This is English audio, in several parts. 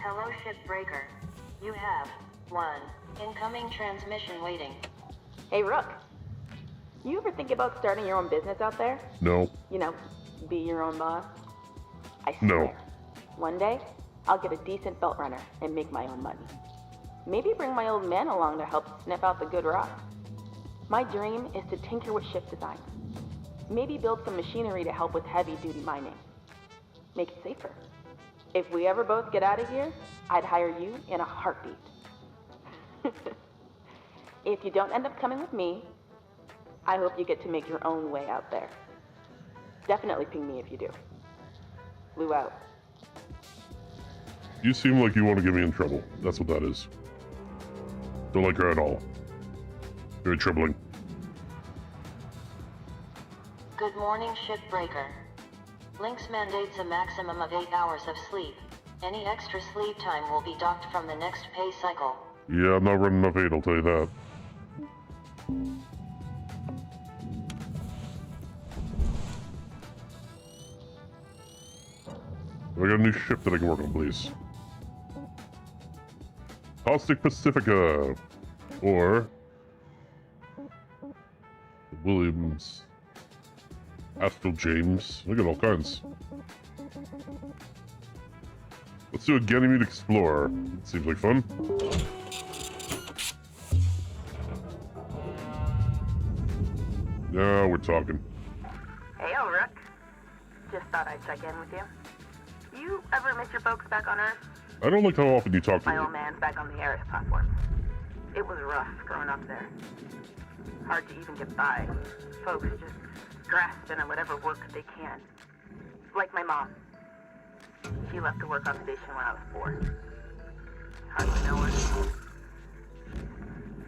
Hello, shipbreaker. You have one incoming transmission waiting. Hey, Rook. You ever think about starting your own business out there? No. You know, be your own boss? I No. swear, one day, I'll get a decent belt runner and make my own money. Maybe bring my old man along to help sniff out the good rock. My dream is to tinker with ship design. Maybe build some machinery to help with heavy-duty mining. Make it safer. If we ever both get out of here, I'd hire you in a heartbeat. If you don't end up coming with me, I hope you get to make your own way out there. Definitely ping me if you do. Lou out. You seem like you want to get me in trouble. That's what that is. Don't like her at all. Very troubling. Good morning, shipbreaker. Lynx mandates a maximum of 8 hours of sleep. Any extra sleep time will be docked from the next pay cycle. Yeah, I'm not running enough 8, I'll tell you that. I got a new ship that I can work on, please. Caustic Pacifica. Or Williams. Astral James. Look at all kinds. Let's do a Ganymede Explorer. Seems like fun. Now we're talking. Hey, Rook. Just thought I'd check in with you. You ever miss your folks back on Earth? I don't like how often you talk to My me. old man's back on the Eris platform. It was rough growing up there. Hard to even get by. Folks just grasping at whatever work they can. Like my mom. She left to work on station when I was 4. Hardly know her.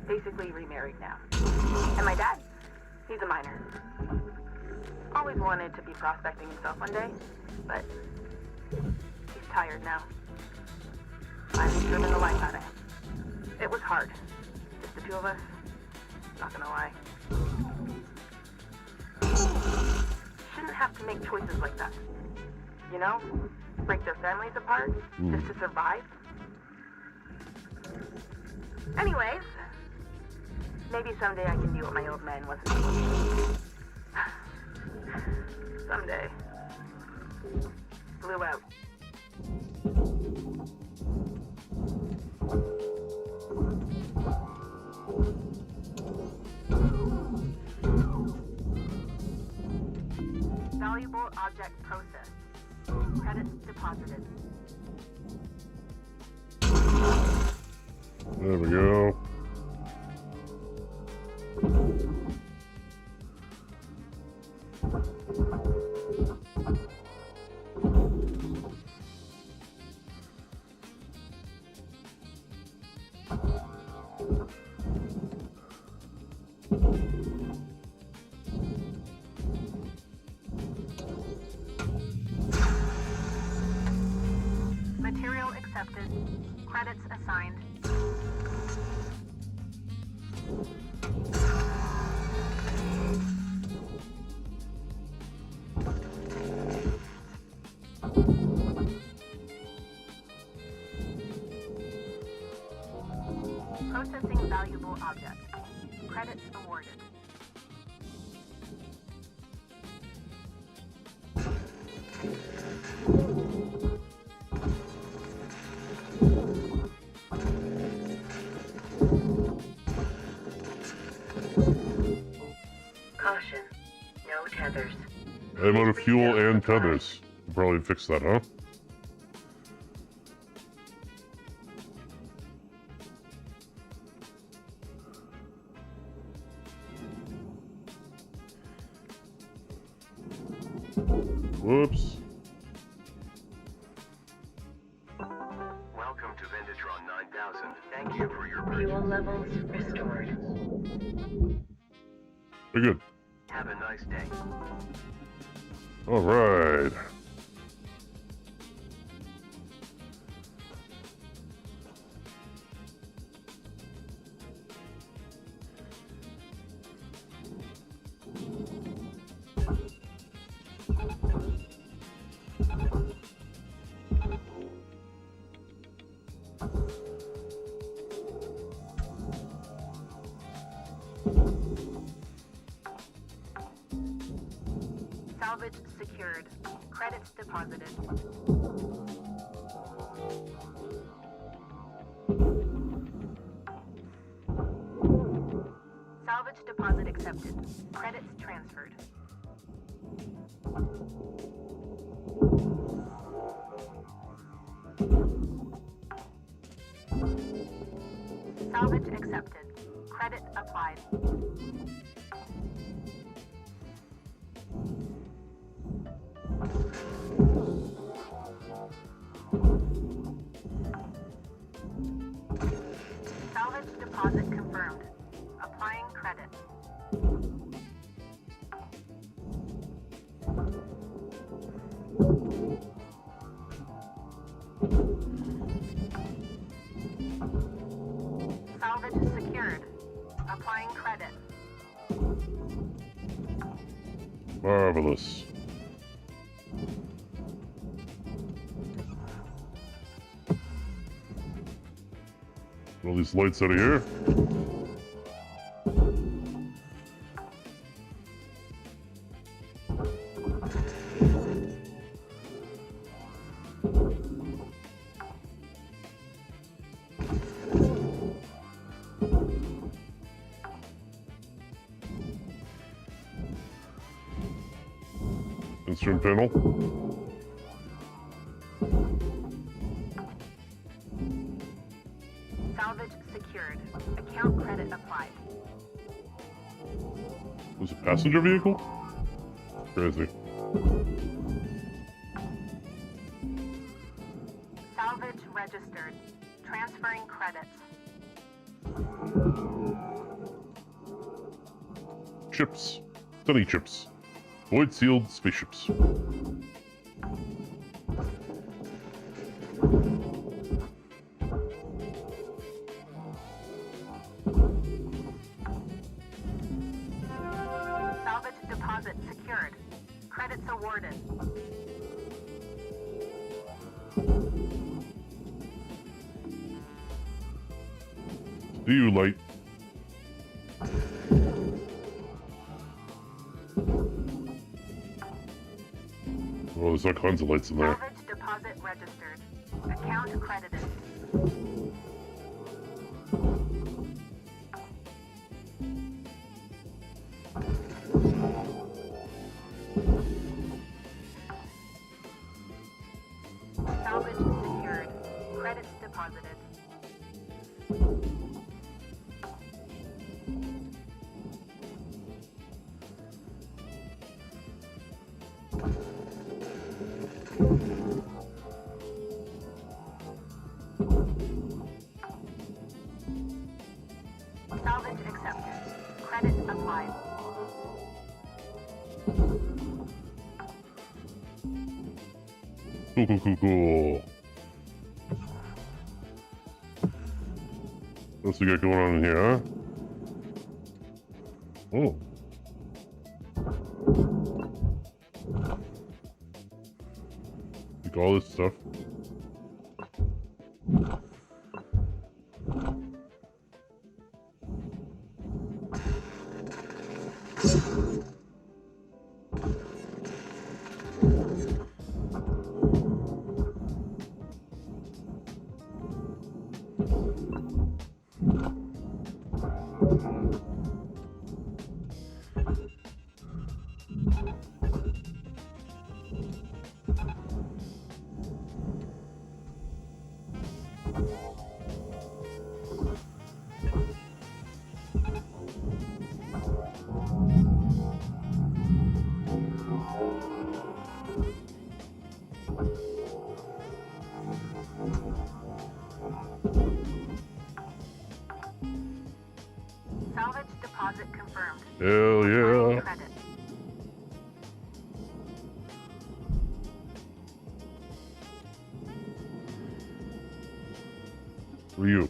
Basically remarried now. And my dad? He's a miner. Always wanted to be prospecting himself one day, but he's tired now. I've driven the life out of him. It was hard. Just the two of us. Not gonna lie. Shouldn't have to make choices like that. You know? Break their families apart just to survive. Anyways, maybe someday I can do what my old man wasn't able to. Someday. Blew out. Valuable object processed. Credits deposited. There we go. Material accepted. Credits assigned. Processing valuable object. Credits awarded. Caution. No tethers. I'm out of fuel and tethers. Probably fix that, huh? Whoops. Welcome to Vindatron 9000. Thank you for your purchase. Fuel levels restored. Very good. Have a nice day. All right. secured. Credits deposited. Salvage deposit accepted. Credits transferred. Salvage accepted. Credit applied. Salvage deposit confirmed. Applying credit. Salvage secured. Applying credit. Marvelous. All these lights out of here. Instrument panel. Salvage secured. Account credit applied. Was it a passenger vehicle? Crazy. Salvage registered. Transferring credits. Chips. Stunning chips. Void sealed spaceships. Salvage deposit secured. Credits awarded. See you, light. Oh, there's all kinds of lights in there. Salvage deposit registered. Account credited. Salvage secured. Credits deposited. Salvage accepted. Credit applied. Cool. What's we got going on in here, huh? Oh. Like all this stuff. Salvage deposit confirmed. Hell yeah. Credit. For you.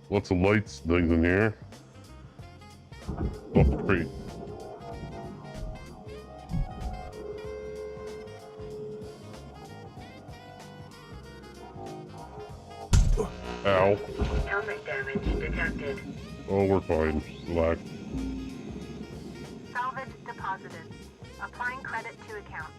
Lots of lights, things in here. Off the crate. Ow. Helmet damage detected. Oh, we're fine. Relax. Salvage deposited. Applying credit to account.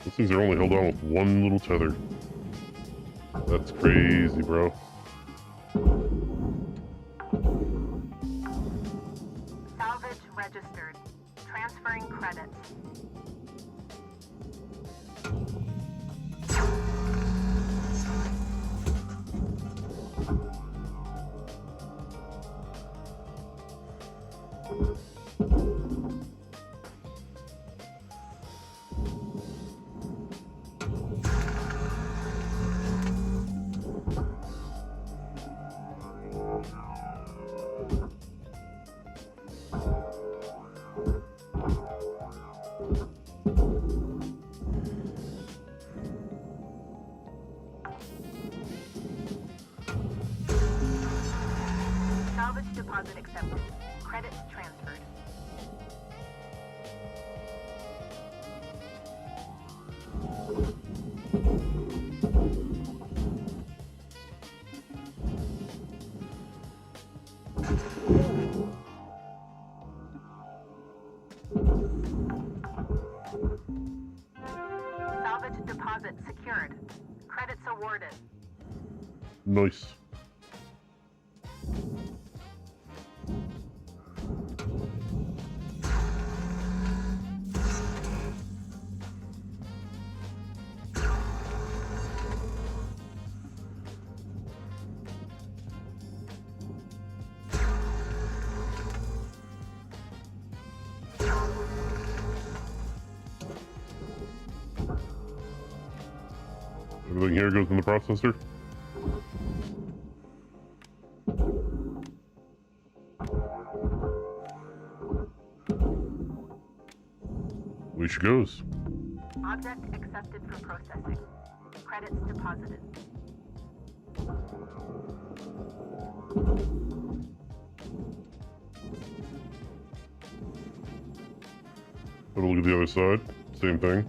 Those things are only held on with one little tether. That's crazy, bro. Salvage registered. Transferring credits. Salvage deposit accepted. Credits transferred. Salvage deposit secured. Credits awarded. Nice. Everything here goes in the processor. Leash goes. Object accepted for processing. Credits deposited. Have a look at the other side. Same thing.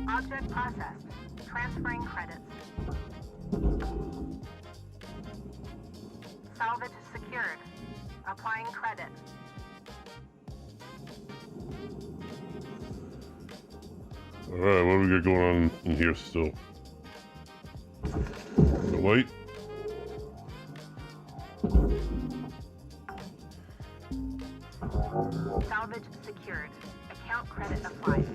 Object processed. Transferring credits. Salvage secured. Applying credit. Alright, what do we got going on in here still? The light? Salvage secured. Account credit applied.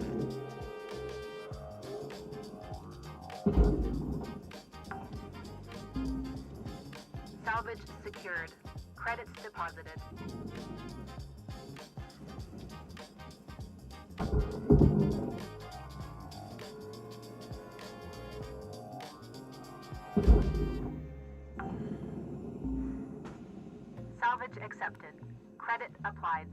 Salvage secured. Credits deposited. Salvage accepted. Credit applied.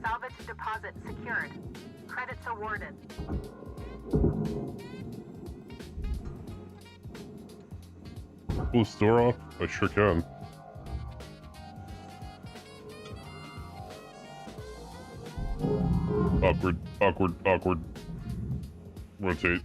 Salvage deposit secured. Credits awarded. Pull this door off? I sure can. Awkward, awkward, awkward. Rotate.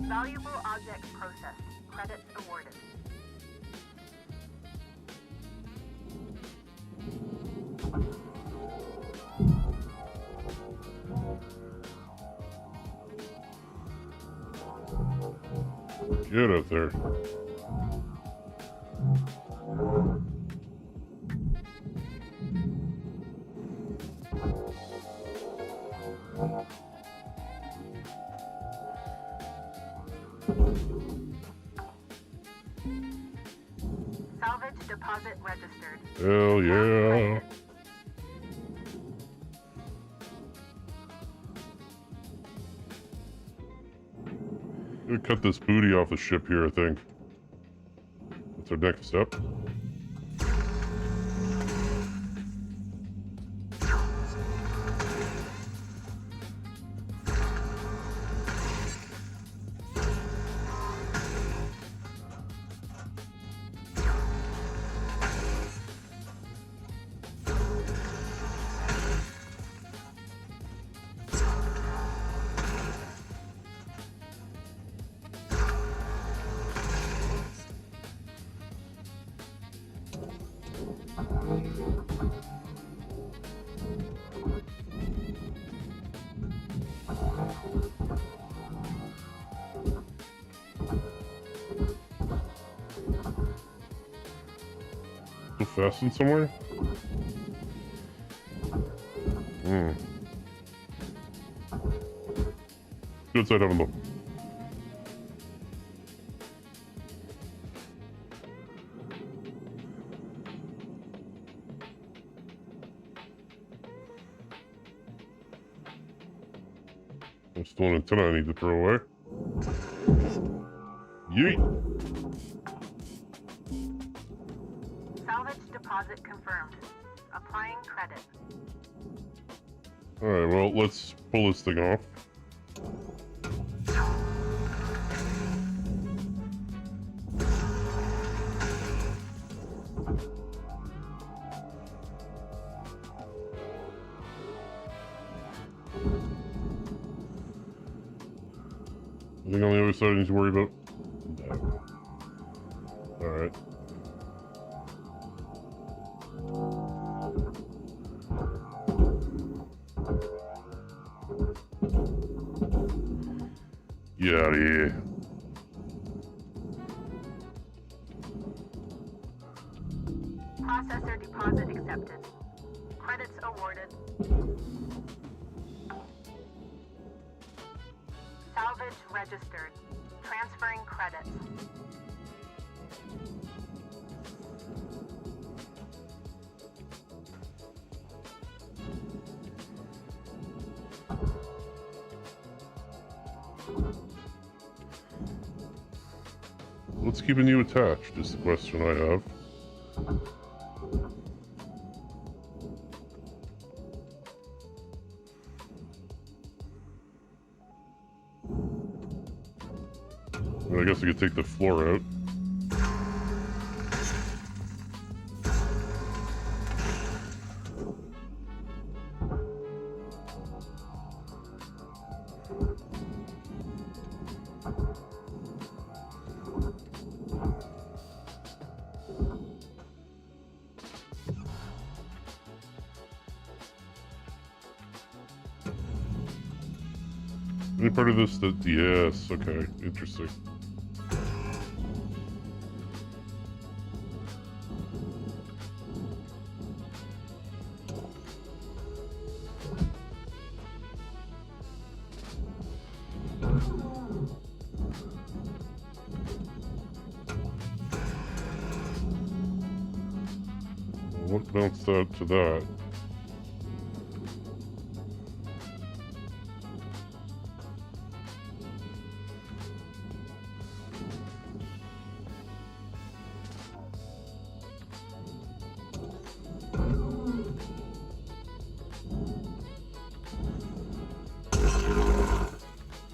Valuable object processed. Credits awarded. Get up there. Salvage deposit registered. Hell yeah. Gonna cut this booty off the ship here, I think. That's our next step. Fastened somewhere? Go outside, have a look. There's still an antenna I need to throw away. Yeet! Salvage deposit confirmed. Applying credit. Alright, well, let's pull this thing off. Anything on the other side I need to worry about? No. Alright. Get out of here. Processor deposit accepted. Credits awarded. Salvage registered. Transferring credits. What's keeping you attached is the question I have. I guess I could take the floor out. Any part of this that, yes, okay, interesting. What bounced that to that?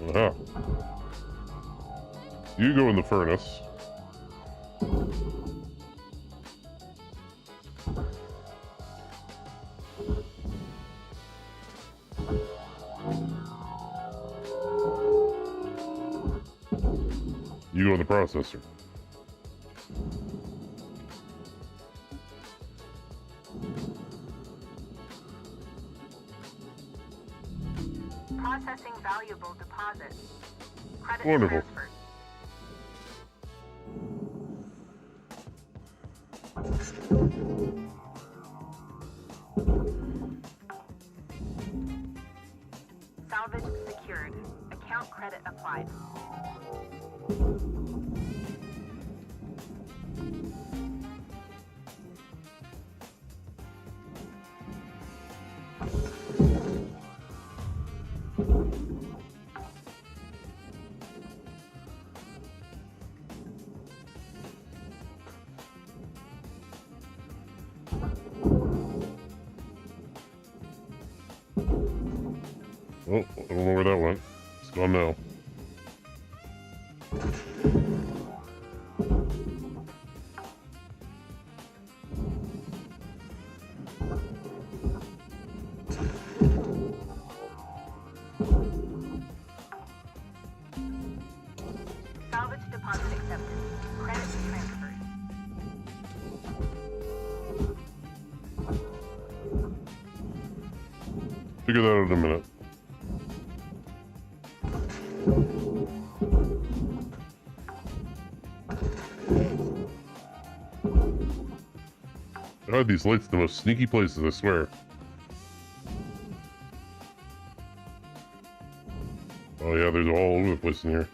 Aha. You go in the furnace. You go in the processor. Processing valuable deposit. Credit Wonderful. transferred. Salvage secured. Account credit applied. Oh, I don't know where that went. It's gone now. Salvage deposit accepted. Credit transferred. Figure that out in a minute. God, these lights are the most sneaky places, I swear. Oh yeah, there's all over the place in here.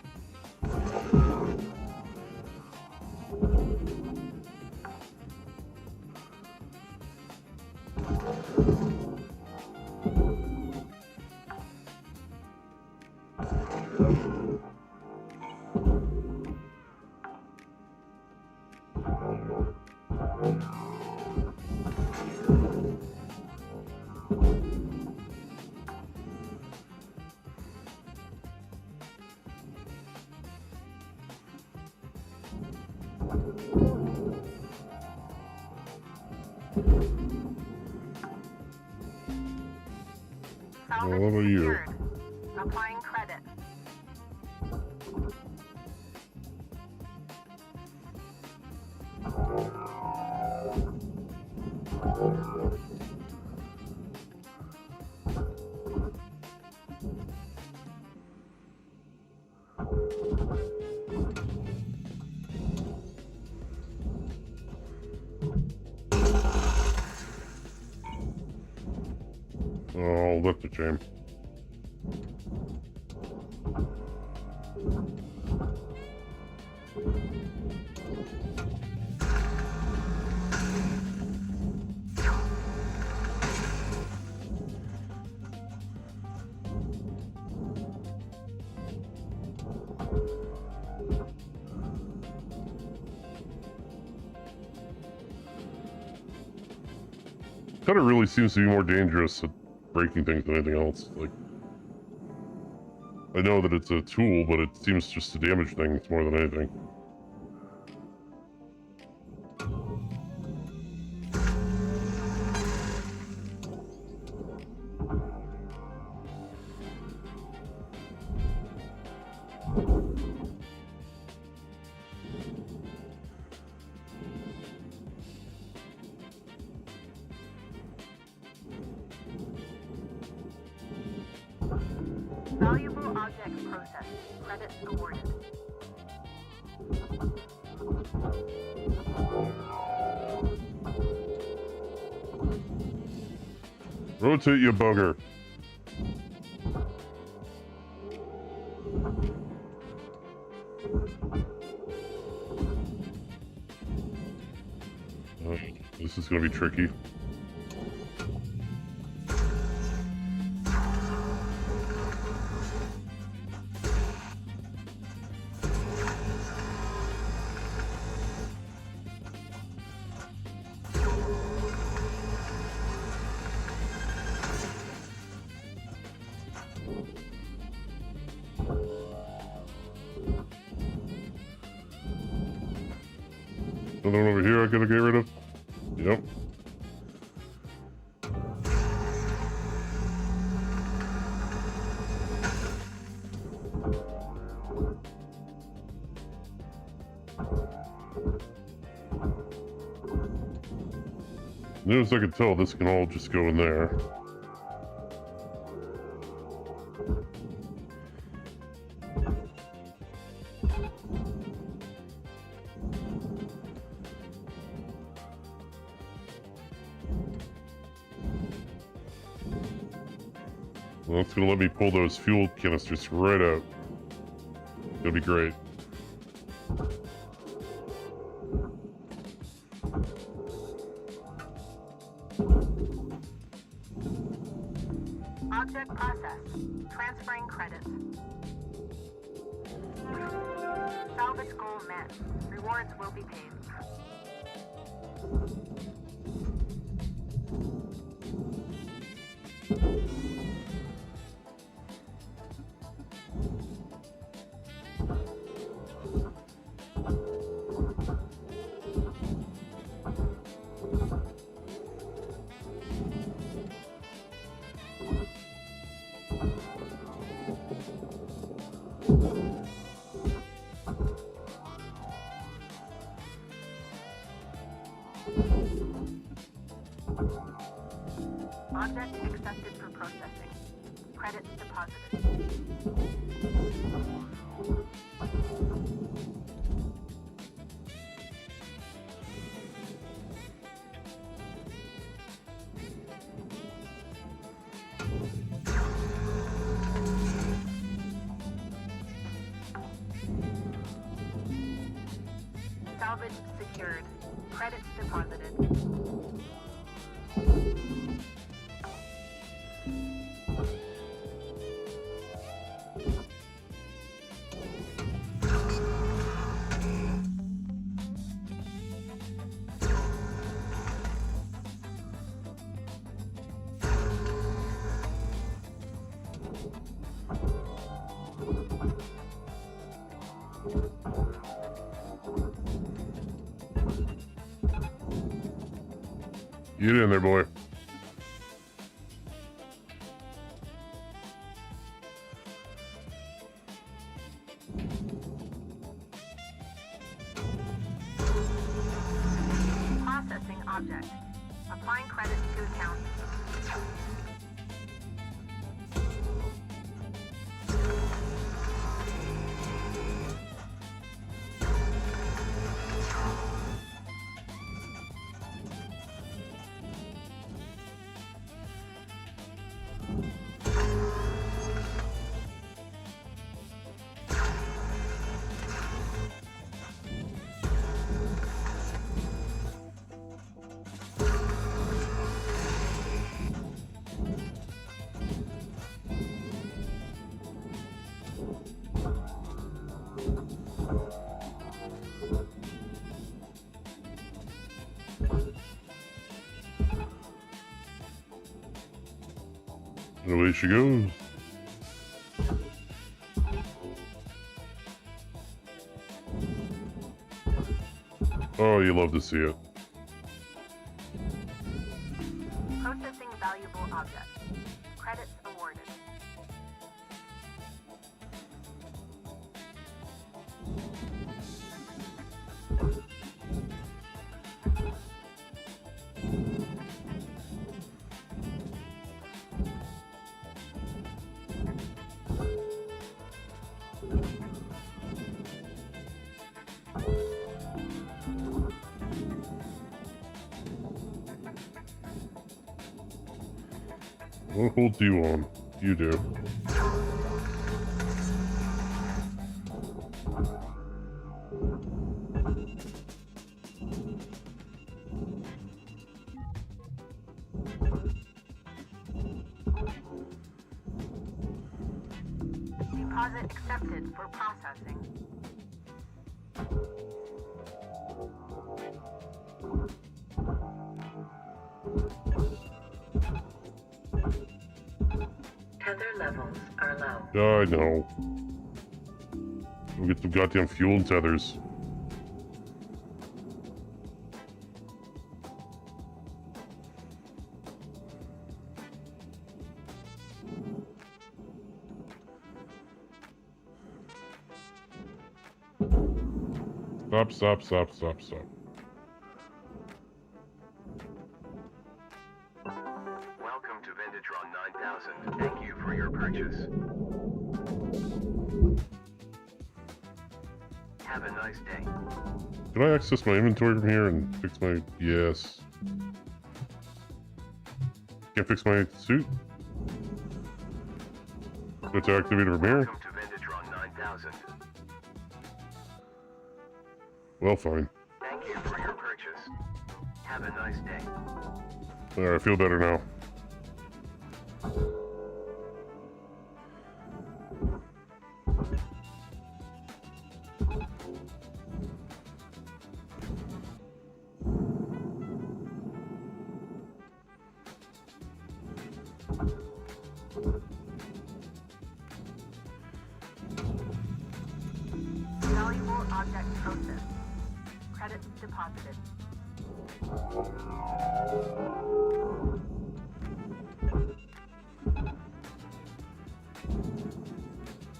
Salvage What about you? secured. Applying credit. Oh, that's a shame. Kind of really seems to be more dangerous at breaking things than anything else. Like, I know that it's a tool, but it seems just to damage things more than anything. Valuable object processed. Credit awarded. Rotate, you bugger. This is gonna be tricky. Another one over here I gotta get rid of. Yep. As near as I can tell, this can all just go in there. Well, it's gonna let me pull those fuel canisters right out. It'll be great. Object processed. Transferring credits. Salvage goal met. Rewards will be paid. Object accepted for processing. Credits deposited. Salvage secured. Credits deposited. Get in there, boy. Processing object. Applying credits to account. And away she goes. Oh, you love to see it. Processing valuable object. Credits awarded. What hold do you on? You do. deposit accepted for processing. Tether levels are low. Yeah, I know. We'll get the goddamn fuel and tethers. Stop. Welcome to Venditron 9000. Thank you for your purchase. Have a nice day. Can I access my inventory from here and fix my... Yes. Can't fix my suit? Do I have to activate it from here? Welcome to Venditron 9000. Well, fine. Thank you for your purchase. Have a nice day. Alright, I feel better now. Valuable object processed. Credits deposited.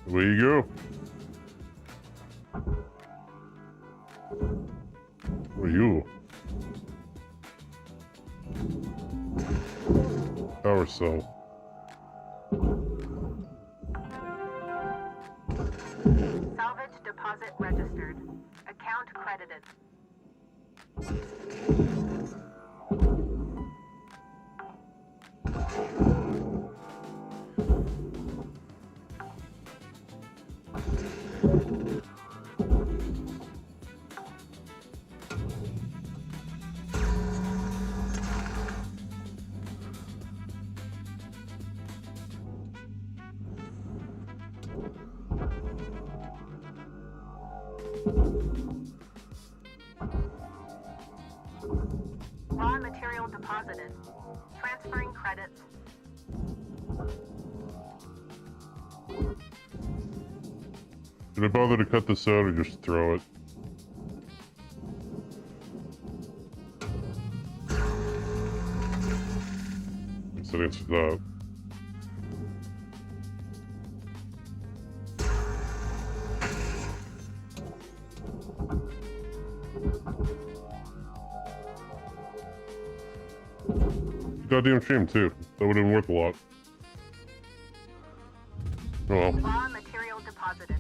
Away you go. Where are you? Power cell. Salvage deposit registered. Account credited. Raw material deposited. Transferring credits. Did I bother to cut this out or just throw it? Guess that answers that. Goddamn shame too. That would have been worth a lot. Oh well. Raw material deposited.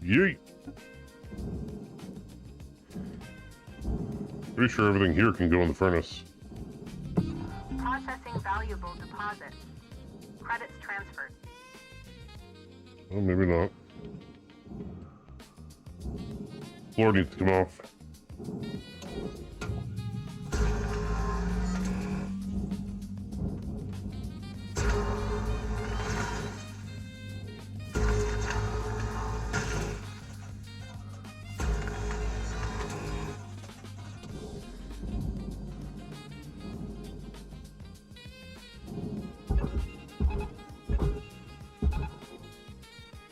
Yeet! Pretty sure everything here can go in the furnace. Processing valuable deposit. Credits transferred. Well, maybe not. Floor needs to come off.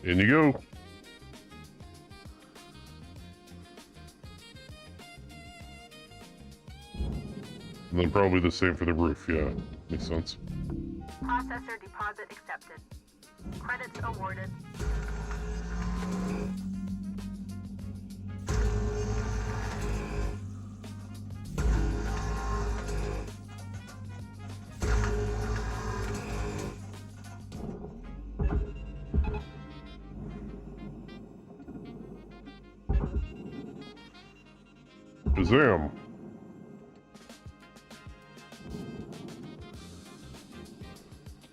In you go. And then probably the same for the roof, yeah. Makes sense. Processor deposit accepted. Credits awarded. Shazam!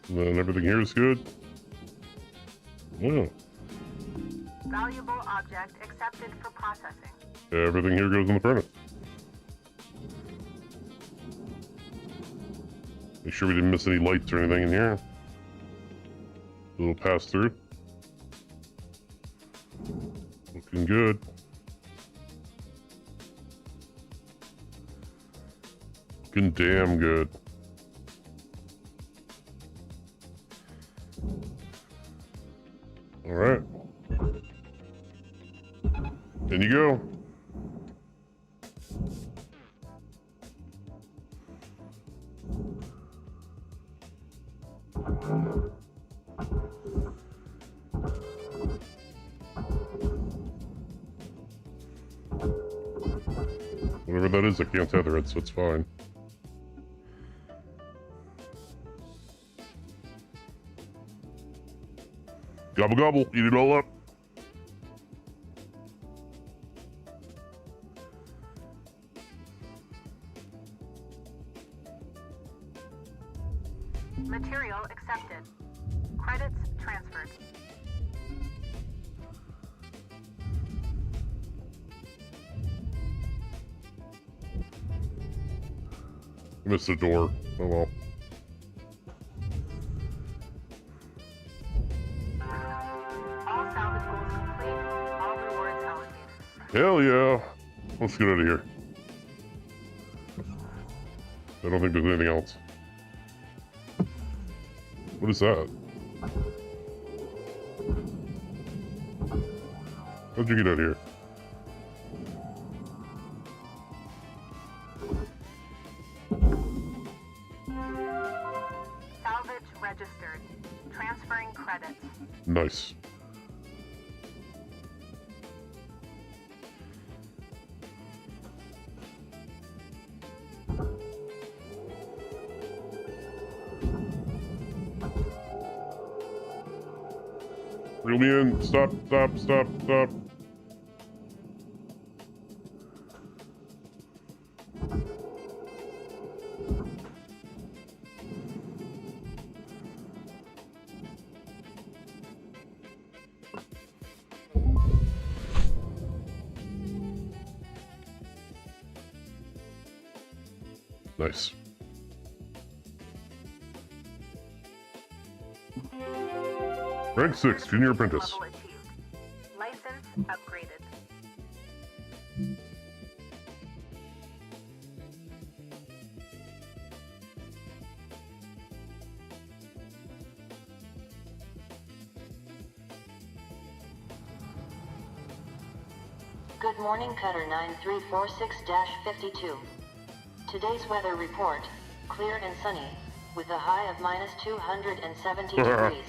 And then everything here is good. Yeah. Valuable object accepted for processing. Everything here goes in the furnace. Make sure we didn't miss any lights or anything in here. Little pass through. Looking good. Looking damn good. All right. In you go. Whatever that is, I can't tether it, so it's fine. Gobble gobble, eat it all up. Material accepted. Credits transferred. Missed the door. Oh well. All salvage goals complete. All rewards allocated. Hell yeah. Let's get out of here. I don't think there's anything else. What is that? How'd you get out of here? Salvage registered. Transferring credits. Nice. Reel me in. Stop, stop, stop, stop. Nice. Rank 6, Junior Apprentice. Level achieved. License upgraded. Good morning, Cutter 9346-52. Today's weather report, clear and sunny, with a high of minus 270 degrees.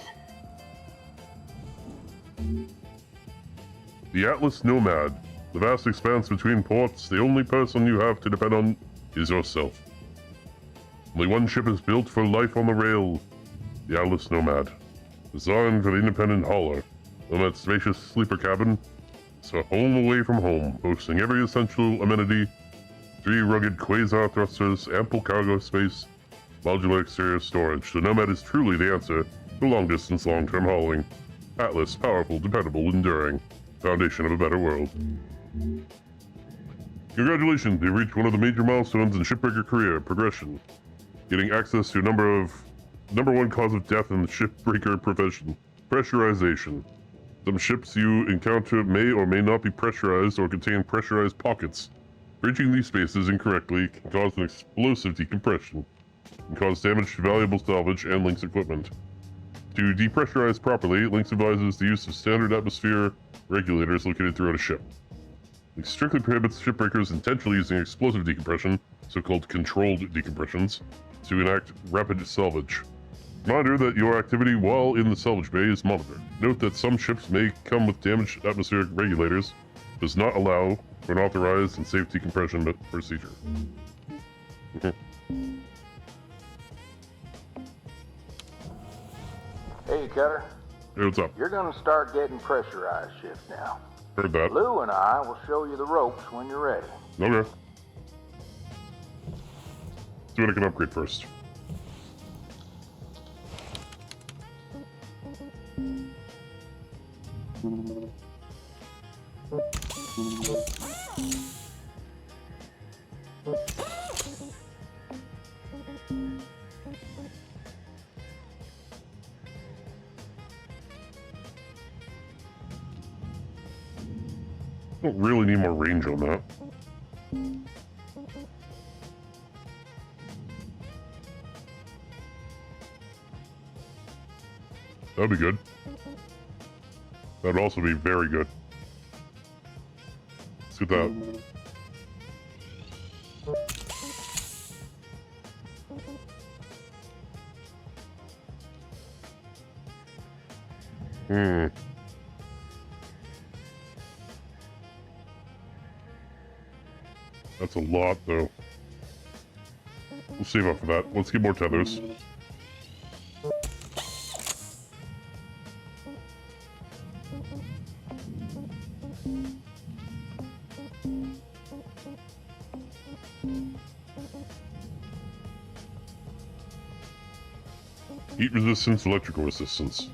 The Atlas Nomad. The vast expanse between ports, the only person you have to depend on is yourself. Only one ship is built for life on the rail. The Atlas Nomad. Designed for the independent hauler. Nomad's spacious sleeper cabin is a home away from home, boasting every essential amenity, 3 rugged quasar thrusters, ample cargo space, modular exterior storage. The Nomad is truly the answer to long-distance, long-term hauling. Atlas, powerful, dependable, enduring. Foundation of a better world. Congratulations, you've reached one of the major milestones in shipbreaker career progression. Getting access to number 1 cause of death in the shipbreaker profession. Pressurization. Some ships you encounter may or may not be pressurized or contain pressurized pockets. Breaching these spaces incorrectly can cause an explosive decompression and cause damage to valuable salvage and Lynx equipment. To depressurize properly, Lynx advises the use of standard atmosphere regulators located throughout a ship. It strictly prohibits shipbreakers intentionally using explosive decompression, so-called controlled decompressions, to enact rapid salvage. Reminder that your activity while in the salvage bay is monitored. Note that some ships may come with damaged atmospheric regulators, does not allow for an authorized and safe decompression procedure. Hey, Cutter. Hey, what's up? You're gonna start getting pressurized shifts now. Heard that. Lou and I will show you the ropes when you're ready. Okay. See what I can upgrade first. Don't really need more range on that. That'd be good. That'd also be very good. Let's get that. That's a lot, though. We'll save up for that. Let's get more tethers. Heat resistance, electrical resistance.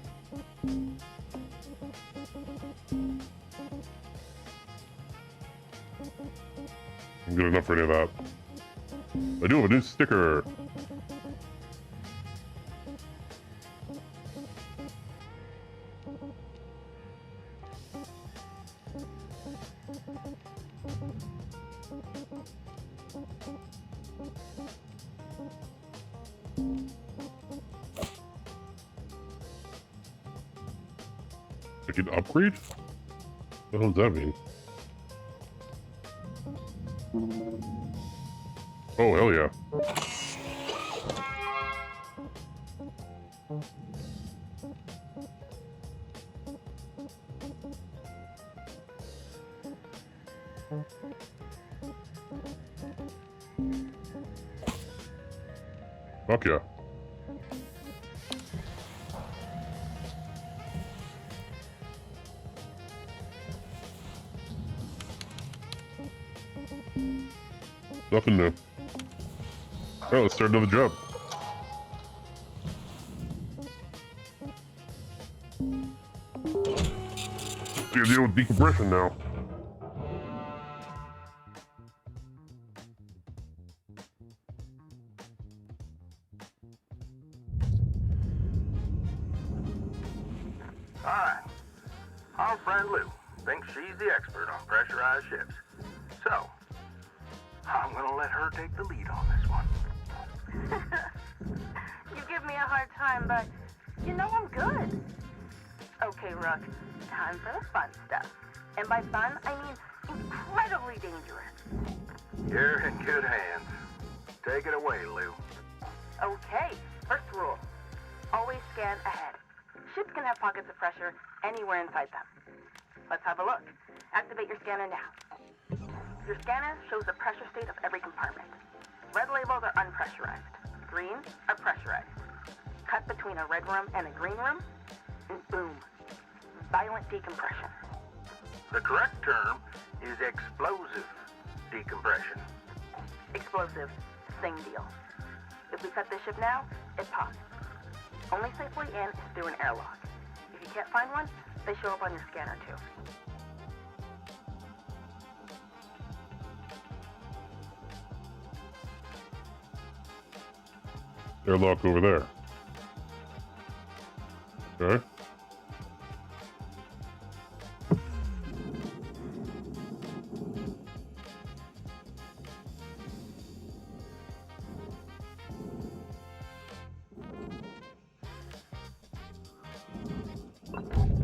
I'm good enough for any of that. I do have a new sticker. I can upgrade? What the hell does that mean? Oh, hell yeah. Fuck yeah. Nothing new. Alright, let's start another job. Gotta deal with decompression now. Hi. Our friend Lou thinks she's the expert on pressurized ships. So, I'm gonna let her take the lead on this one. You give me a hard time, but you know I'm good. Okay, Rook, time for the fun stuff. And by fun, I mean incredibly dangerous. You're in good hands. Take it away, Lou. Okay, first rule. Always scan ahead. Ships can have pockets of pressure anywhere inside them. Let's have a look. Activate your scanner now. Your scanner shows the pressure state of every compartment. Red labels are unpressurized. Green are pressurized. Cut between a red room and a green room, and boom, violent decompression. The correct term is explosive decompression. Explosive, same deal. If we cut this ship now, it pops. Only safe way in is through an airlock. If you can't find one, they show up on your scanner too. Airlock over there. Okay.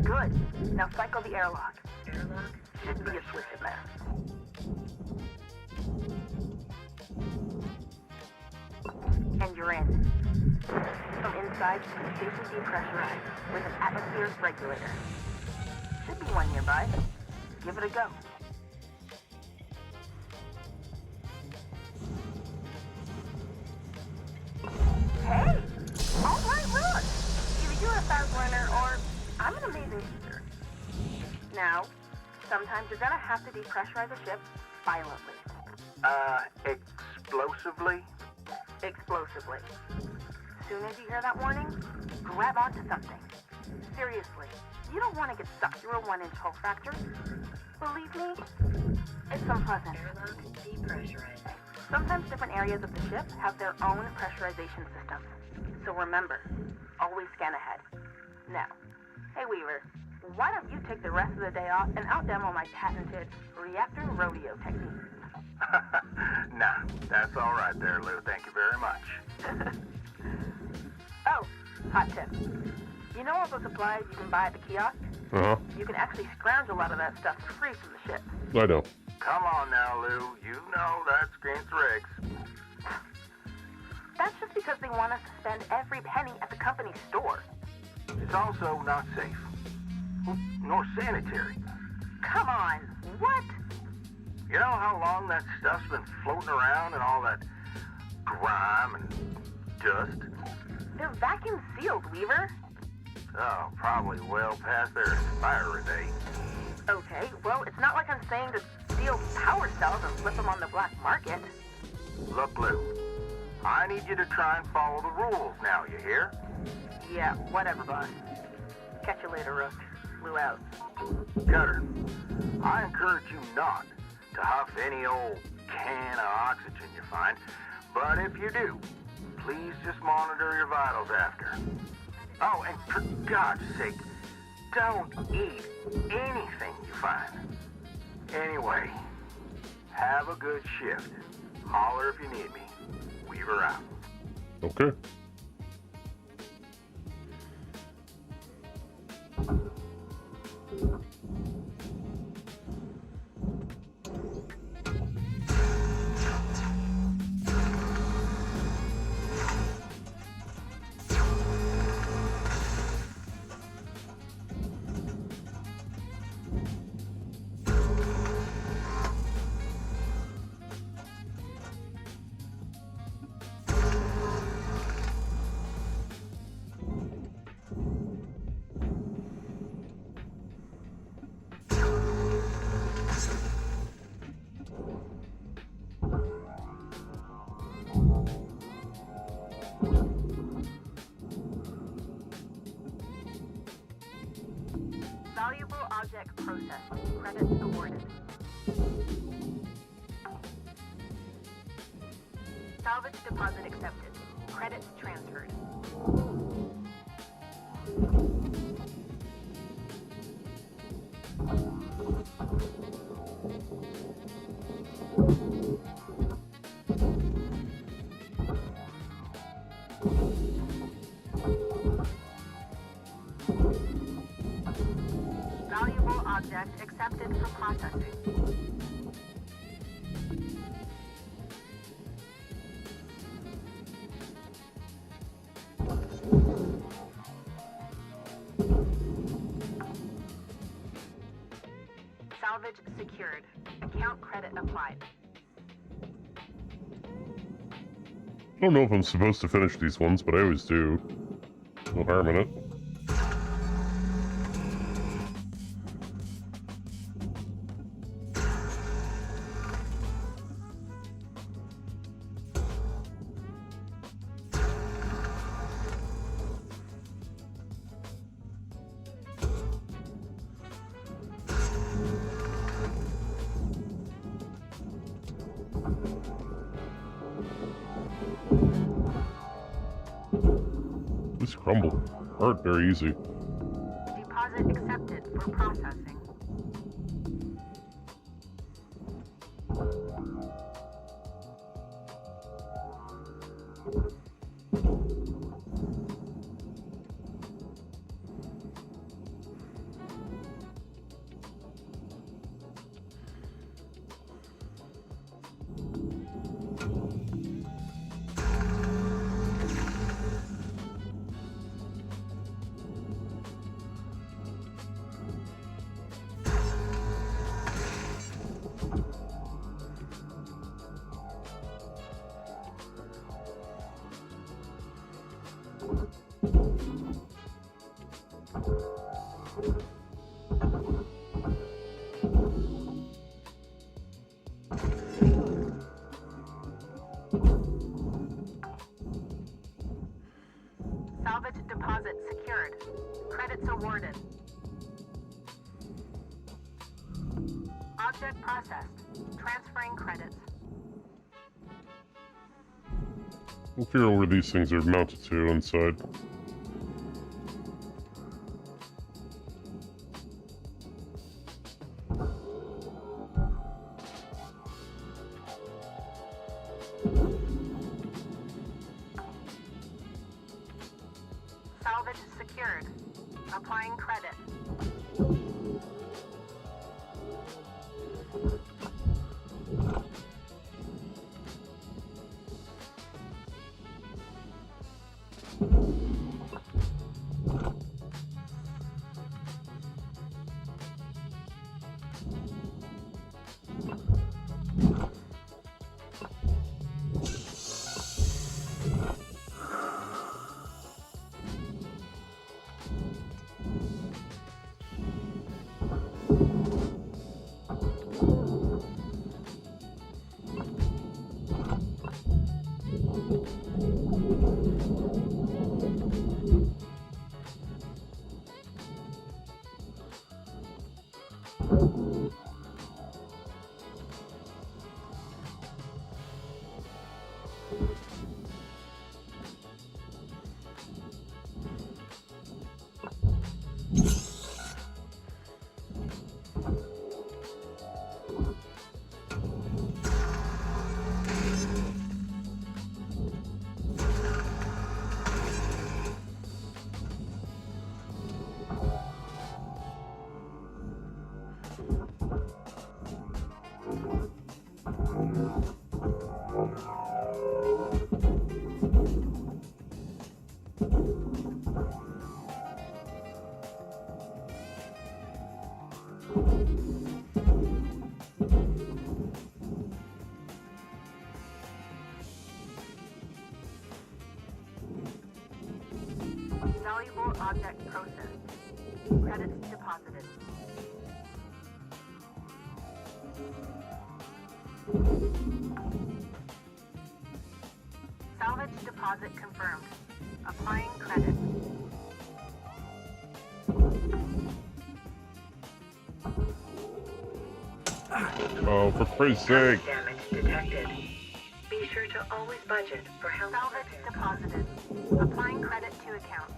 Good. Now cycle the airlock. Airlock should be a switch in there. And you're in. From inside, you can safely depressurize with an atmospheric regulator. Should be one nearby. Give it a go. Hey! All right, look! Either you're a fast learner or I'm an amazing teacher. Now, sometimes you're gonna have to depressurize a ship violently. Explosively? Explosively. Soon as you hear that warning, grab onto something. Seriously, you don't want to get stuck through a 1-inch hull fracture. Believe me, it's unpleasant. Sometimes different areas of the ship have their own pressurization systems. So remember, always scan ahead. Now, hey Weaver, Why don't you take the rest of the day off and I'll demo my patented reactor rodeo technique? Nah, that's all right there, Lou. Thank you very much. Oh, hot tip. You know all the supplies you can buy at the kiosk? Uh-huh. You can actually scrounge a lot of that stuff for free from the ship. I know. Come on now, Lou. You know that's against the regs. That's just because they want us to spend every penny at the company store. It's also not safe. Nor sanitary. Come on, what? You know how long that stuff's been floating around and all that grime and dust? They're vacuum sealed, Weaver. Oh, probably well past their expiry date. Okay, well, it's not like I'm saying to steal power cells and flip them on the black market. Look, Lou, I need you to try and follow the rules now, you hear? Yeah, whatever, boss. Catch you later, Rook. Lou out. Cutter, I encourage you not to huff any old can of oxygen you find, but if you do, please just monitor your vitals after. Oh, and for God's sake, don't eat anything you find. Anyway, have a good shift. Holler if you need me. Weaver out. Okay. Valuable object processed. Credits awarded. Salvage deposit accepted. Credits transferred. Valuable object accepted for processing. Salvage secured. Account credit applied. I don't know if I'm supposed to finish these ones, but I always do. No harm in it. These crumble aren't very easy. Deposit accepted for processing. Salvage deposit secured. Credits awarded. Object processed. Transferring credits. We'll figure out where these things are mounted to inside. Applying credit. Valuable object processed. Credits deposited. Salvage deposit confirmed. Applying credit. Oh, for Christ's sake. Damage detected. Be sure to always budget for health. Salvage deposited. Applying credit to account.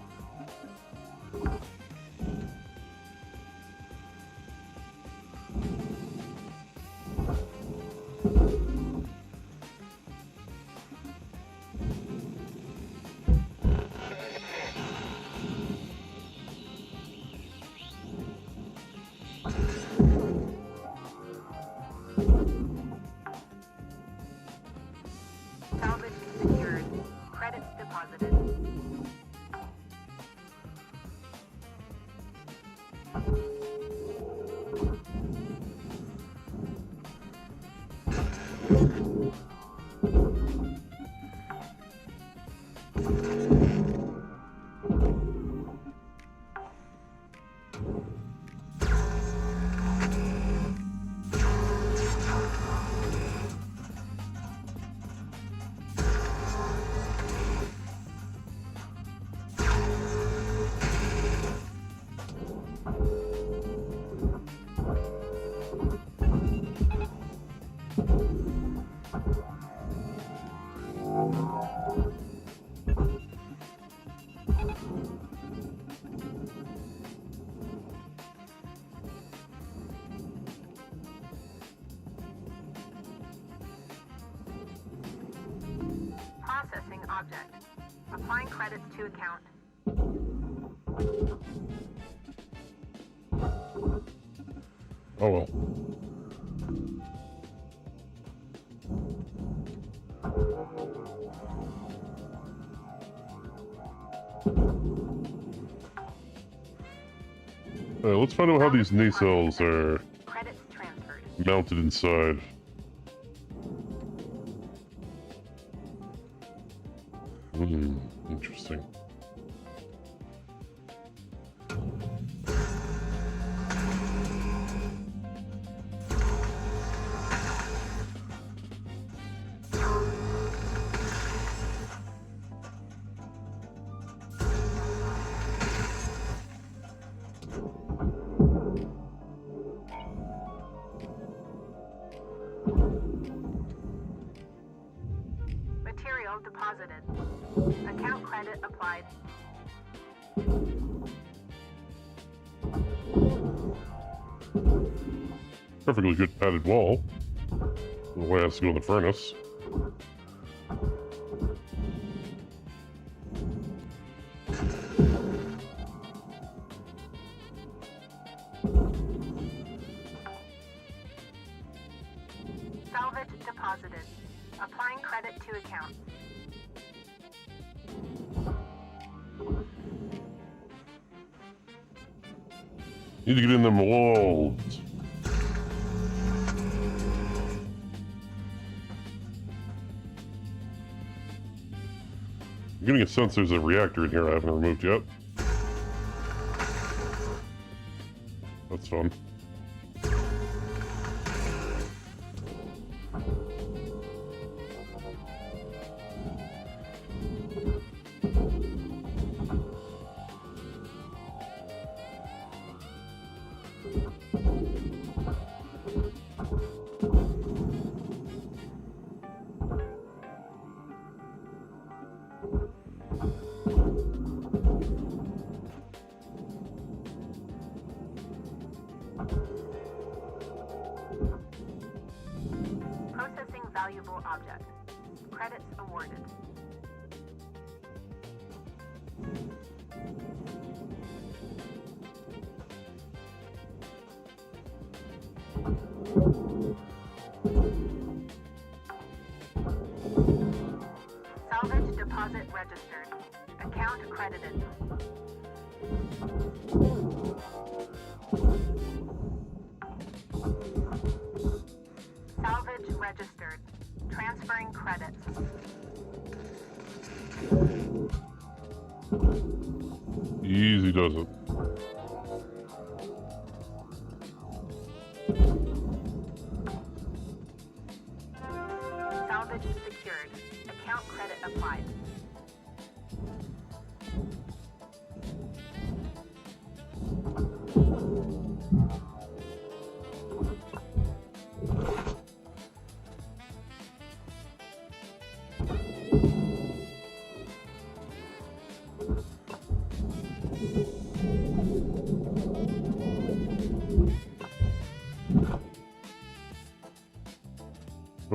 Salvage secured. Credits deposited. Processing object. Applying credits to account. Oh well. Let's find out how these nacelles are Credits transferred. mounted inside. Interesting. Material deposited. Account credit applied. Perfectly good padded wall. The way it has to go in the furnace. deposited. Applying credit to account. Need to get in them walls. I'm getting a sense there's a reactor in here I haven't removed yet. That's fun. Processing valuable object. Credits awarded. Salvage deposit registered. Account credited. Salvage registered. Transferring credits. Easy does it. Salvage secured. Account credit applied.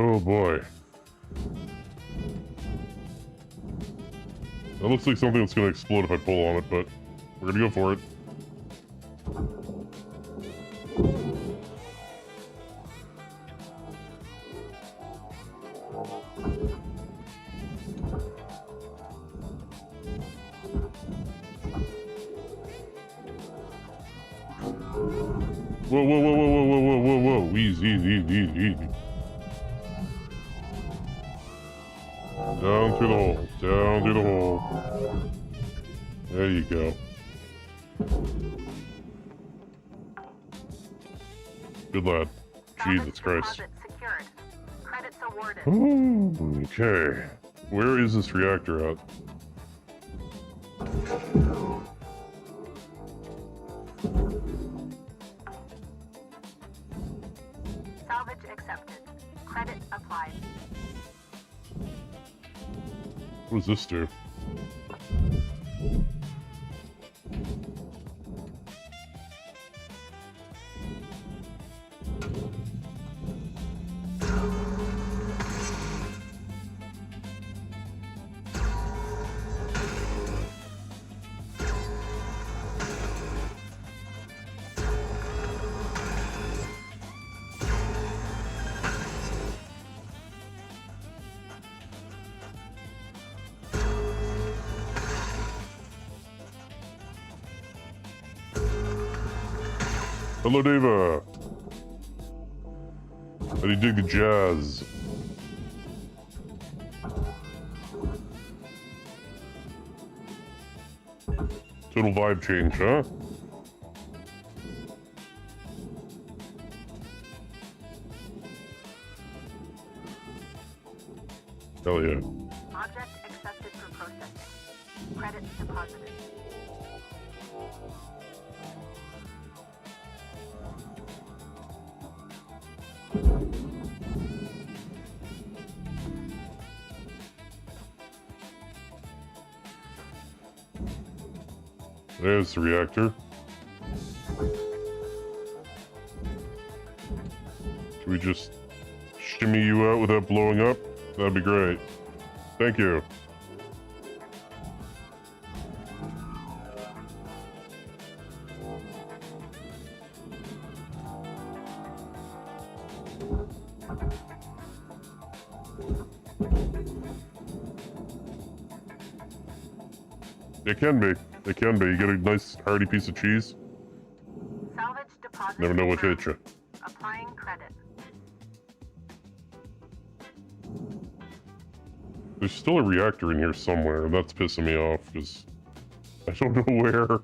Oh boy. That looks like something that's gonna explode if I pull on it, but we're gonna go for it. Whoa, whoa, whoa, whoa, whoa, whoa, whoa, whoa, whoa. Easy, easy, easy, easy. Down through the hole. Down through the hole. There you go. Good lad. Jesus Christ. Deposit secured. Credits awarded. Ooh, okay. Where is this reactor at? Salvage accepted. Credit applied. What does this do? Hello, Deva. How do you dig the jazz? Total vibe change, huh? Hell yeah. Object accepted for processing. Credits deposited. There's the reactor. Can we just shimmy you out without blowing up? That'd be great. Thank you. It can be. It can be. You get a nice hearty piece of cheese. Salvage deposit. Never know what hit confirmed. you. Applying credit. There's still a reactor in here somewhere, and that's pissing me off, because I don't know where.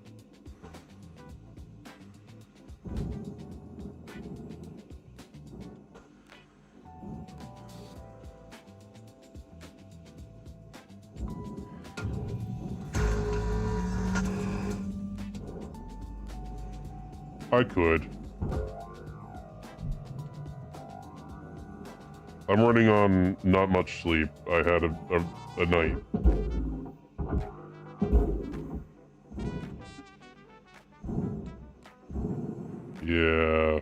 I could. I'm running on not much sleep. I had a night. Yeah.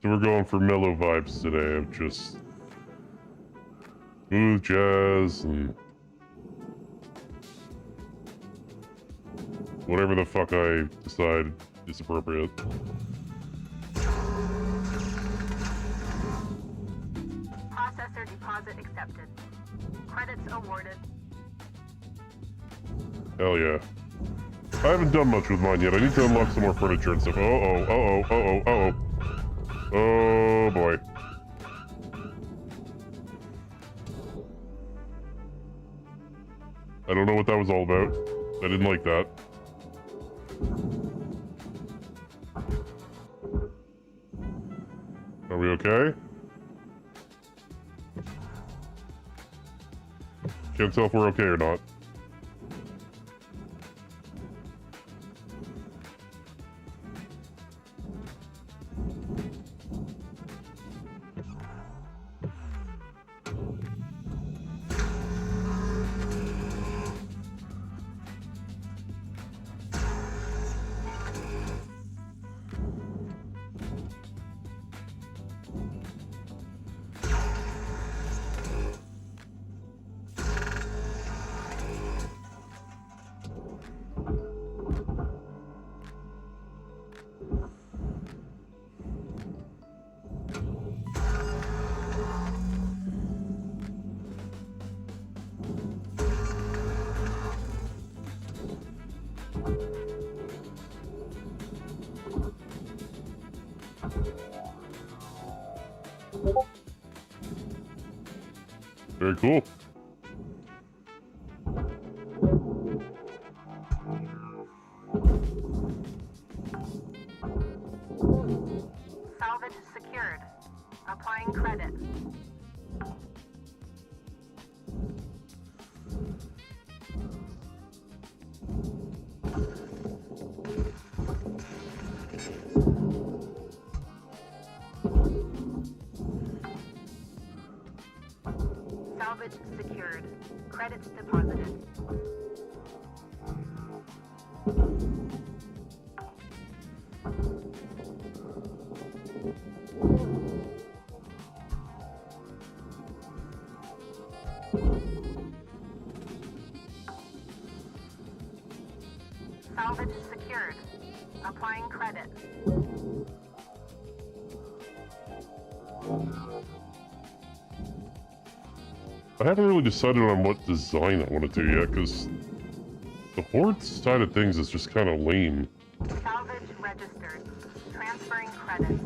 So we're going for mellow vibes today of just smooth jazz and whatever the fuck I decide is appropriate. Processor deposit accepted. Credits awarded. Hell yeah. I haven't done much with mine yet. I need to unlock some more furniture and stuff. Uh-oh. Oh boy. I don't know what that was all about. I didn't like that. Are we okay? Can't tell if we're okay or not. Very cool. Salvage secured. Applying credit. Salvage secured. Credits deposited. Salvage secured. Applying credit. I haven't really decided on what design I want to do yet, because the Horde side of things is just kind of lame. Salvage registered. Transferring credits.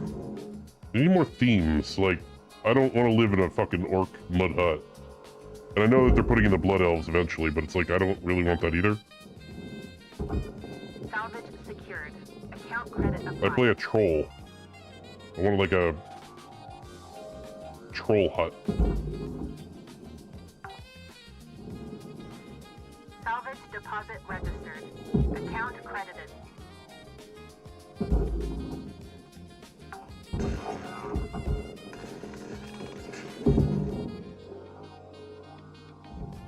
I need more themes, like, I don't want to live in a fucking orc mud hut. And I know that they're putting in the Blood Elves eventually, but it's like, I don't really want that either. Salvage secured. Account credit I applied. play a troll. I want like a troll hut. Salvage deposit registered. Account credited.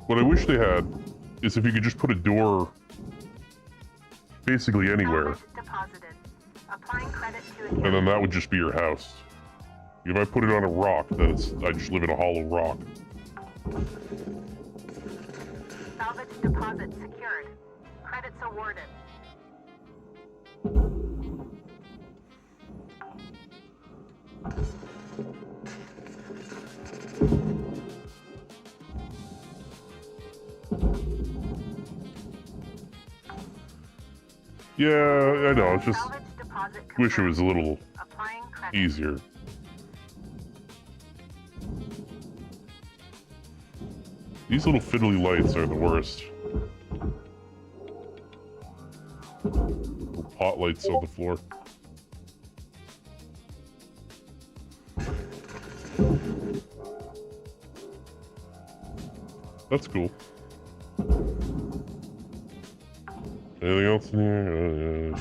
What I wish they had is if you could just put a door basically anywhere, Salvage deposited. Applying credit to account. and then that would just be your house. If I put it on a rock, then I just live in a hollow rock. Salvage deposit secured. Credits awarded. Yeah, I know. It's just Salvage deposit wish it confirmed. was a little Applying credit. easier. These little fiddly lights are the worst. Little pot lights on the floor. That's cool. Anything else in here?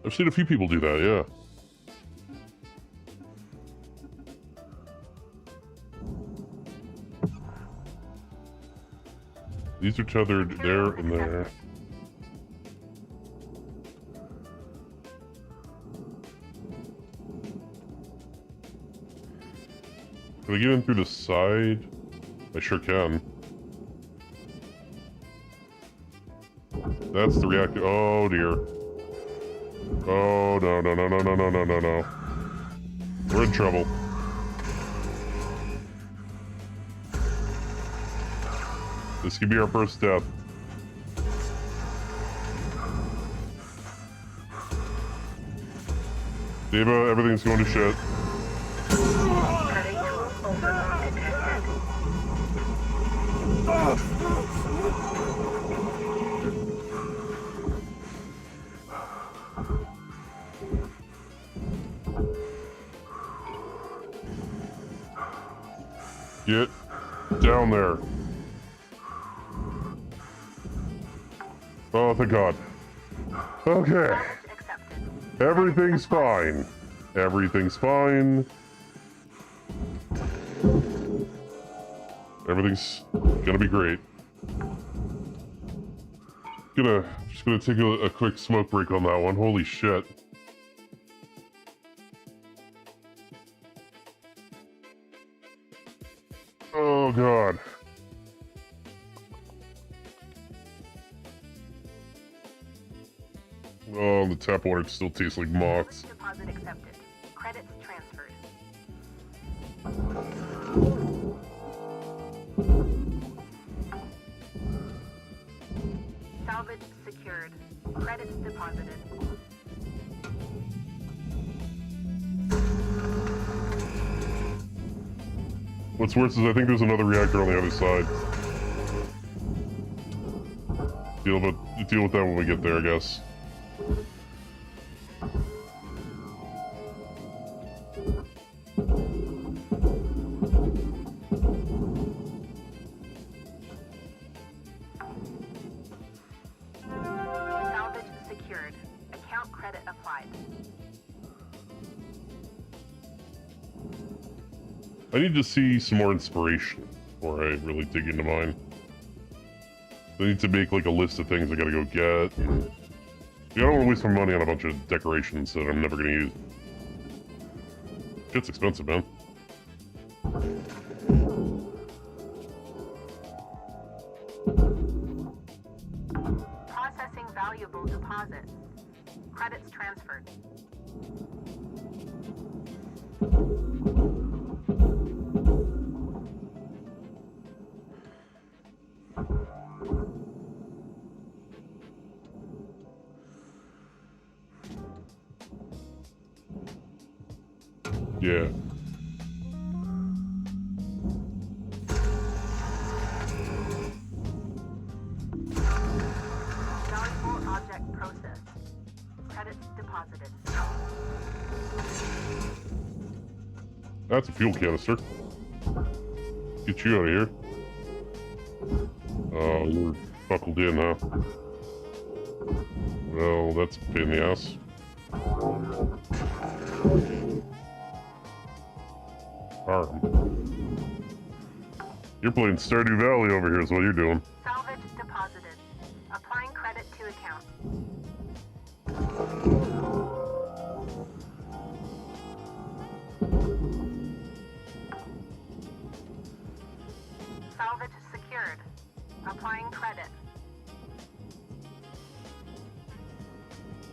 I've seen a few people do that, yeah. These are tethered there and there. Can I get in through the side? I sure can. That's the reactor. Oh dear. Oh no no no no no no no no no. We're in trouble. This could be our first step. Deva, everything's going to shit. Cutting tool overload detected. Get down there. Oh, thank God. Okay. Salvage accepted. Everything's fine. Everything's fine. Everything's gonna be great. Just gonna take a quick smoke break on that one. Holy shit. Oh God. Oh, the tap water still tastes like moths. Deposit accepted. Credits transferred. Salvage secured. Credits deposited. What's worse is I think there's another reactor on the other side. Deal with that when we get there, I guess. Salvage secured. Account credit applied. I need to see some more inspiration before I really dig into mine. I need to make like a list of things I gotta go get. And... I don't want to waste my money on a bunch of decorations that I'm never gonna use. Shit's expensive, man. Processing valuable deposits. Credits transferred. Yeah. Valuable object processed. Credits deposited. That's a fuel canister. Get you out of here. Oh, you're buckled in, huh? Well, that's a pain in the ass. You're playing Stardew Valley over here is what you're doing. Salvage deposited. Applying credit to account. Salvage secured. Applying credit.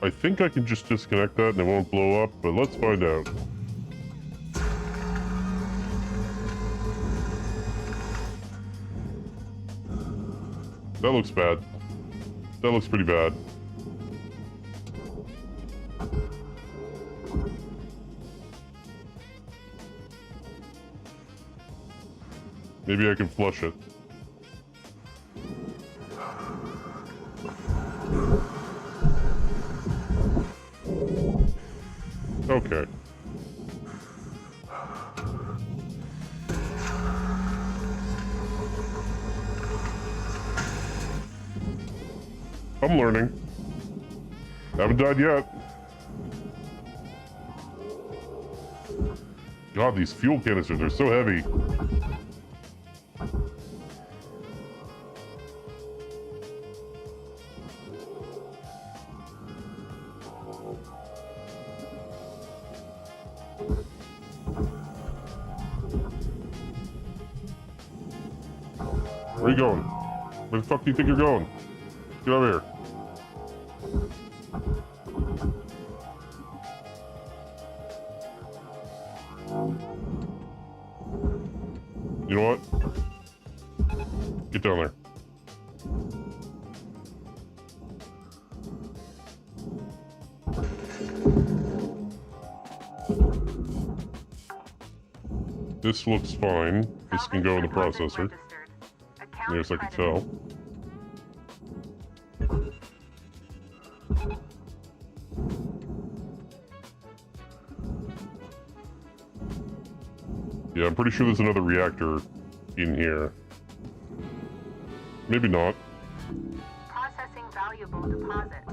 I think I can just disconnect that and it won't blow up, but let's find out. That looks bad. That looks pretty bad. Maybe I can flush it. Okay. I'm learning. Haven't died yet. God, these fuel canisters are so heavy. Where are you going? Where the fuck do you think you're going? Get over here. You know what? Get down there. This looks fine. This can go in the processor. Yes, I can tell. Yeah, I'm pretty sure there's another reactor in here. Maybe not. Processing valuable deposit.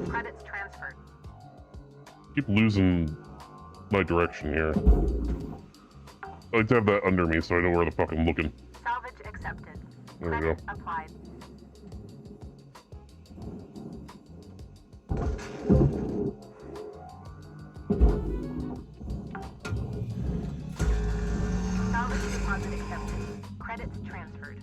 Credits transferred. Keep losing my direction here. I like to have that under me so I know where the fuck I'm looking. Salvage accepted. There we Credit go. applied. Salvage deposit accepted. Credits transferred.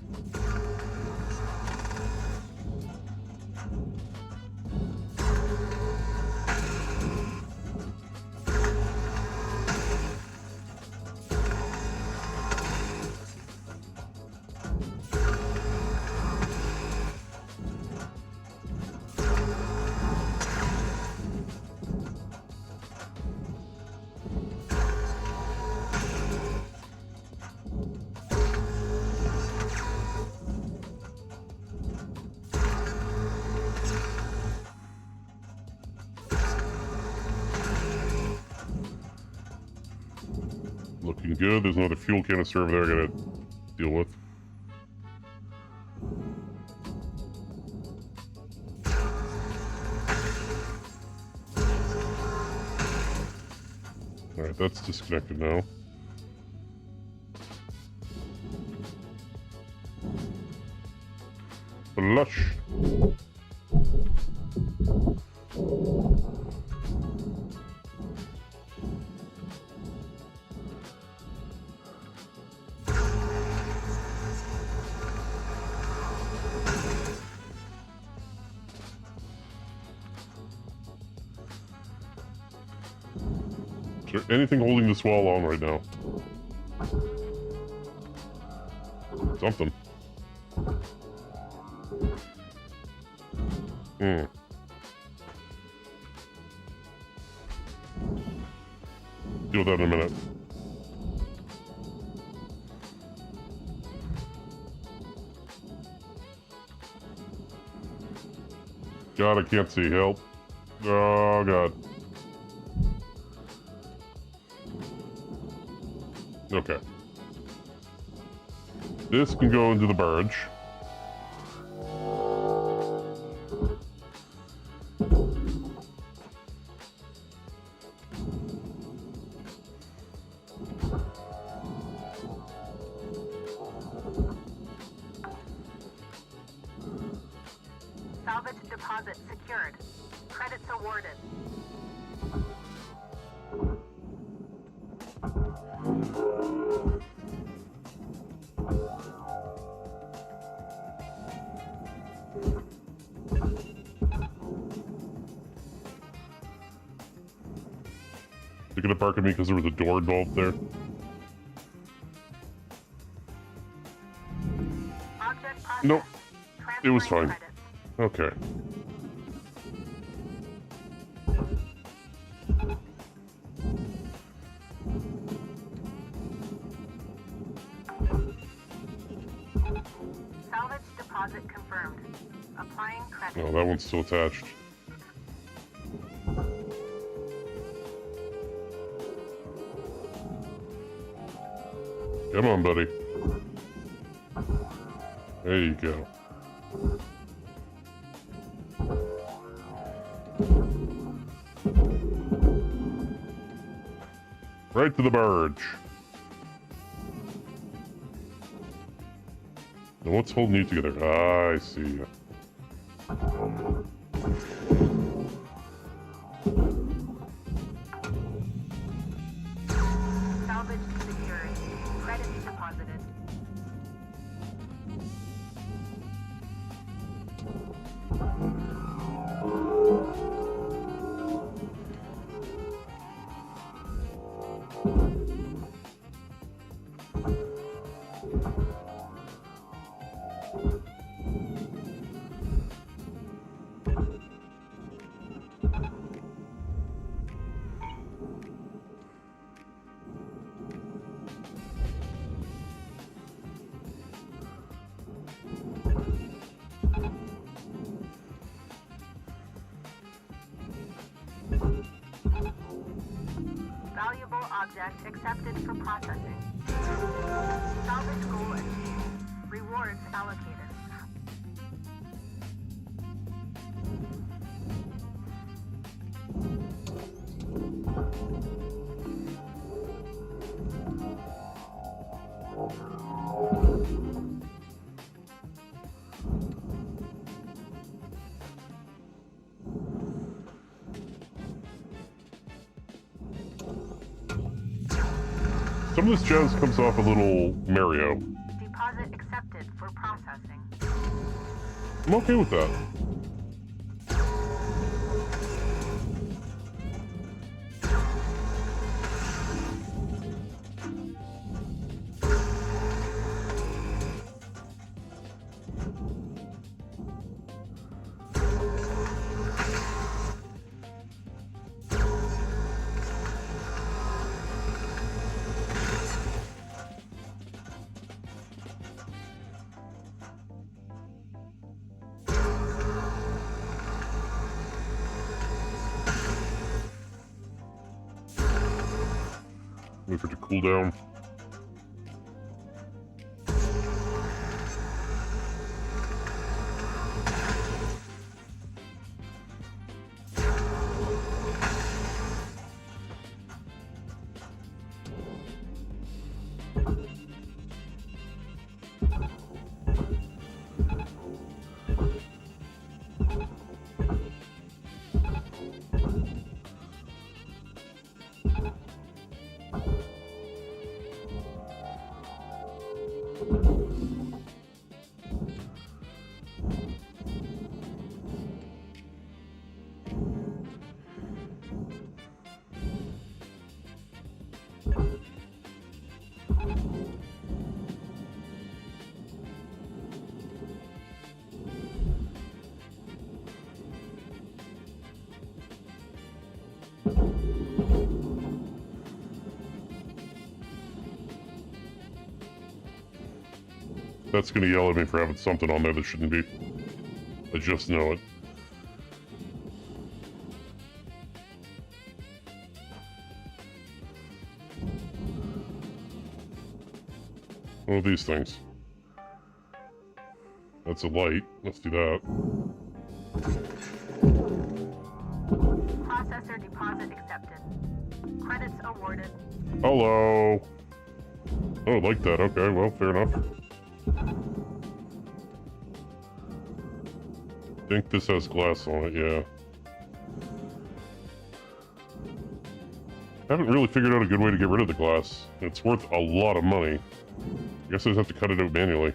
Looking good. There's another fuel canister over there I gotta deal with. Alright, that's disconnected now. Flush! Is there anything holding this wall on right now? Something. Deal with that in a minute. God, I can't see. Help. Oh, God. Okay. This can go into the barge. Salvage deposit secured. Credits awarded. They're gonna bark at me because there was a door involved there. Object processed. Nope. It was Transferring fine. credits. Okay. Salvage deposit confirmed. Applying credit. Oh, that one's still attached. Come on, buddy. There you go. Right to the barge. Now what's holding you together? Ah, I see. Salvage secured. Credits deposited. Valuable object accepted for processing. Salvage goal achieved. Rewards allocated. Some of this jazz comes off a little Mario. Deposit accepted for processing. I'm okay with that. Wait for it to cool down. That's gonna yell at me for having something on there that shouldn't be. I just know it. Oh, these things. That's a light. Let's do that. Processor deposit accepted. Credits awarded. Hello. Oh, like that. Okay, well, fair enough. I think this has glass on it, yeah. I haven't really figured out a good way to get rid of the glass. It's worth a lot of money. I guess I just have to cut it out manually.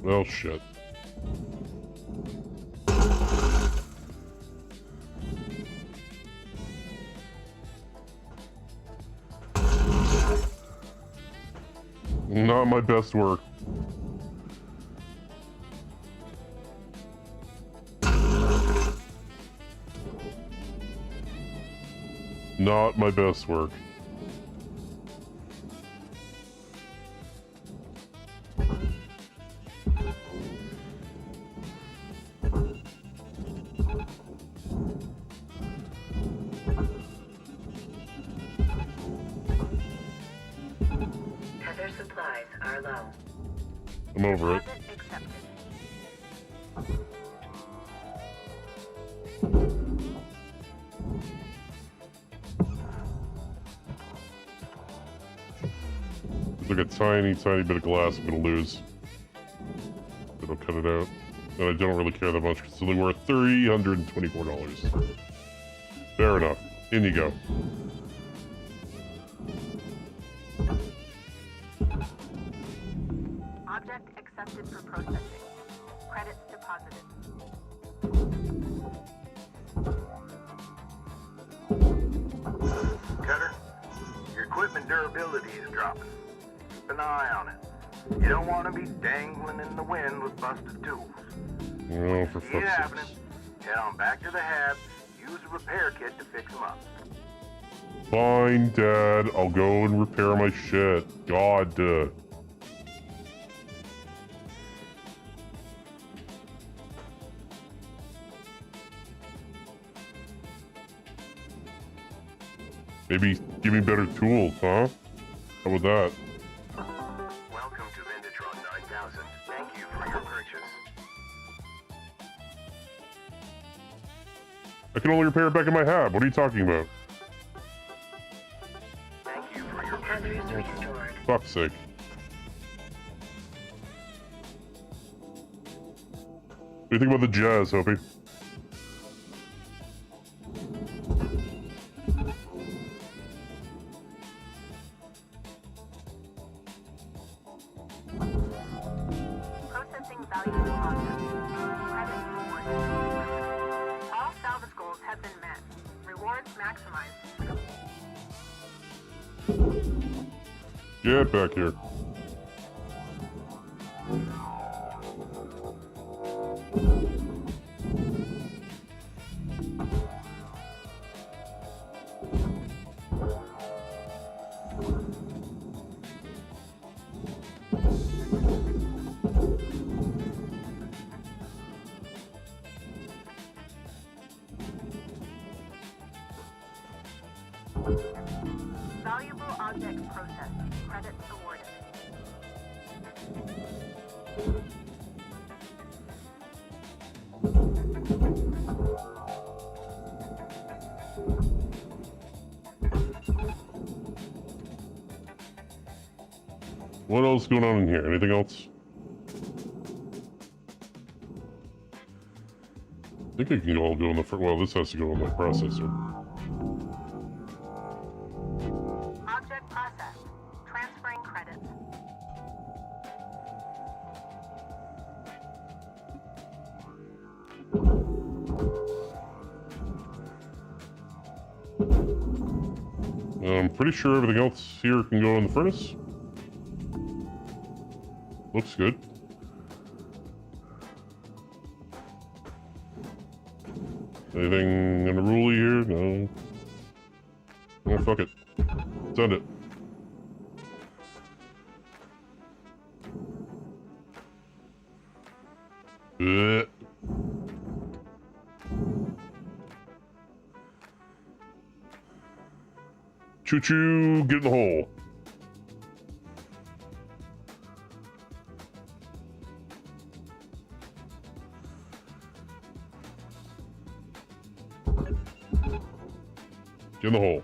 Well, shit. Not my best work. Not my best work. Tether supplies are low. I'm over it. Deposit accepted. There's like a tiny, tiny bit of glass I'm gonna lose. But I'll cut it out. And I don't really care that much because it's only worth $324. Fair enough. In you go. Object accepted for processing. Credits deposited. Cutter, your equipment durability is dropping. Keep an eye on it. You don't want to be dangling in the wind with busted tools. Oh, for See it fuck's happening, sake. head on back to the hab, use a repair kit to fix them up. Fine, Dad. I'll go and repair my shit. God. Maybe give me better tools, huh? How about that? Welcome to Venditron 9000. Thank you for your purchase. I can only repair it back in my hab. What are you talking about? Thank you for your Tether is restored. Fuck's sake. What do you think about the jazz, Hopi? Processing valuable objects. Credits rewarded. All salvage goals have been met. Rewards maximized. Get back here. Valuable objects processed. Credits awarded. What else is going on in here? Anything else? I think it can all go in the well, this has to go in the processor. Object processed. Transferring credits. I'm pretty sure everything else here can go in the furnace. Looks good. Anything unruly here? No. Oh, fuck it. Send it. Blech. Choo-choo, get in the hole. Get in the hole.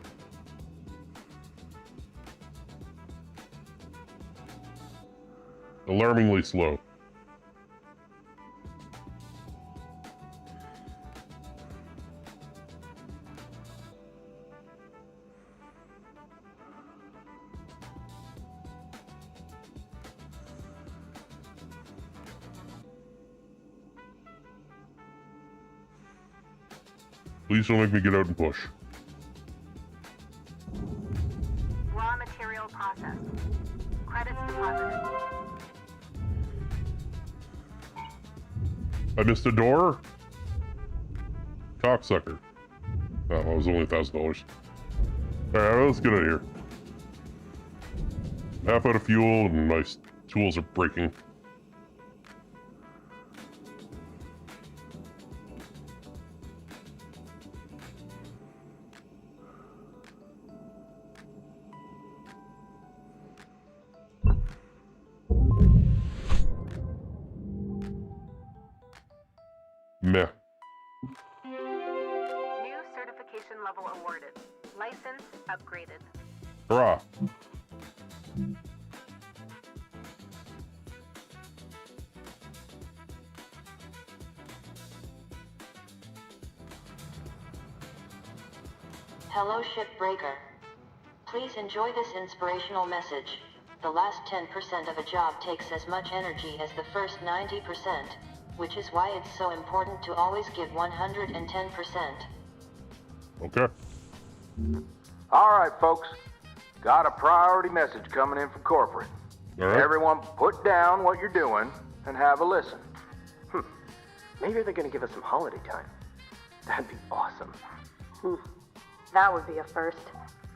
Alarmingly slow. Please don't make me get out and push. Raw material processed. Credits deposited. I missed a door? Cocksucker. Oh, it was only $1,000. Alright, let's get out of here. Half out of fuel and my tools are breaking. Meh. New certification level awarded. License upgraded. Hurrah! Hello, shipbreaker. Please enjoy this inspirational message. The last 10% of a job takes as much energy as the first 90%, which is why it's so important to always give 110%. Okay. All right, folks. Got a priority message coming in from corporate. All right. Everyone put down what you're doing and have a listen. Maybe they're gonna give us some holiday time. That'd be awesome. That would be a first.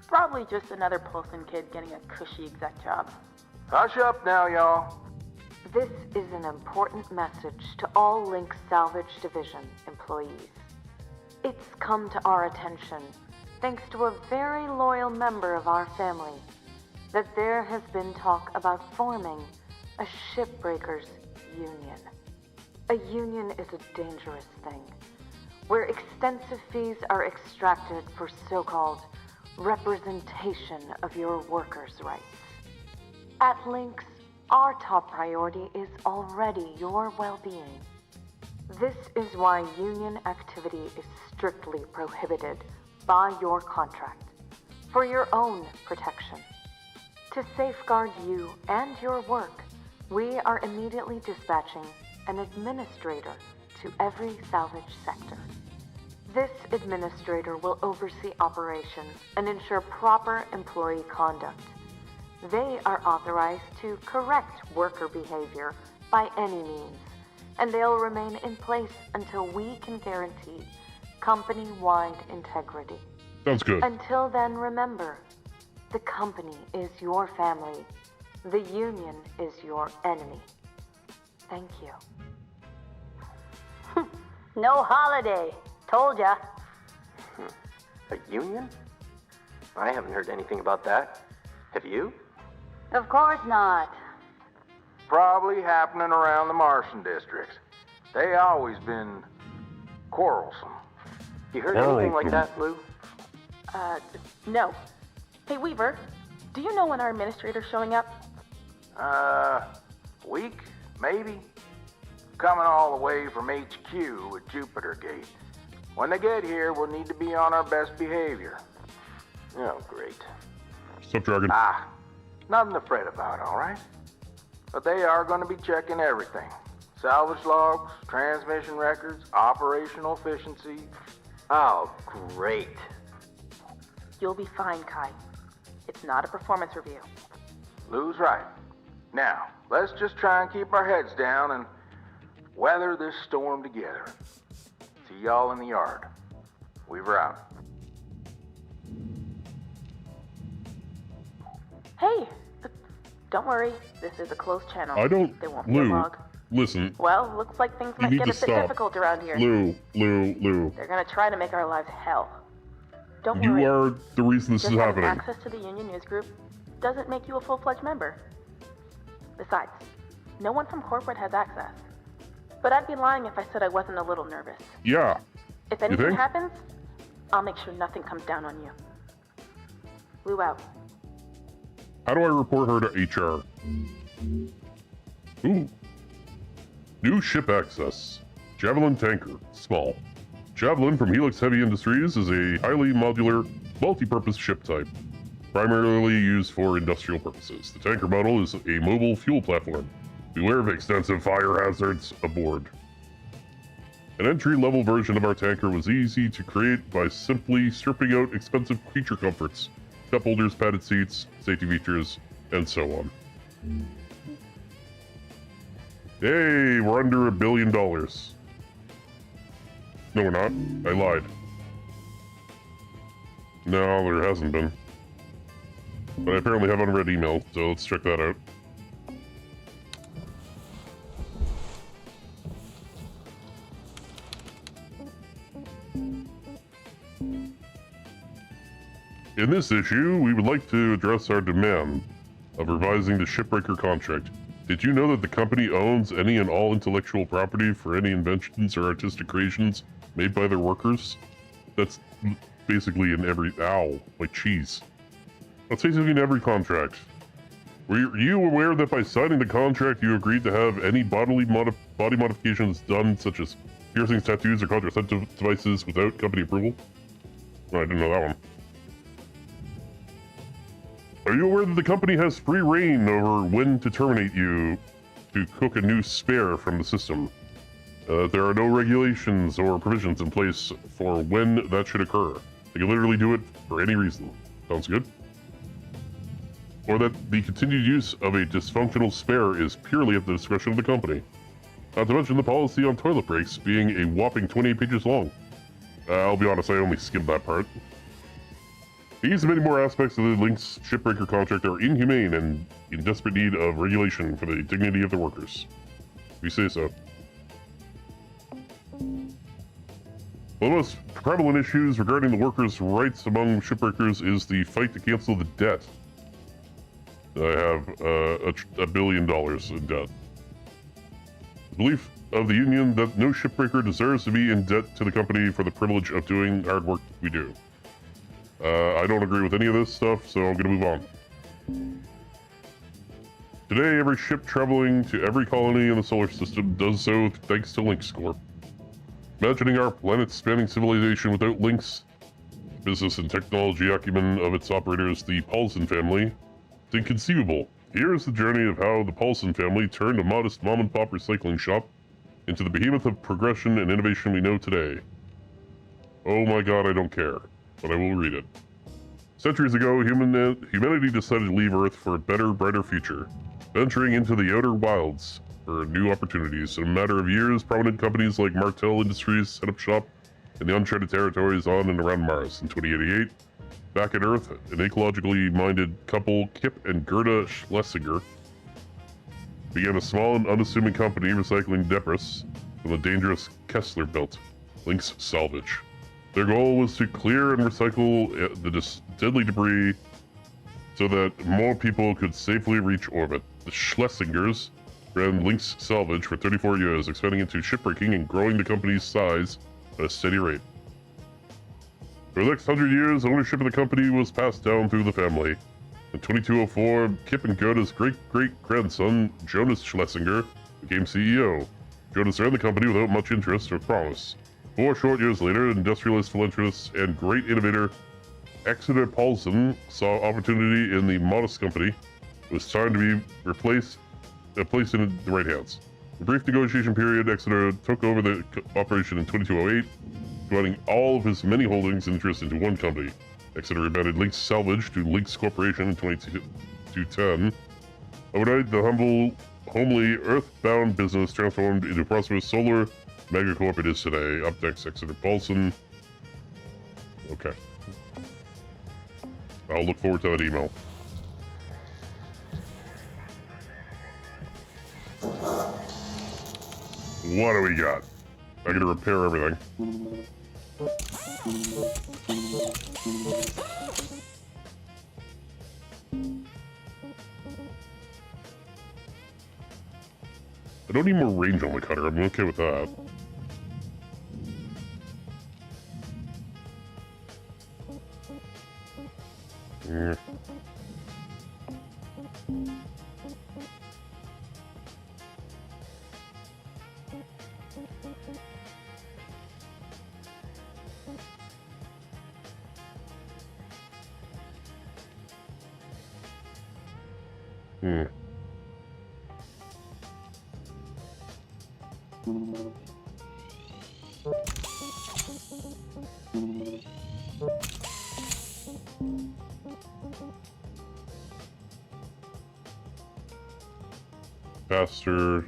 Probably just another Polson kid getting a cushy exec job. Hush up now, y'all. This is an important message to all Link Salvage Division employees. It's come to our attention, thanks to a very loyal member of our family, that there has been talk about forming a shipbreakers union. A union is a dangerous thing, where extensive fees are extracted for so-called representation of your workers' rights. At Lynx, our top priority is already your well-being. This is why union activity is strictly prohibited by your contract, for your own protection. To safeguard you and your work, we are immediately dispatching an administrator to every salvage sector. This administrator will oversee operations and ensure proper employee conduct. They are authorized to correct worker behavior by any means, and they'll remain in place until we can guarantee company-wide integrity. Sounds good. Until then, remember, the company is your family. The union is your enemy. Thank you. No holiday. Told ya. A union? I haven't heard anything about that. Have you? Of course not. Probably happening around the Martian districts. They always been quarrelsome. You heard anything like that, Lou? No. Hey, Weaver, do you know when our administrator's showing up? Week, maybe? Coming all the way from HQ at Jupiter Gate. When they get here, we'll need to be on our best behavior. Oh, great. Stop, Dragon. Nothing to fret about, all right? But they are going to be checking everything. Salvage logs, transmission records, operational efficiency. Oh, great. You'll be fine, Kai. It's not a performance review. Lou's right. Now, let's just try and keep our heads down and weather this storm together. See y'all in the yard. Weaver out. Hey, don't worry. This is a closed channel. I don't... There won't be a Lou, log. listen. Well, looks like things You might need get to a bit stop. difficult around here. Lou. They're gonna try to make our lives hell. Don't You worry. are the reason this Just is having happening. access to the union news group doesn't make you a full-fledged member. Besides, no one from corporate has access. But I'd be lying if I said I wasn't a little nervous. Yeah. If anything think? happens, I'll make sure nothing comes down on you. Lou out. How do I report her to HR? Ooh. New ship access. Javelin tanker. Small. Javelin from Helix Heavy Industries is a highly modular, multi-purpose ship type, primarily used for industrial purposes. The tanker model is a mobile fuel platform. Beware of extensive fire hazards aboard. An entry-level version of our tanker was easy to create by simply stripping out expensive creature comforts, cup holders, padded seats, safety features, and so on. Hey, we're under $1 billion. No, we're not. I lied. No, there hasn't been. But I apparently have unread email, so let's check that out. In this issue, we would like to address our demand of revising the shipbreaker contract. Did you know that the company owns any and all intellectual property for any inventions or artistic creations made by their workers? That's basically in every... Ow, like cheese. That's basically in every contract. Were you aware that by signing the contract you agreed to have any body modifications done, such as piercings, tattoos, or contraceptive devices without company approval? Oh, I didn't know that one. Are you aware that the company has free reign over when to terminate you to cook a new spare from the system? There are no regulations or provisions in place for when that should occur. They can literally do it for any reason. Sounds good? Or that the continued use of a dysfunctional spare is purely at the discretion of the company. Not to mention the policy on toilet breaks being a whopping 28 pages long. I'll be honest, I only skimmed that part. These and many more aspects of the Lynx shipbreaker contract are inhumane and in desperate need of regulation for the dignity of the workers. We say so. One of the most prevalent issues regarding the workers' rights among shipbreakers is the fight to cancel the debt. I have $1 billion in debt. The belief of the union that no shipbreaker deserves to be in debt to the company for the privilege of doing hard work we do. I don't agree with any of this stuff, so I'm gonna move on. Today, every ship traveling to every colony in the solar system does so thanks to Lynx Corp. Imagining our planet-spanning civilization without Lynx, business and technology acumen of its operators, the Paulson family, it's inconceivable. Here is the journey of how the Paulson family turned a modest mom-and-pop recycling shop into the behemoth of progression and innovation we know today. Oh my god, I don't care. But I will read it. Centuries ago, humanity decided to leave Earth for a better, brighter future, venturing into the outer wilds for new opportunities. In a matter of years, prominent companies like Martel Industries set up shop in the uncharted territories on and around Mars. In 2088, back at Earth, an ecologically minded couple, Kip and Gerda Schlesinger, began a small and unassuming company recycling debris from the dangerous Kessler Belt, Lynx Salvage. Their goal was to clear and recycle the deadly debris so that more people could safely reach orbit. The Schlesingers ran Lynx Salvage for 34 years, expanding into shipbreaking and growing the company's size at a steady rate. For the next 100 years, ownership of the company was passed down through the family. In 2204, Kip and Gerda's great-great-grandson, Jonas Schlesinger, became CEO. Jonas ran the company without much interest or promise. 4 short years later, industrialist, philanthropist, and great innovator Exeter Paulson saw opportunity in the modest company. It was time to be placed in the right hands. In a brief negotiation period, Exeter took over the operation in 2208, dividing all of his many holdings and interests into one company. Exeter rebranded Lynx Salvage to Lynx Corporation in 2210. Overnight, the homely, earthbound business transformed into a prosperous solar megacorp it is today. Up next, Exeter Paulson. Okay. I'll look forward to that email. What do we got? I gotta repair everything. I don't need more range on the cutter. I'm okay with that. Yeah. Faster,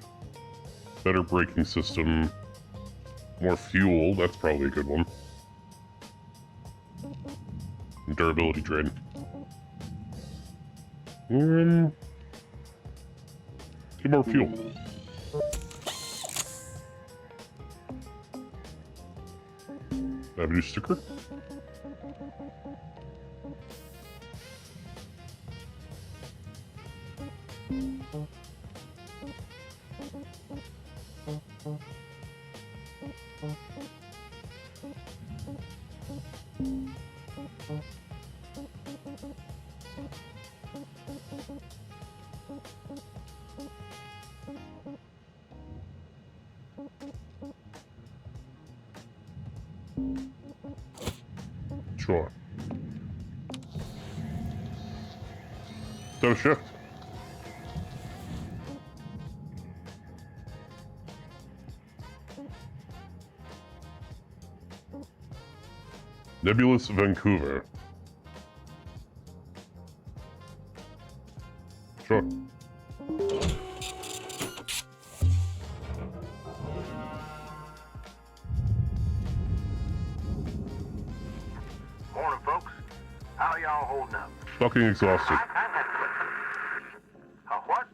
better braking system, more fuel, that's probably a good one. And durability drain. Get more fuel. I have a new sticker? Sure. So shift. Nebulous Vancouver. Sure. Morning, folks. How y'all holding up? Fucking exhausted. What?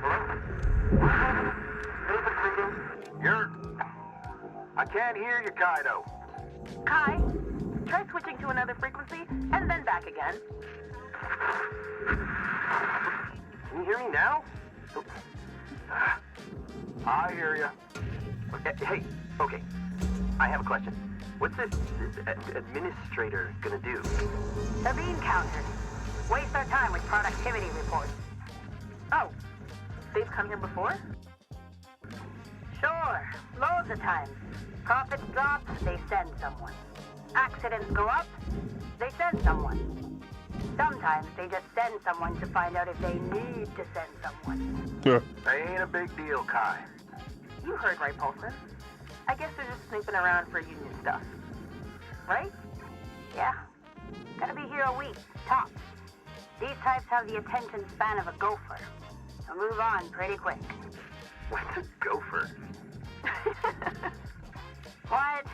Hello? I can't hear you, Kaido. Kai, try switching to another frequency and then back again. Can you hear me now? I hear you. Hey, okay. I have a question. What's this administrator gonna do? The bean counters. Waste our time with productivity reports. Oh, they've come here before? Sure, loads of times. Profits drop, they send someone. Accidents go up, they send someone. Sometimes they just send someone to find out if they need to send someone. Yeah. They ain't a big deal, Kai. You heard right, Paulson. I guess they're just snooping around for union stuff. Right? Yeah. Gonna be here a week, tops. These types have the attention span of a gopher. They'll move on pretty quick. What's a gopher? What?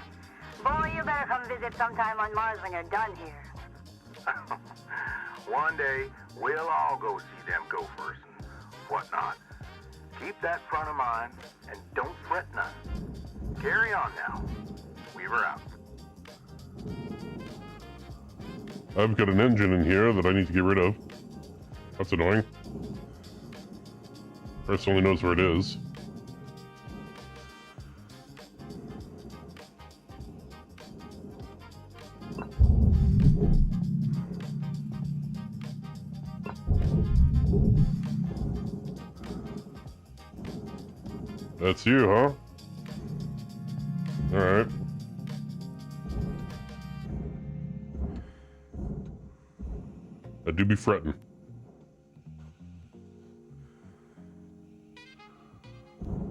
Boy, you better come visit sometime on Mars when you're done here. One day, we'll all go see them gophers and whatnot. Keep that front of mind, and don't fret none. Carry on now. Weaver out. I've got an engine in here that I need to get rid of. That's annoying. Chris only knows where it is. That's you, huh? Alright. I do be fretting.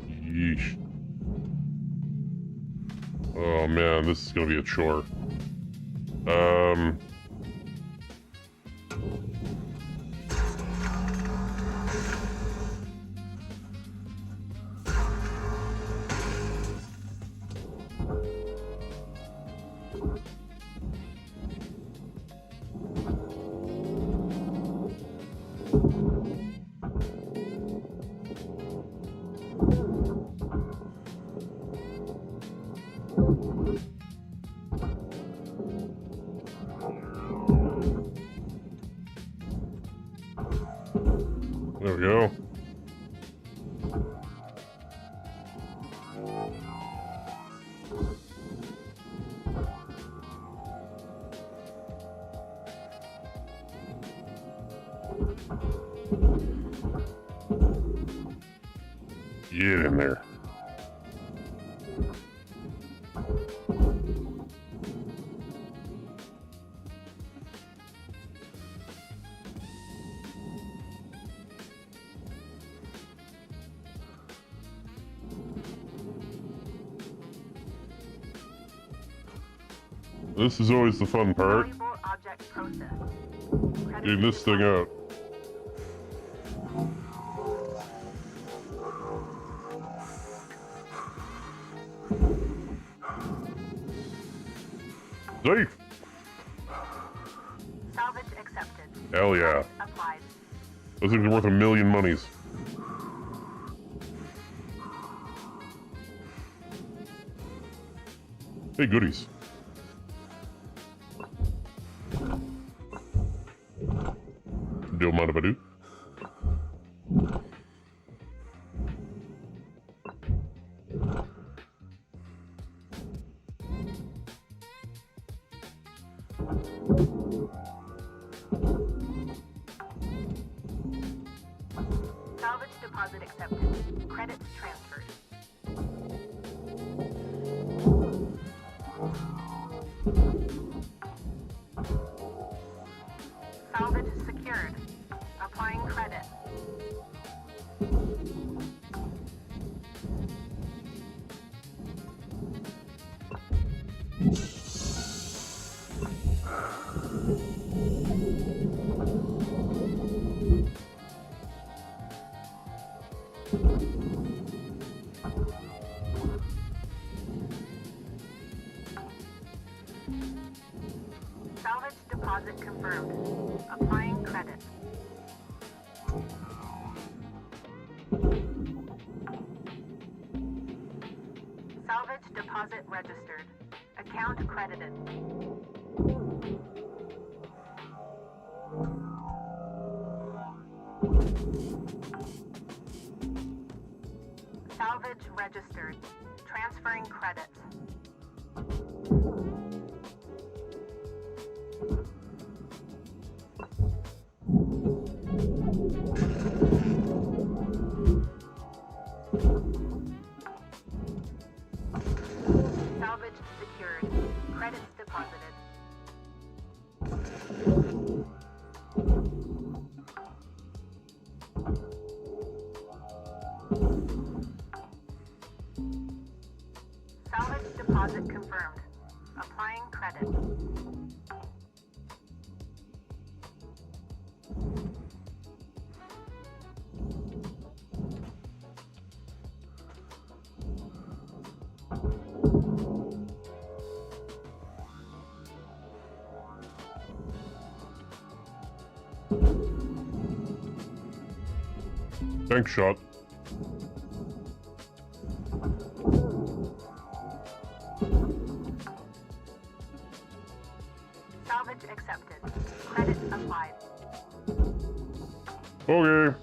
Yeesh. Oh man, this is gonna be a chore. There we go. Get in there. This is always the fun part. Valuable object processed. Credit Getting this thing out. Safe! Salvage accepted. Hell yeah. Applied. Those things are worth $1 million monies. Hey, goodies. Don't mind if I do. Salvage deposit accepted. Credits transferred. Salvage secured. Applying credit. Salvage deposit confirmed. Applying credit. Salvage deposit registered. Account credited. Salvage registered. Transferring credits. Salvage secured. Credits deposited. Salvage deposit confirmed. Applying credit. Thanks, shot. Salvage accepted. Credit applied. Okay.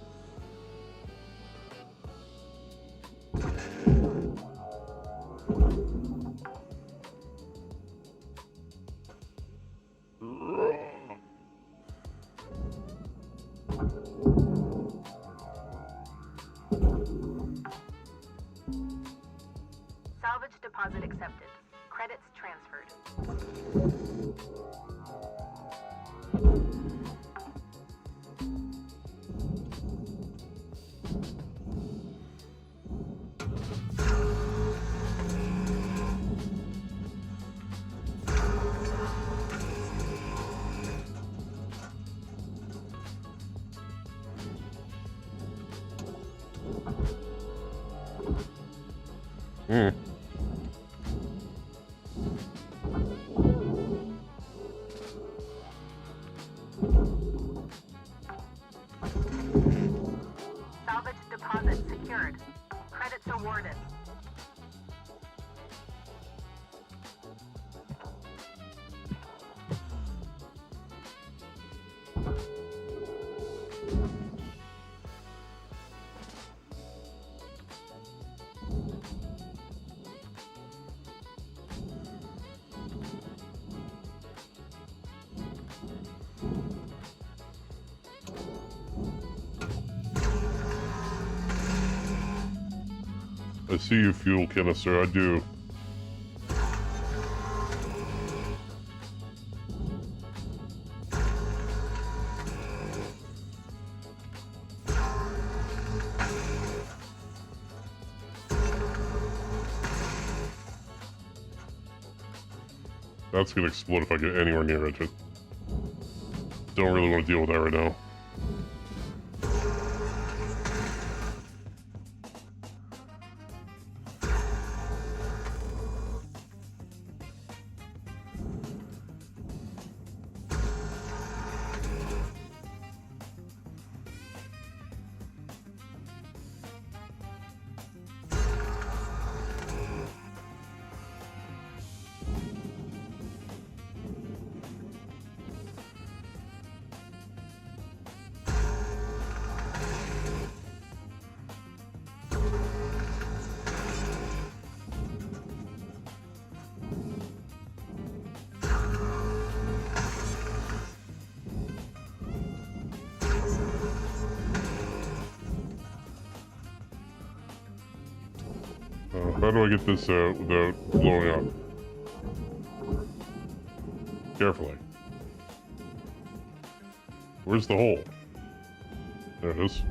Salvage deposit accepted. Credits transferred. Hmm. Salvage deposit secured. Credits awarded. I see you, fuel canister. I do. That's gonna explode if I get anywhere near it. Don't really want to deal with that right now. How do I get this out without blowing up? Carefully. Where's the hole? There it is.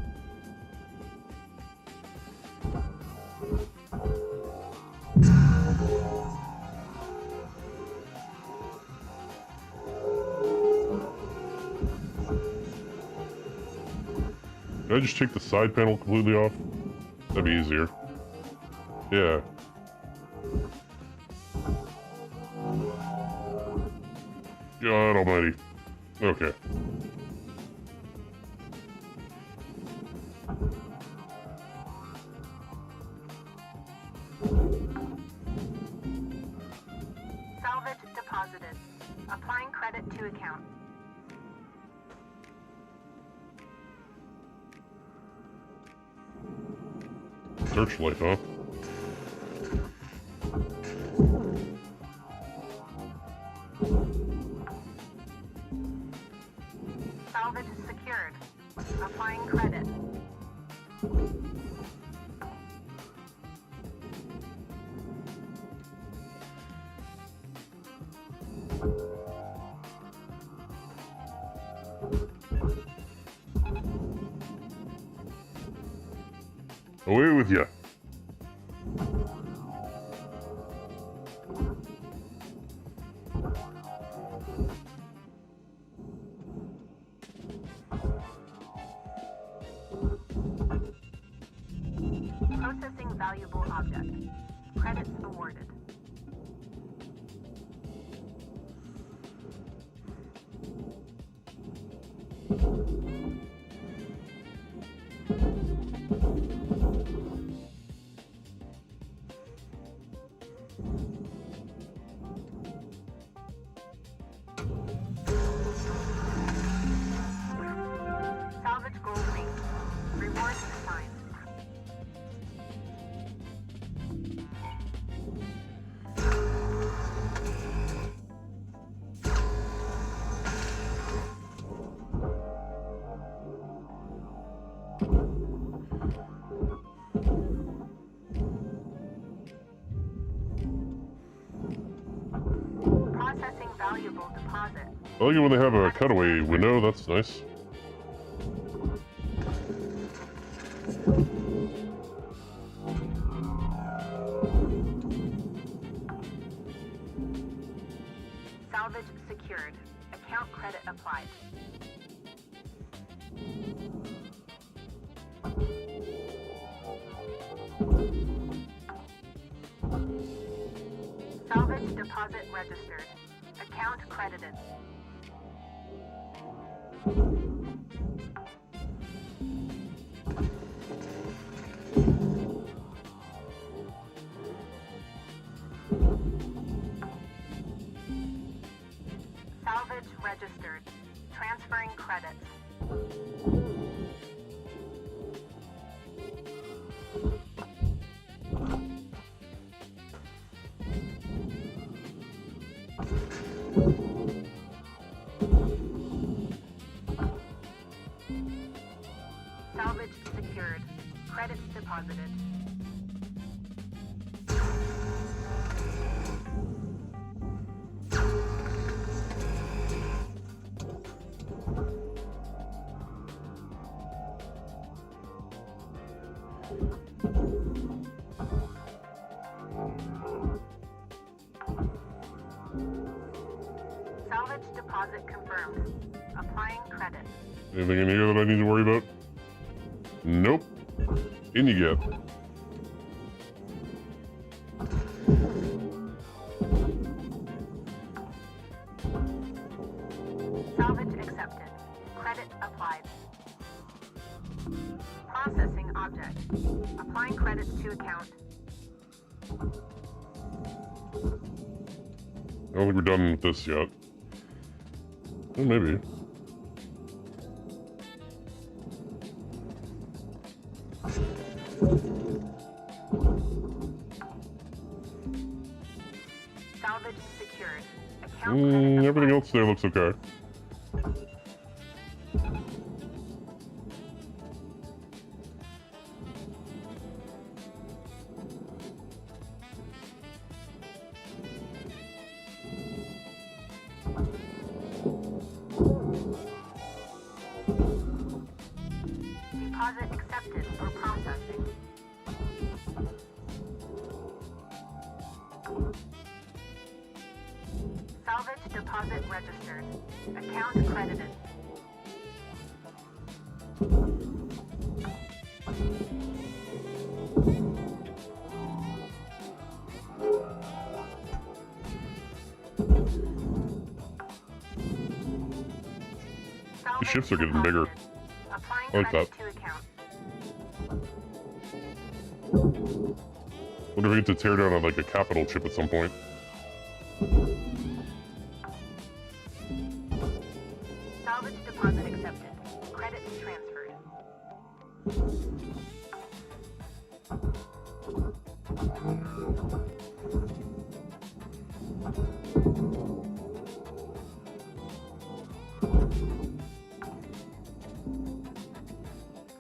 Did I just take the side panel completely off? That'd be easier. Yeah. God almighty. Okay. Salvage deposited. Applying credit to account. Searchlight, huh? Salvage secured. Applying credit. Away with ya. Processing valuable object. Credits awarded. Salvage goal reached. Rewards assigned. Processing valuable deposit. I like it when they have a cutaway window, that's nice. Salvage secured. Account credit applied. Salvage deposit registered. Account credited. Salvage registered. Transferring credits. Salvage secured. Credits deposited. Salvage deposit confirmed. Applying credit. Anything in here that I need to worry about? Nope. In you get. Salvage accepted. Credit applied. Processing object. Applying credits to account. I don't think we're done with this yet. Well, maybe. Salvage secured. Account credit Everything else there looks okay. Deposit accepted for processing. Salvage deposit registered. Account credited. The ships are getting bigger. Applying I like credit that. to account. Wonder if we get to tear down on like a capital ship at some point. Salvage deposit accepted. Credits transferred.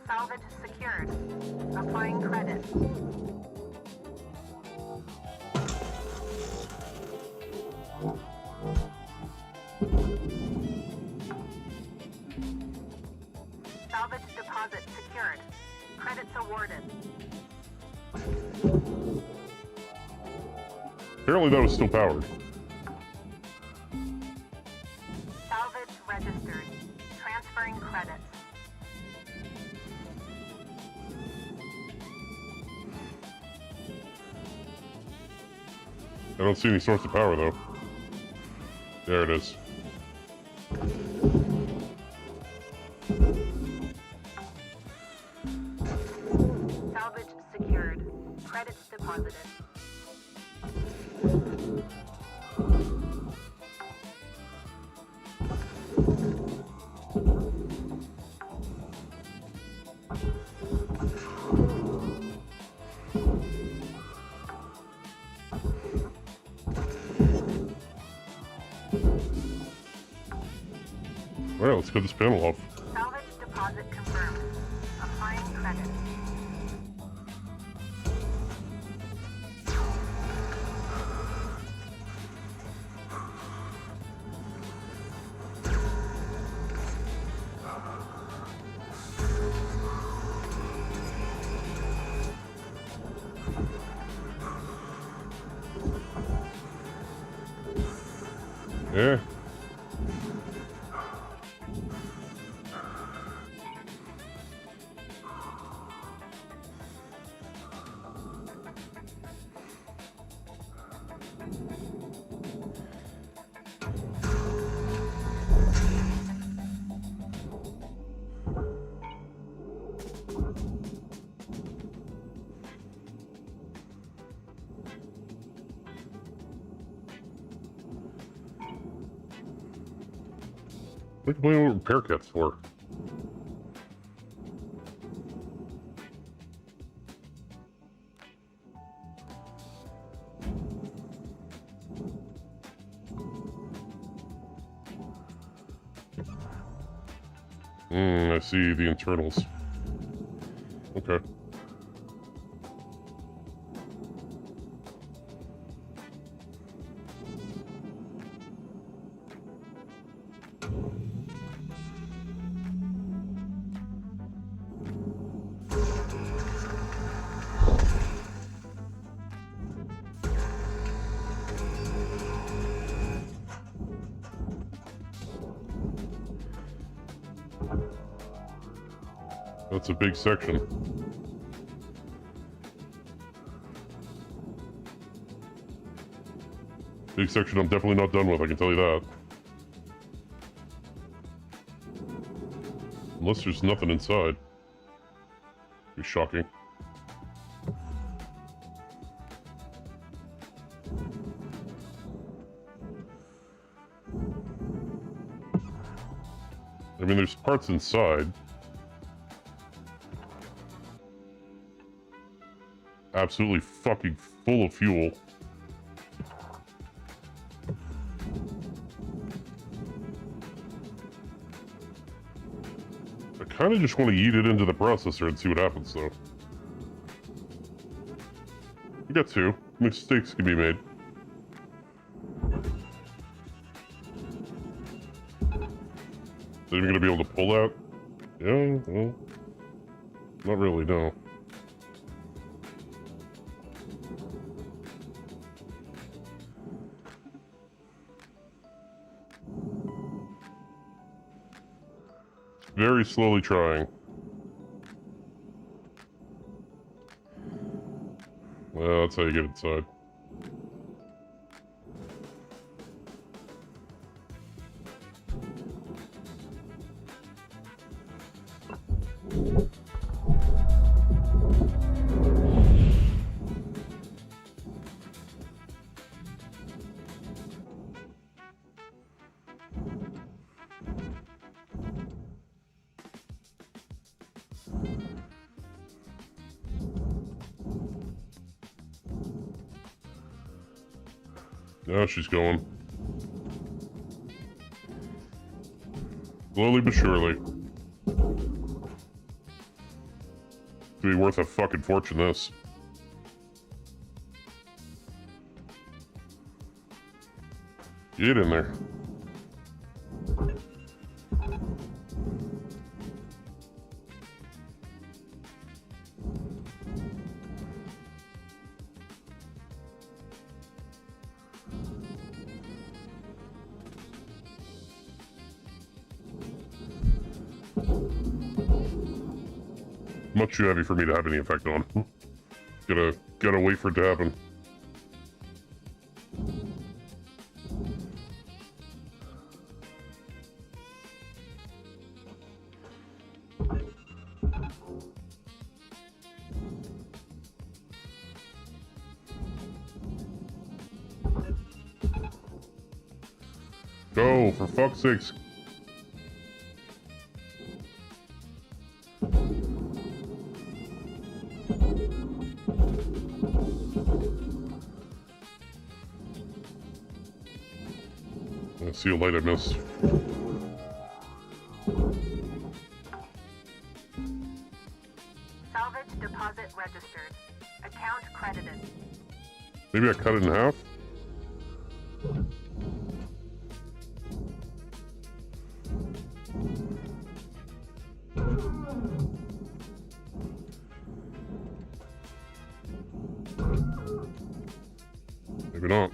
Salvage secured. Applying credit. Salvage deposit secured. Credits awarded. Apparently that was still powered. Salvage registered. Transferring credits. I don't see any source of power though. There it is. Salvage secured. Credits deposited. Alright, let's cut this panel off. Salvage deposit confirmed. Applying credit. Yeah. What are you playing with repair kits for? I see the internals. Okay. That's a big section. Big section I'm definitely not done with, I can tell you that. Unless there's nothing inside. Be shocking. I mean, there's parts inside. Absolutely fucking full of fuel. I kind of just want to yeet it into the processor and see what happens, though. You got two. Mistakes can be made. Is it even going to be able to pull out? Yeah, well, not really, no. Very slowly trying. Well, that's how you get inside. Now she's going. Slowly but surely. It's gonna be worth a fucking fortune, this. Get in there. Much too heavy for me to have any effect on. Gotta wait for it to happen. Go, for fuck's sakes. I see a light I missed. Salvage deposit registered. Account credited. Maybe I cut it in half? Maybe not.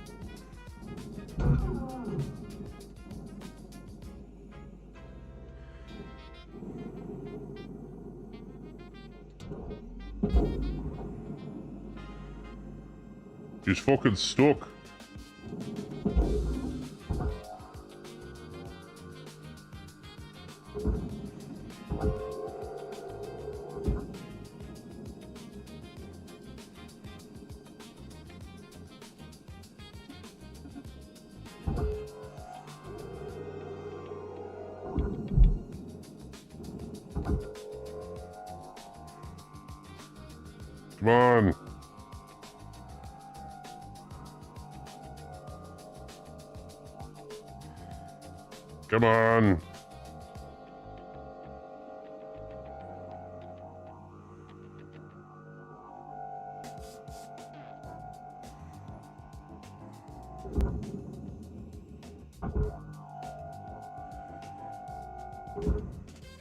She's fucking stuck. Come on. Come on.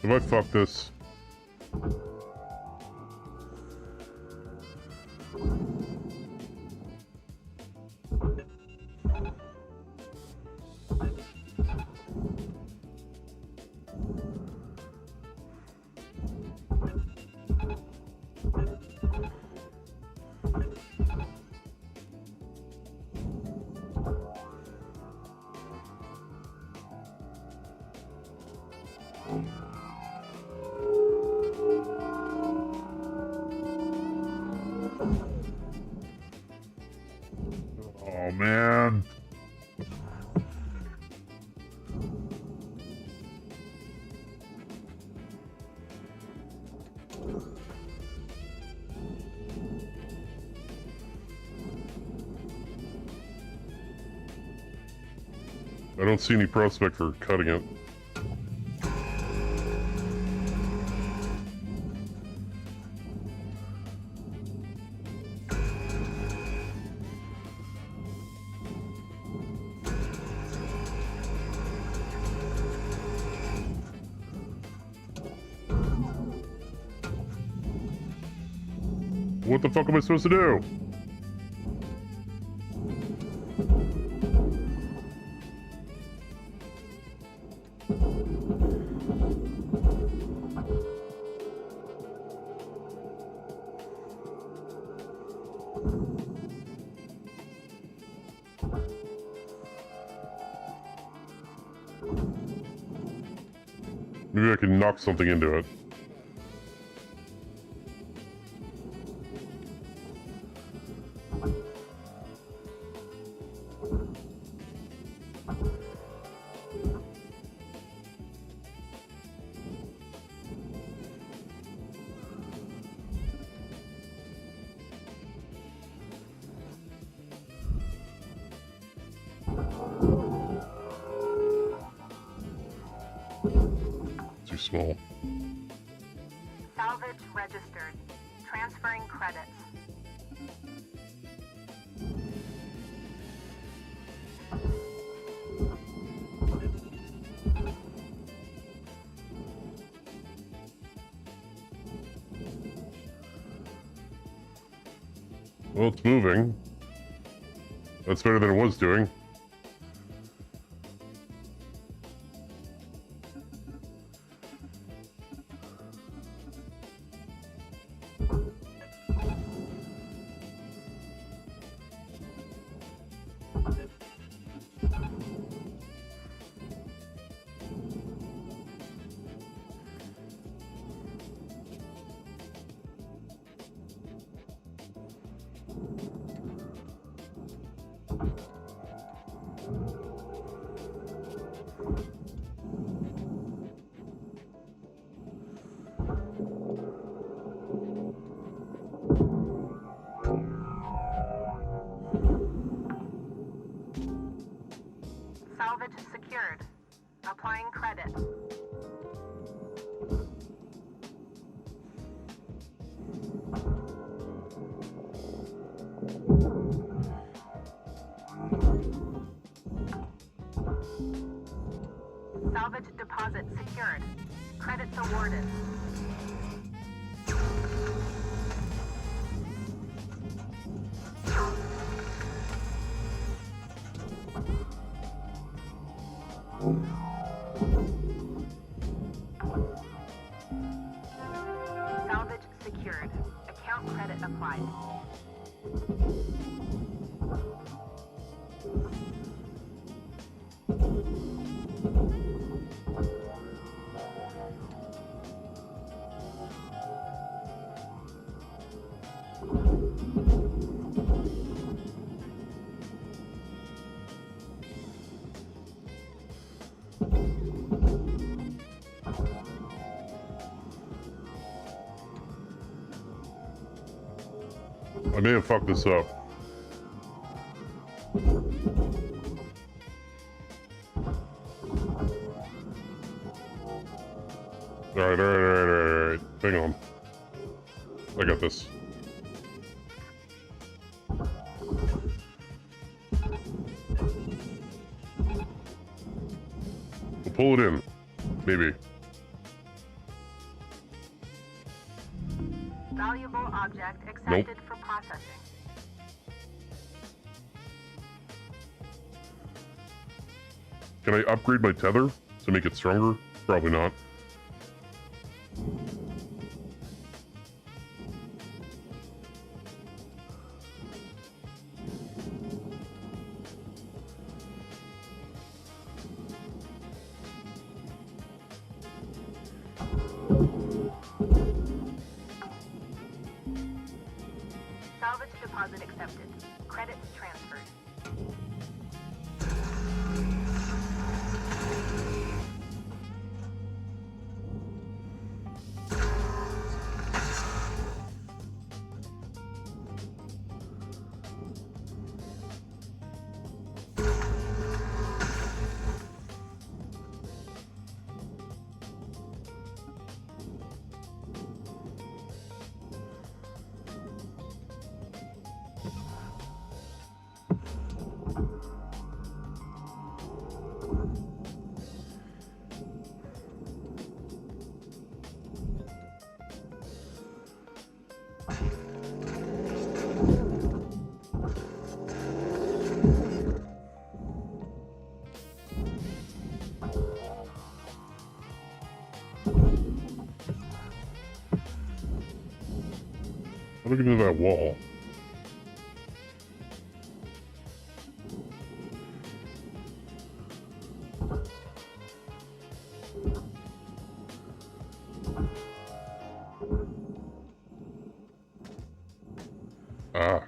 If I fuck this. Oh, man. I don't see any prospect for cutting it. What the fuck am I supposed to do? Maybe I can knock something into it. Too small. Salvage registered. Transferring credits. Well, it's moving. That's better than it was doing. Salvage secured. Applying credit. Salvage deposit secured. Credits awarded. Salvage secured. Account credit applied. I may have fucked this up. Alright. Hang on. I got this. We'll pull it in. Maybe. Valuable object accepted for processing. Can I upgrade my tether to make it stronger? Probably not. Salvage deposit accepted. Credits transferred. How do I get into that wall? Ah.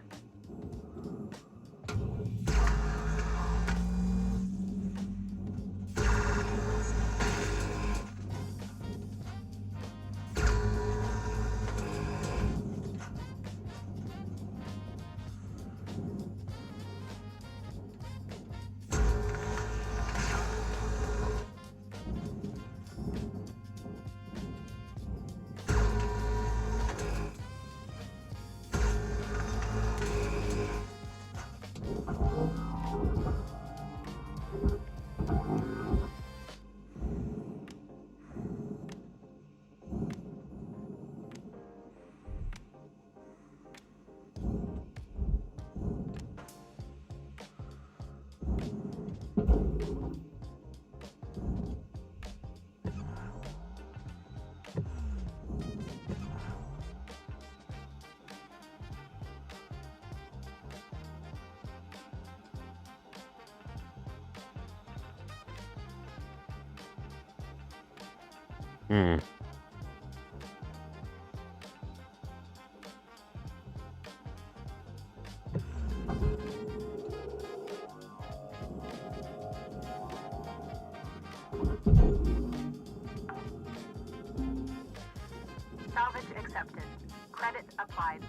Hmm. Salvage accepted. Credit applied.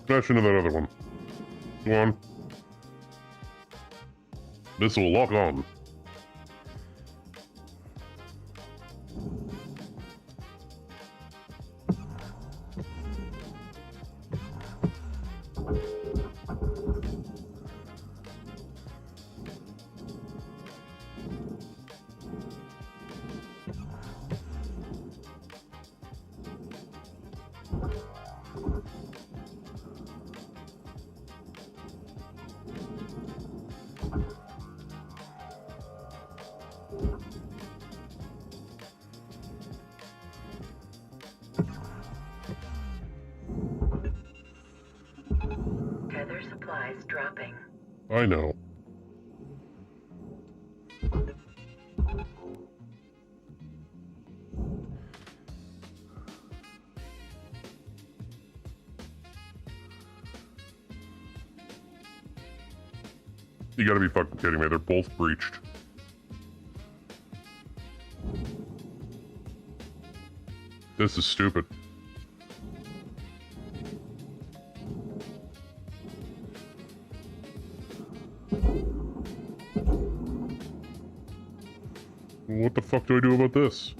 Smash into that other one. Go on. This will lock on. Tether supplies dropping. I know. You gotta be fucking kidding me. They're both breached. This is stupid. What the fuck do I do about this?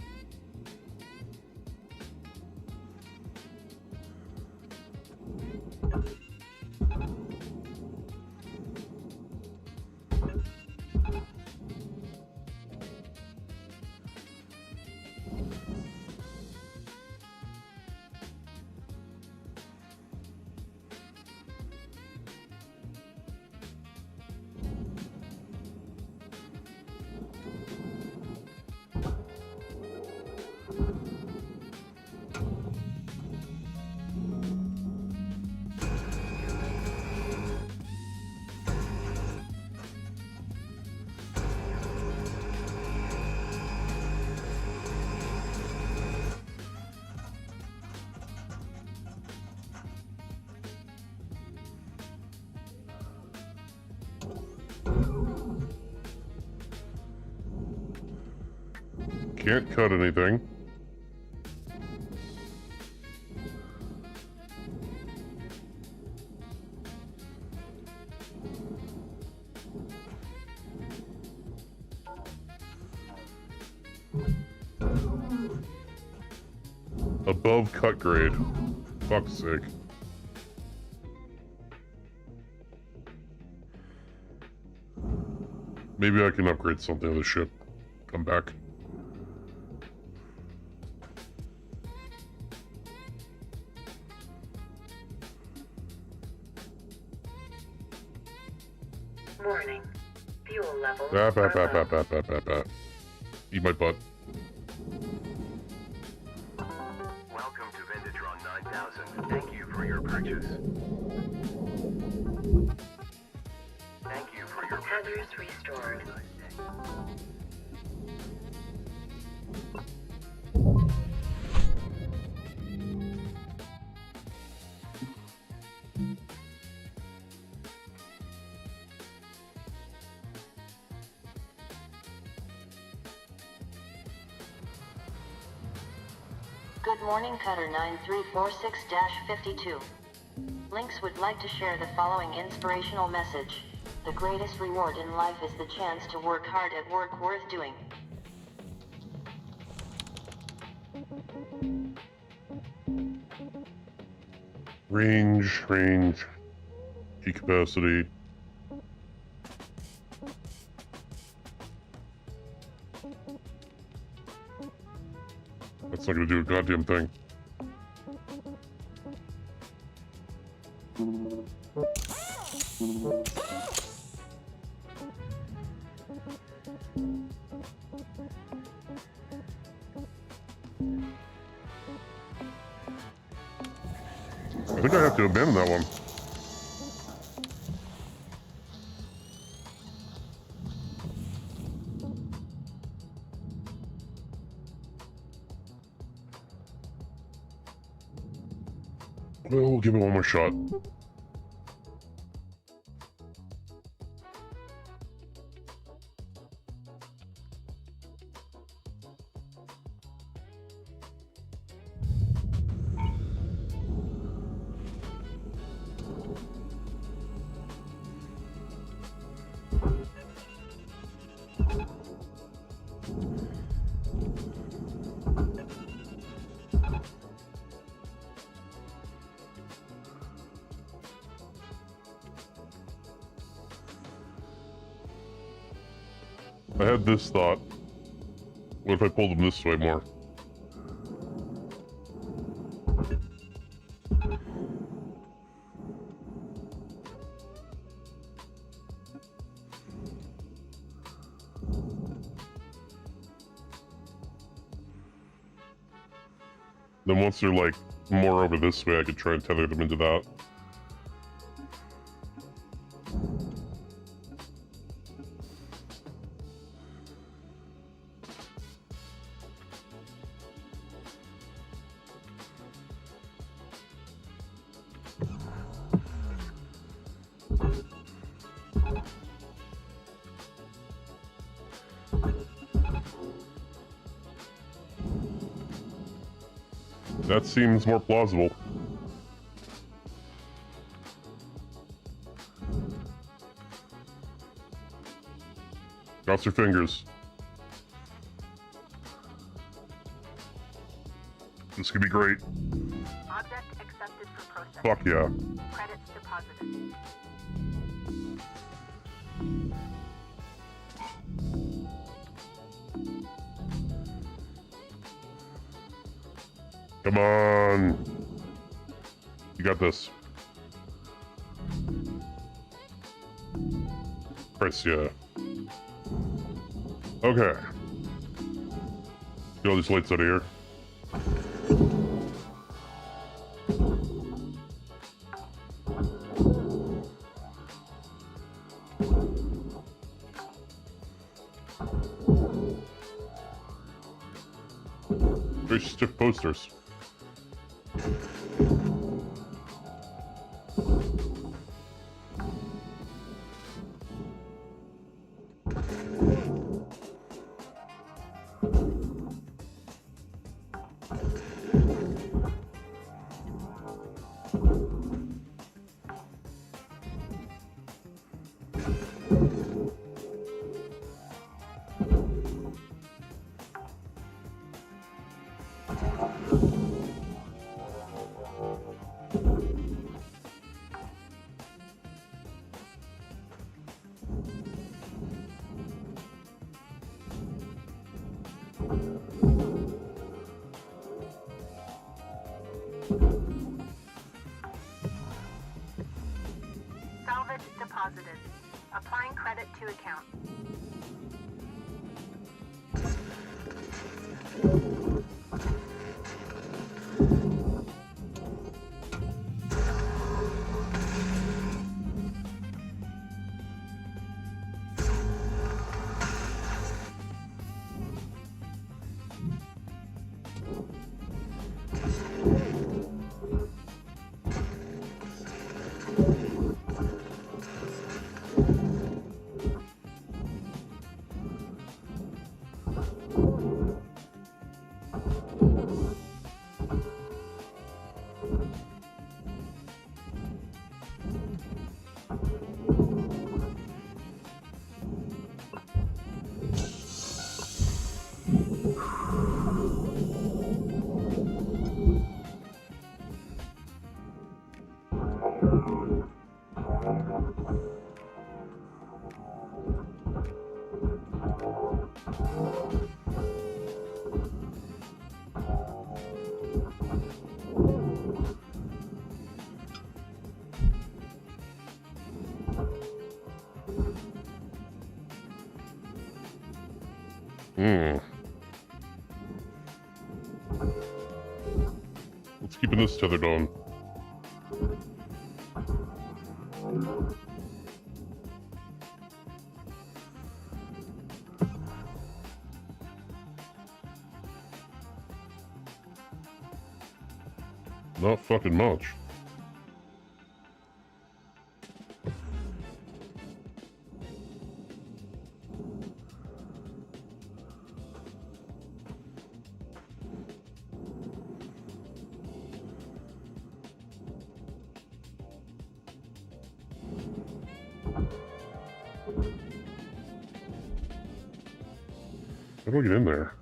Can't cut anything. Above cut grade. Fuck's sake. Maybe I can upgrade something on the ship. Come back. Warning. Fuel level. Eat my butt. Welcome to Venditron 9000. Thank you for your purchase. Thank you for your Tethers restored. Good morning, Cutter 9346-52. Lynx would like to share the following inspirational message. The greatest reward in life is the chance to work hard at work worth doing. Range, key capacity. That's not gonna do a goddamn thing. I think I have to abandon that one. Well, we'll give it one more shot. I had this thought. What if I pulled them this way more? Then once they're like more over this way, I could try and tether them into that. That seems more plausible. Cross your fingers. This could be great. Object accepted for processing. Fuck yeah. Credits deposited. Come on. You got this. Press yeah. Okay. Get all these lights out of here. Very stiff posters. Salvage deposited. Applying credit to account. Let's keep this tethered on. Not fucking much. How do I get in there?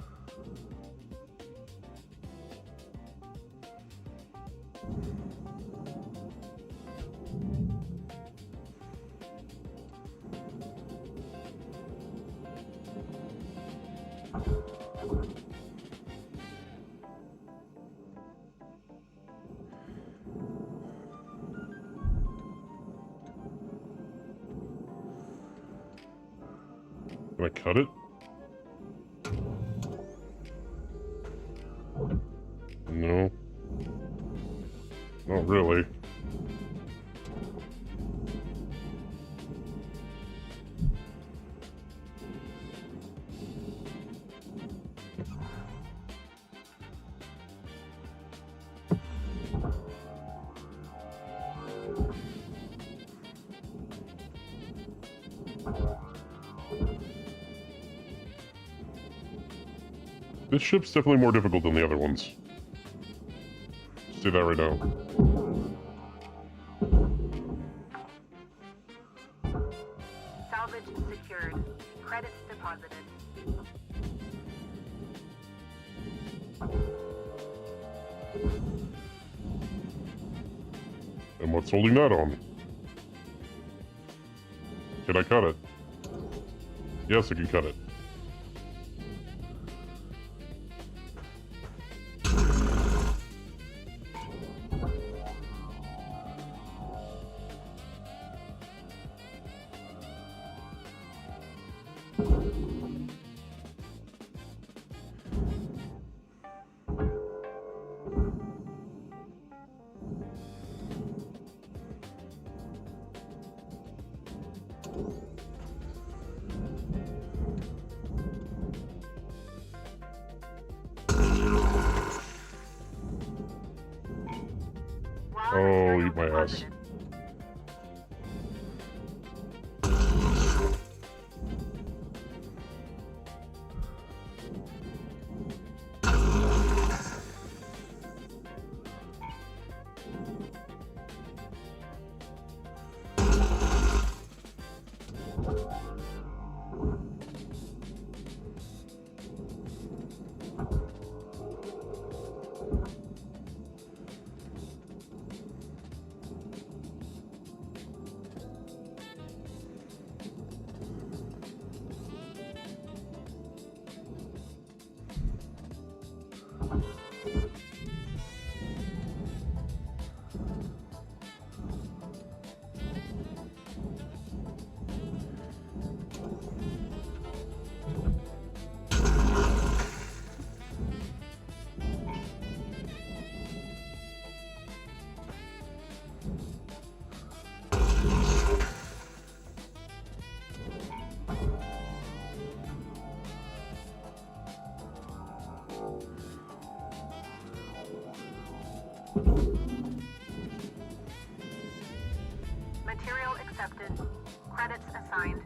Can I cut it? No. Not really. This ship's definitely more difficult than the other ones. Say that right now. Salvage secured. Credits deposited. And what's holding that on? Can I cut it? Yes, I can cut it. Oh, eat my ass. Credits assigned.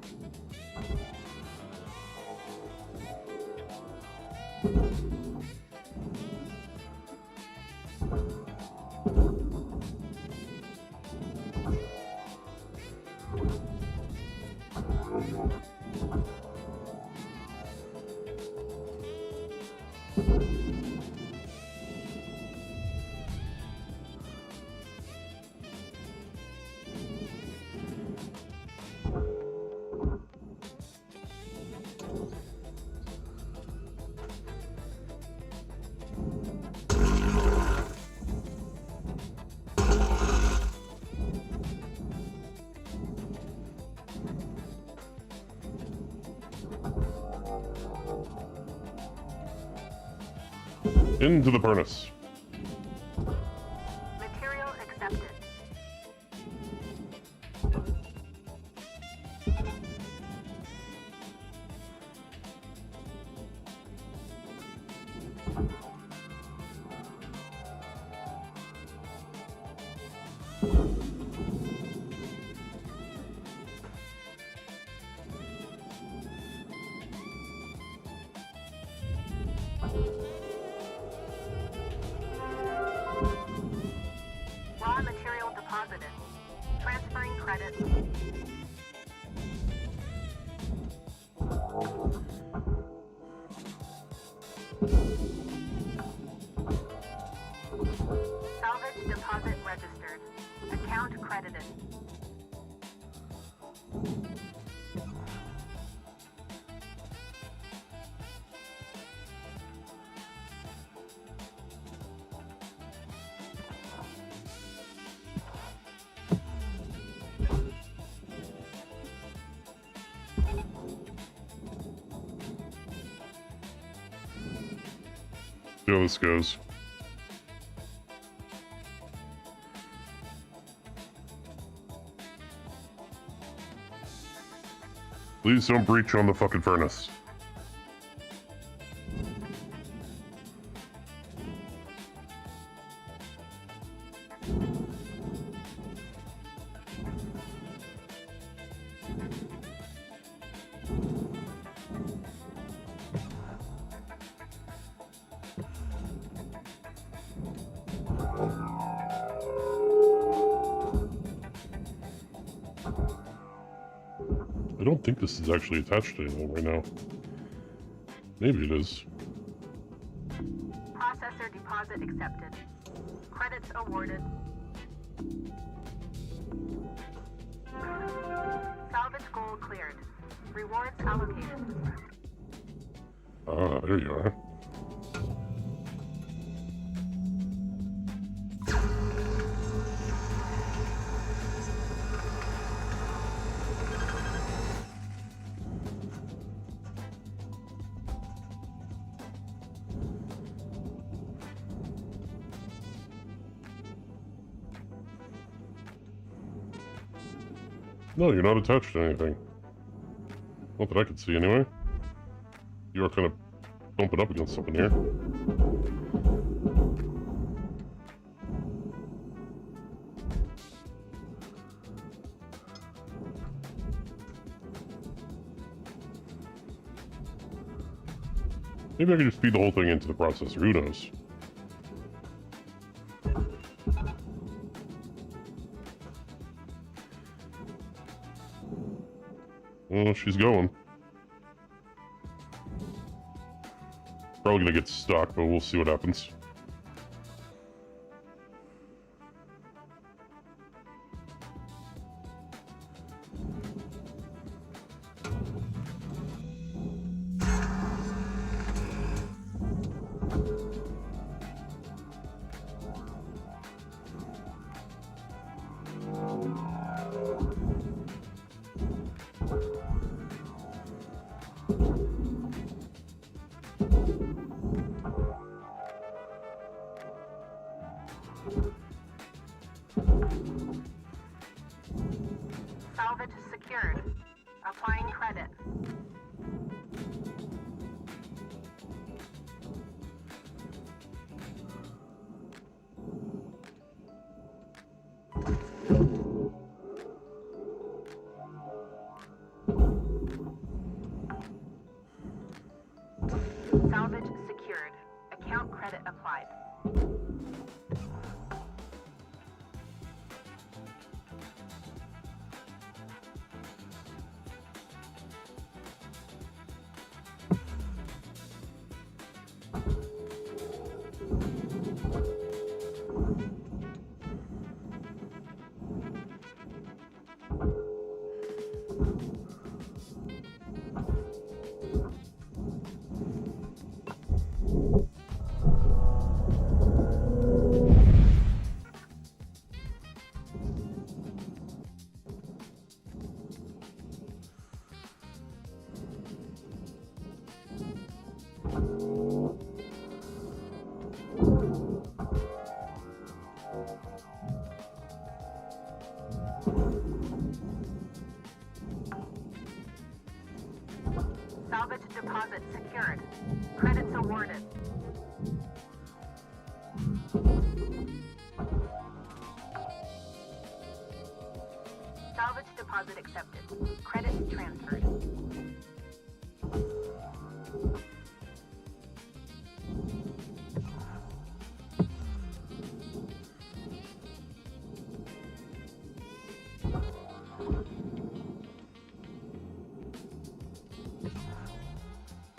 Into the furnace. Material accepted. Raw material deposited. Transferring credits. Salvage deposit registered. Account credited. See how this goes. Please don't breach on the fucking furnace. I don't think this is actually attached to anything right now. Maybe it is. Processor deposit accepted. Credits awarded. Salvage goal cleared. Rewards allocated. Ah, there you are. No, you're not attached to anything. Not that I could see, anyway. You are kind of bumping up against something here. Maybe I could just feed the whole thing into the processor, who knows? Well, she's going. Probably gonna get stuck, but we'll see what happens. Salvage secured. Applying credit. Salvage secured. Account credit applied. Salvage deposit secured. Credits awarded. Salvage deposit accepted. Credits transferred.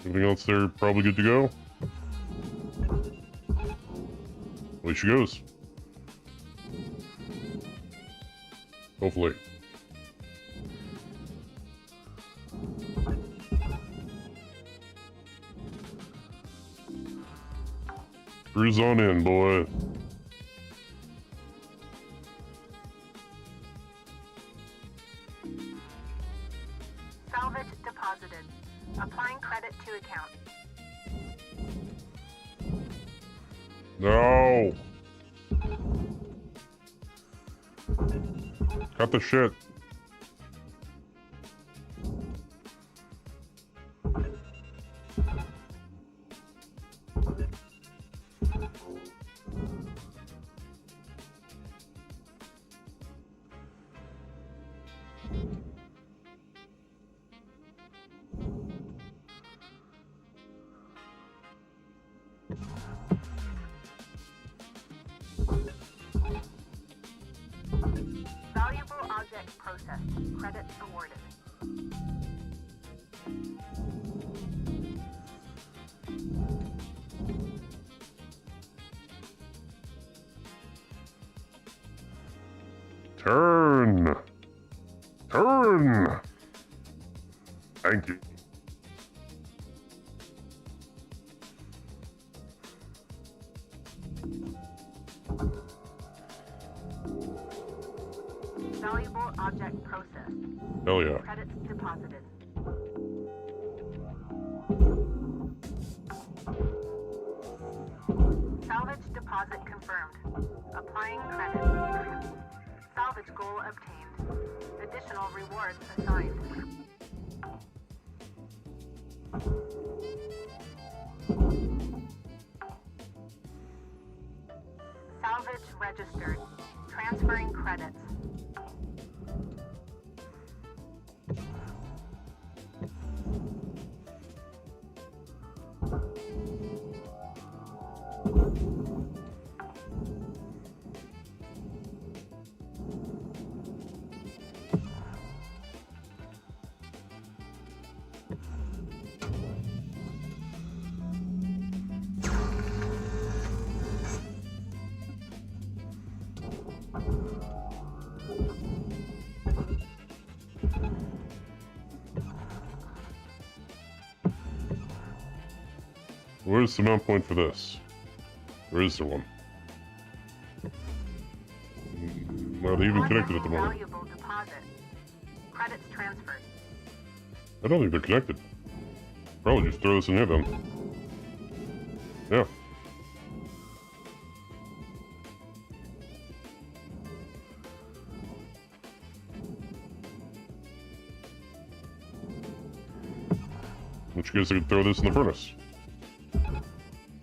Anything else there? Probably good to go. Away she goes. Hopefully. Cruise on in, boy. Salvage deposited. Applying credit to account. No! Cut the shit. Valuable object processed. Credits awarded. Turn! Turn! Thank you. Valuable object processed. Hell yeah. Credits deposited. Salvage deposit confirmed. Applying credit. Salvage goal obtained. Additional rewards assigned. Salvage registered. Transferring credits. Where's the mount point for this? Where is there one? Not even connected at the moment. Valuable deposit. Credits transferred. I don't think they're connected. Probably just throw this in here then. Yeah. In which case I could throw this in the furnace.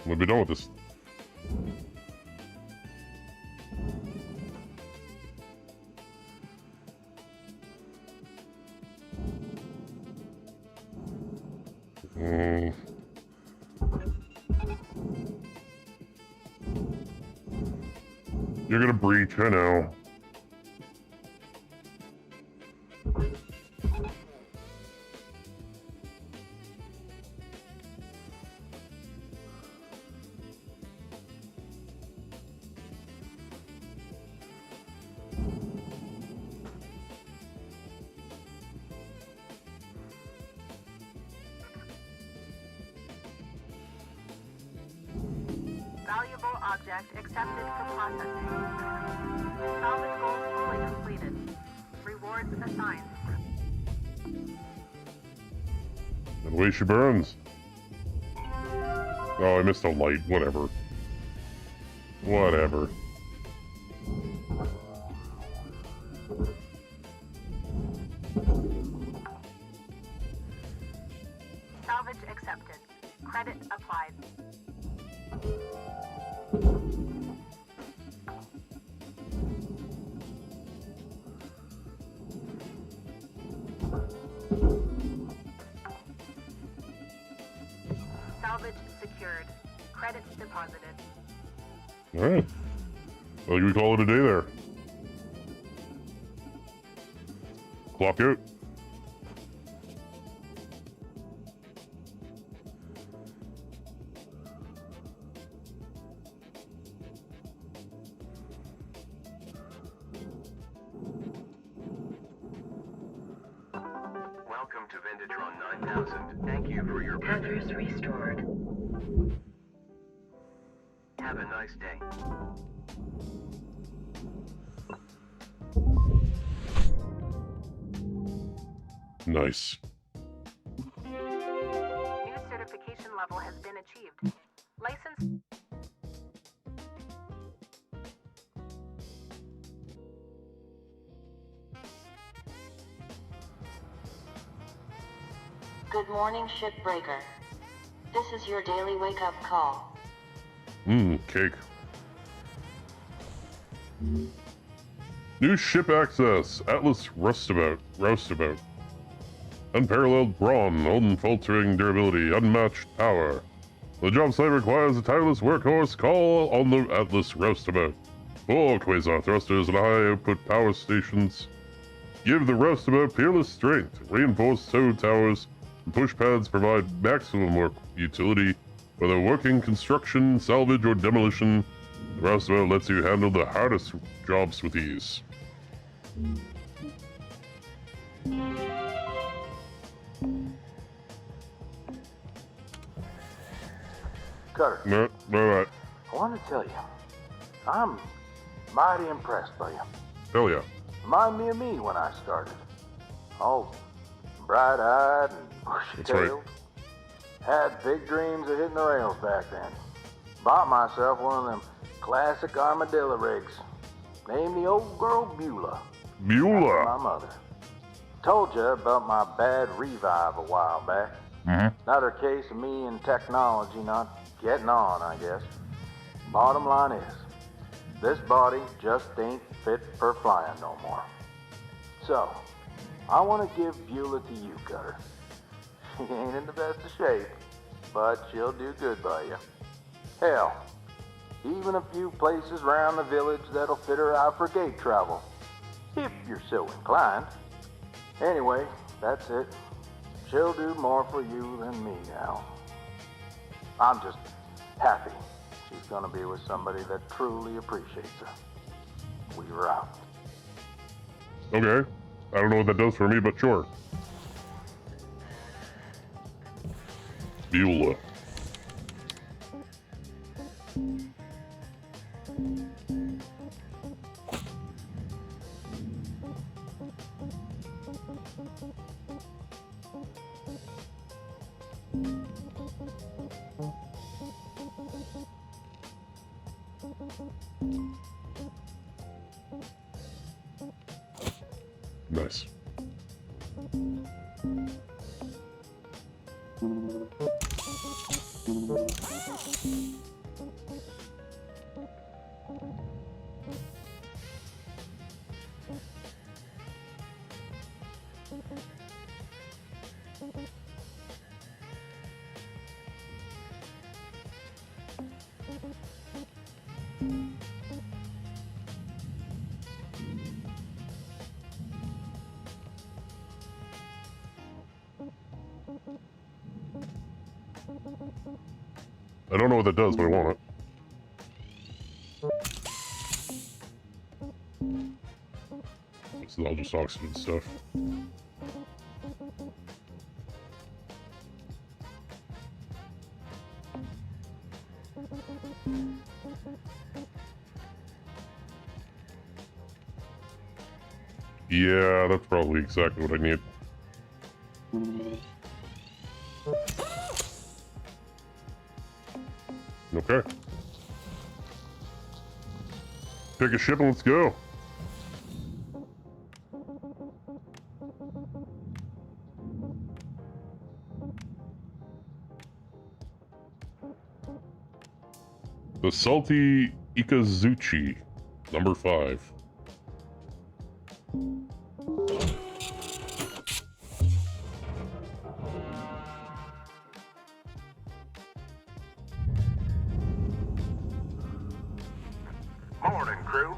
We'll be done with this. You're gonna breach, I know. Valuable object accepted for processing. Salvage goal fully completed. Rewards assigned. And away she burns. Oh, I missed a light. Whatever. Whatever. Salvage accepted. Credit applied. Salvage secured. Credits deposited. Alright. Well, we call it a day there. Clock out. Welcome to Venditron 9000. Thank you for your purchase. Tethers restored. Have a nice day. Nice. New certification level has been achieved. License. Good morning, shipbreaker. This is your daily wake-up call. Cake. New ship access. Atlas Roustabout. Unparalleled brawn, unfaltering durability, unmatched power. The job site requires a tireless workhorse. Call on the Atlas Roustabout. 4 quasar thrusters and high-output power stations. Give the Roustabout peerless strength. Reinforced tow towers and push pads provide maximum work utility. Whether working construction, salvage, or demolition, the Roustabout lets you handle the hardest jobs with ease. Cutter, No, alright. I want to tell you, I'm mighty impressed by you. Hell yeah. Remind me of me when I started. All bright-eyed and That's right. bushy-tailed. Had big dreams of hitting the rails back then. Bought myself one of them classic armadillo rigs. Named the old girl Beulah. After Beulah. my mother. Told you about my bad revive a while back. Another case of me and technology not getting on, I guess. Bottom line is, this body just ain't fit for flying no more. So, I want to give Beulah to you, Cutter. She ain't in the best of shape, but she'll do good by you. Hell, even a few places around the village that'll fit her out for gate travel, if you're so inclined. Anyway, that's it. She'll do more for you than me now. I'm just happy she's gonna be with somebody that truly appreciates her. We were out. Okay. I don't know what that does for me, but sure. Beulah. Nice. I don't know what that does, but I want it. This is all just oxygen stuff. Yeah, that's probably exactly what I need. Okay. Pick a ship and let's go. The Salty Ikazuchi, number 5. Morning, crew.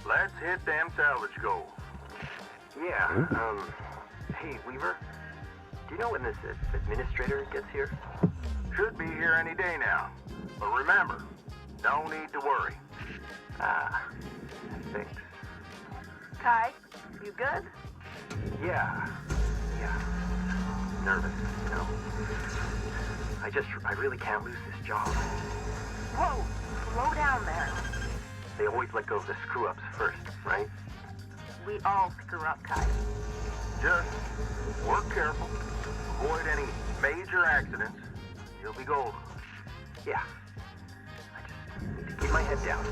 Let's hit them salvage goals. Yeah, hey, Weaver, do you know when this administrator gets here? Should be here any day now. But remember, no need to worry. Thanks. Kai, you good? Yeah. Nervous, you know. I really can't lose this job. Whoa, slow down there. They always let go of the screw-ups first, right? We all screw up, Kai. Just work careful. Avoid any major accidents. You'll be golden. Yeah. I just need to keep my head down.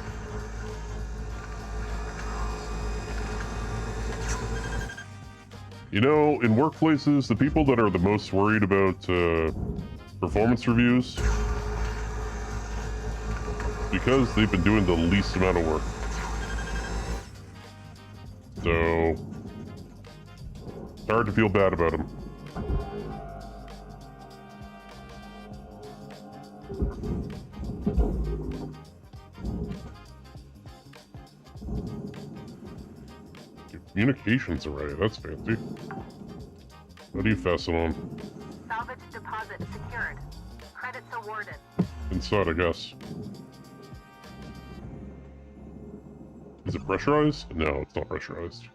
You know, in workplaces, the people that are the most worried about performance reviews, because they've been doing the least amount of work. So, it's hard to feel bad about them. Communications array, that's fancy. How do you fasten on? Salvage deposit secured. Credits awarded. Inside, I guess. Is it pressurized? No, it's not pressurized.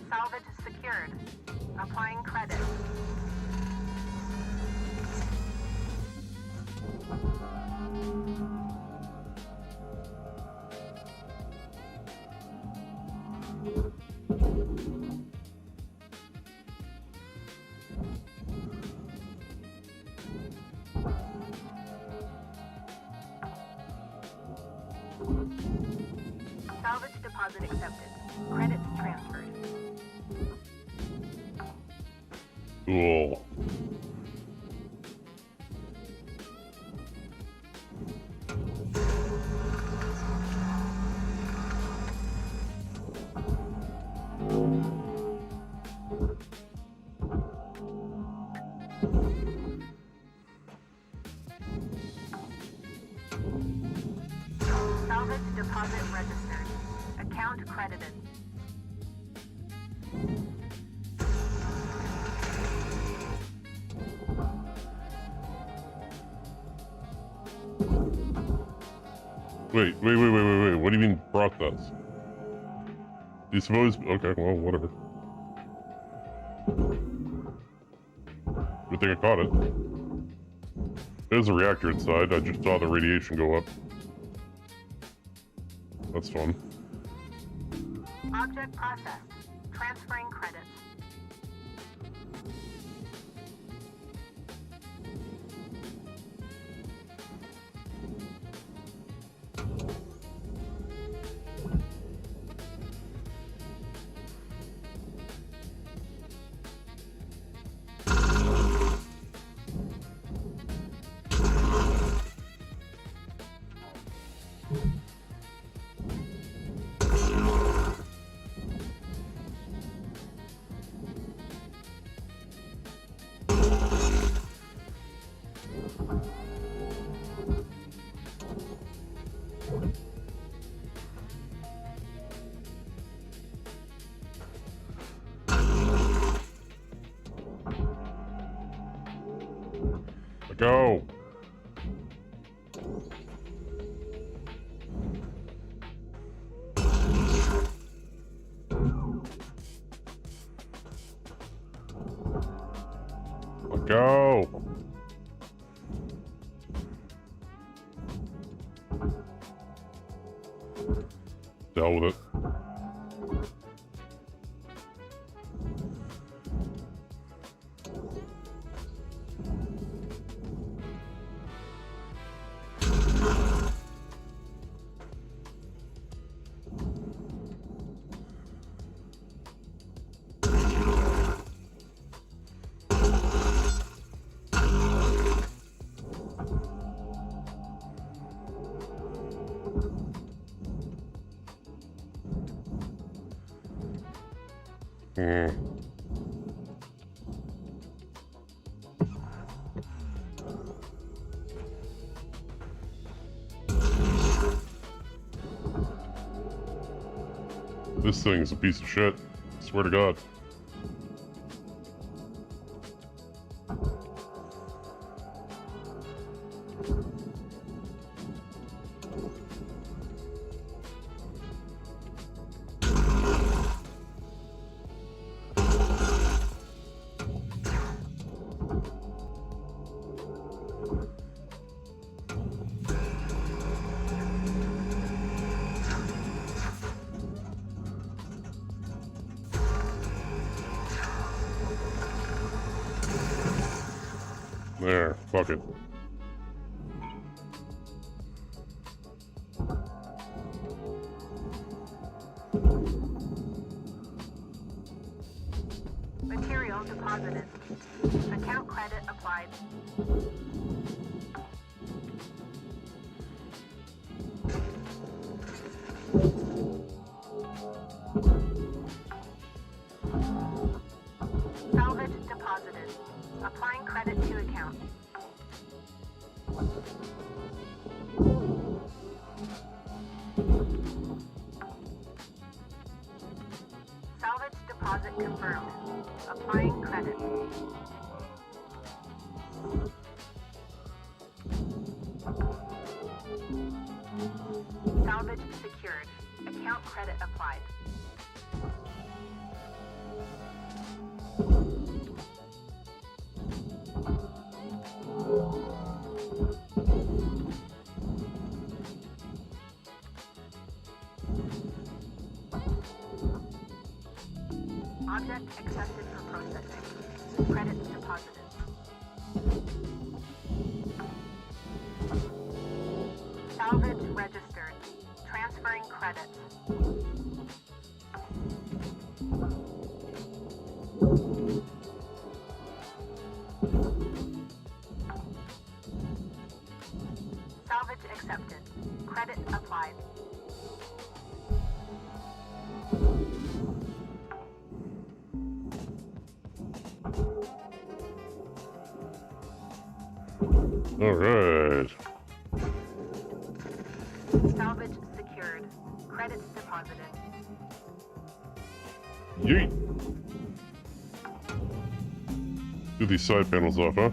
Salvage secured. Applying credit. Salvage deposit accepted. Credits transferred. Cool. Salvage deposit registered. Account credited. Wait. What do you mean brought that? Do you suppose? Okay, well, whatever. Good thing I caught it. There's a reactor inside. I just saw the radiation go up. That's fun. Object processed. Transferring credits. Go. Go. Deal with it. This thing is a piece of shit. Swear to God. There, fuck it. Material deposited. Account credit applied. Salvage deposited. Applying credit to account. Salvage deposit confirmed. Applying credit. Salvage secured. Account credit applied. Object accepted for processing. Credits deposited. Salvage registered. Transferring credits. Salvage accepted. Credit applied. All right. Salvage secured. Credits deposited. Yeet. Do these side panels off, huh?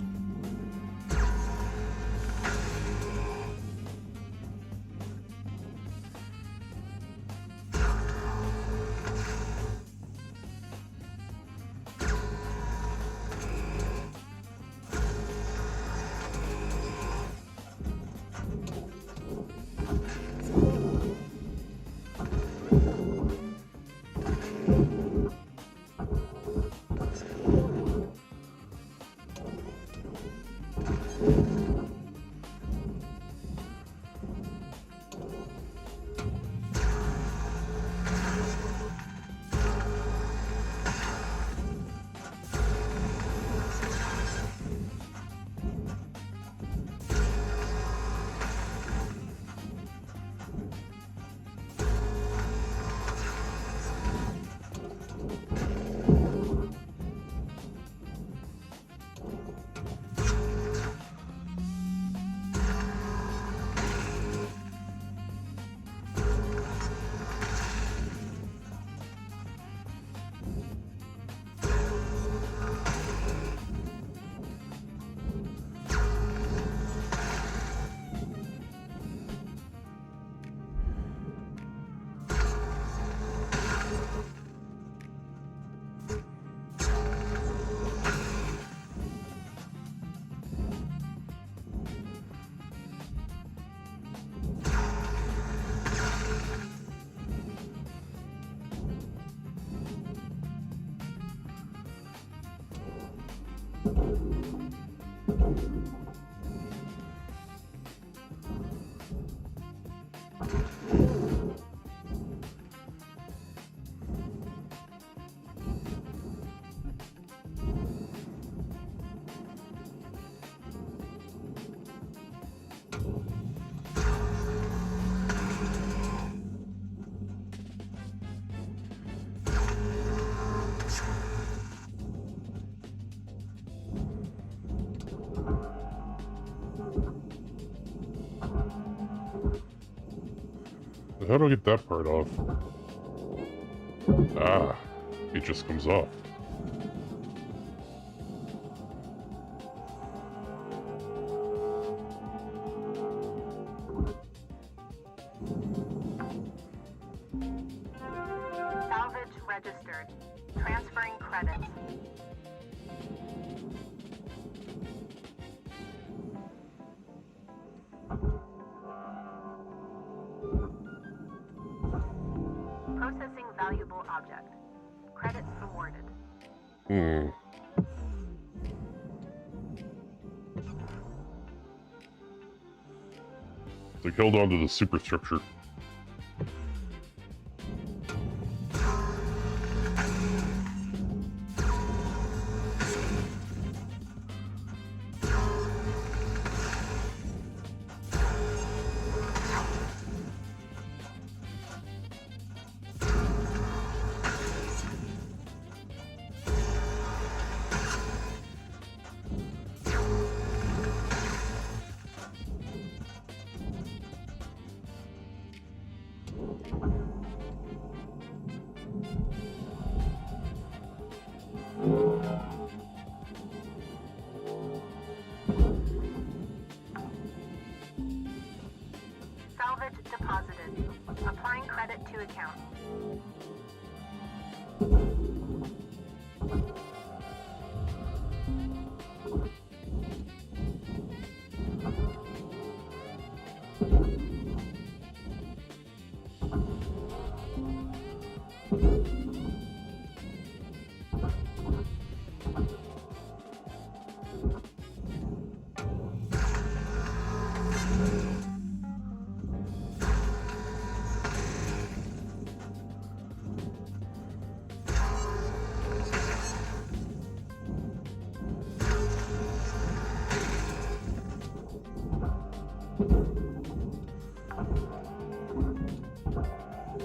How do I get that part off? Ah, it just comes off. Salvage registered. Transferring credits. Processing valuable object. Credits awarded. They held on to the superstructure. Salvage deposited. Applying credit to account.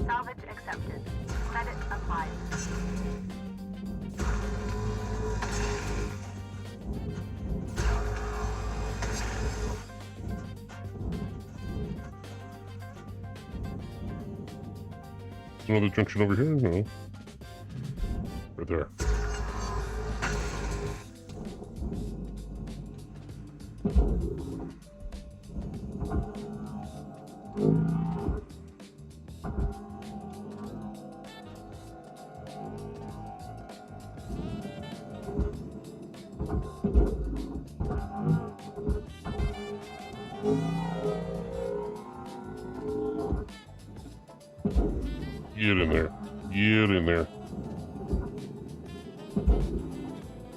Salvage accepted. Credit applied. Another junction over here? No. Right there. Get in there. Get in there.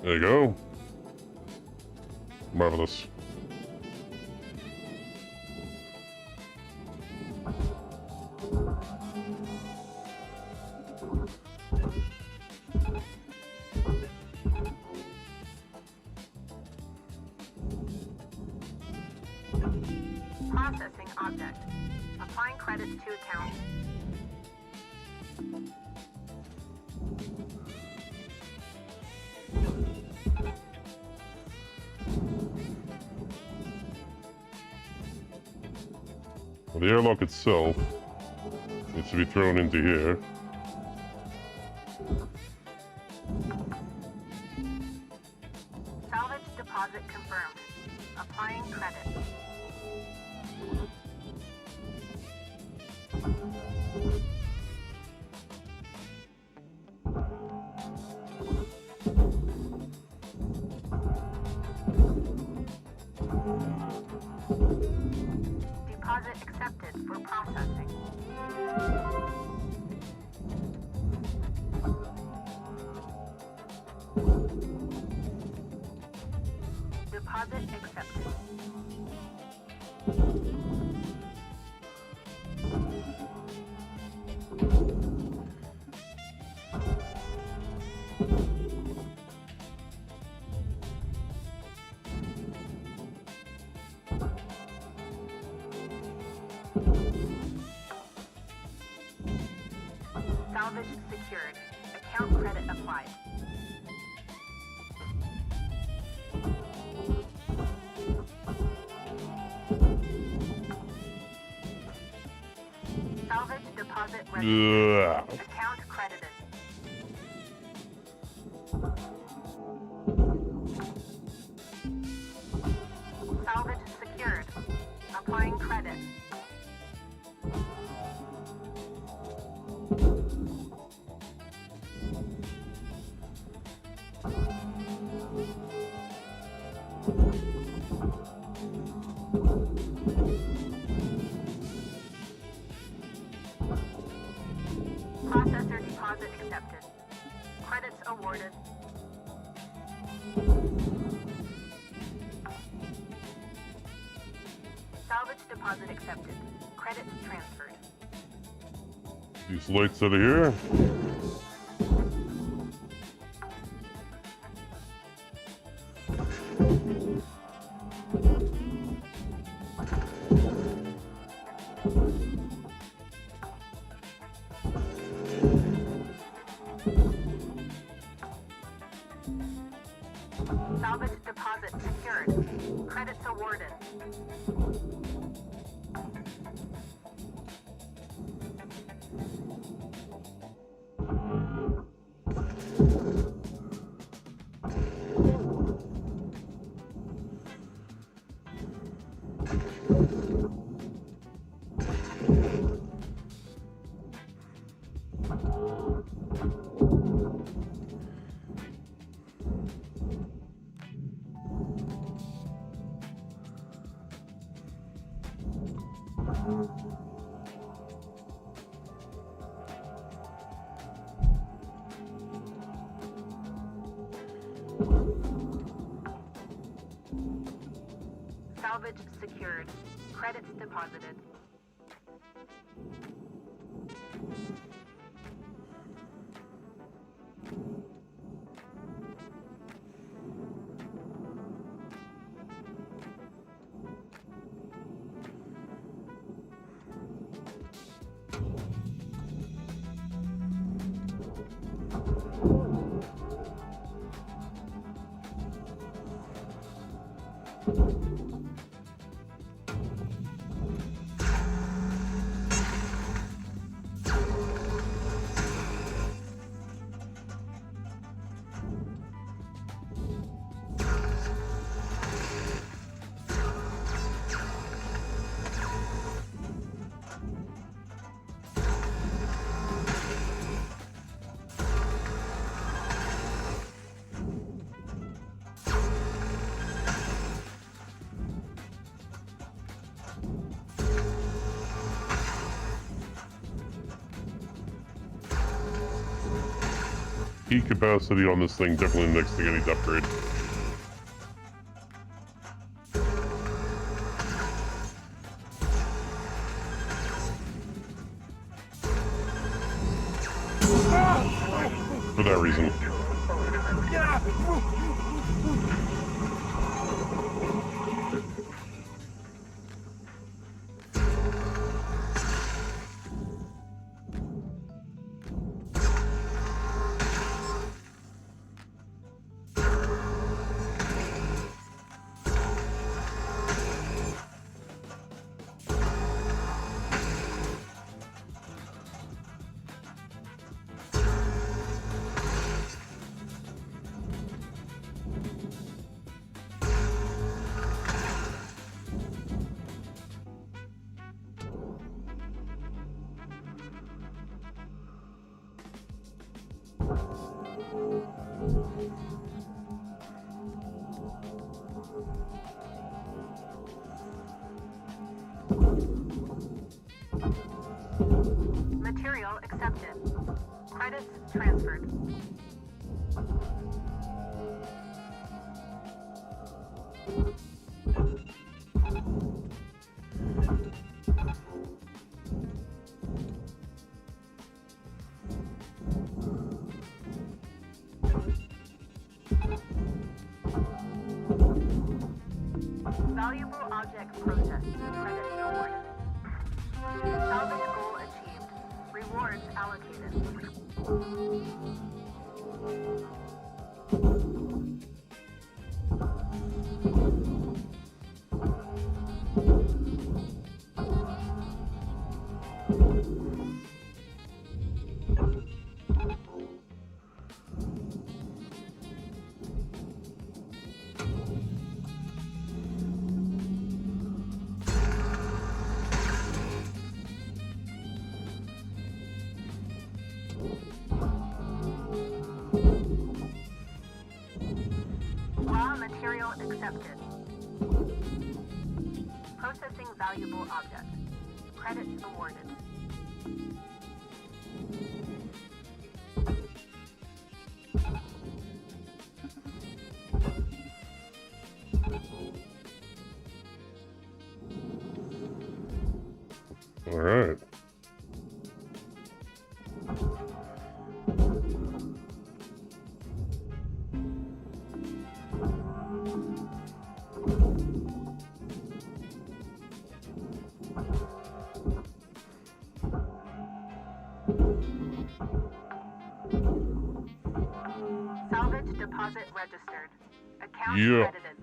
There you go. Marvelous. Processing object. Applying credits to account. Well, the airlock itself needs to be thrown into here. Salvage deposit confirmed. Applying credit. Deposit accepted for processing. deposit accepted. Salvage secured. Account credit applied. Salvage deposit ready. Account credited. Salvage secured. Applying credit. Processor deposit accepted. Credits awarded. Salvage deposit accepted. Credits transferred. These lights out of here. Salvage deposit secured. Credits awarded. Salvage secured. Credits deposited. Heat capacity on this thing definitely next to getting upgrade. For that reason. Material accepted. Credits transferred. Valuable object processed. Credits awarded. Salvage goal achieved. Rewards allocated. Raw material accepted. Processing valuable object. Credits awarded. All right. Salvage deposit registered. Account Yeah. credited.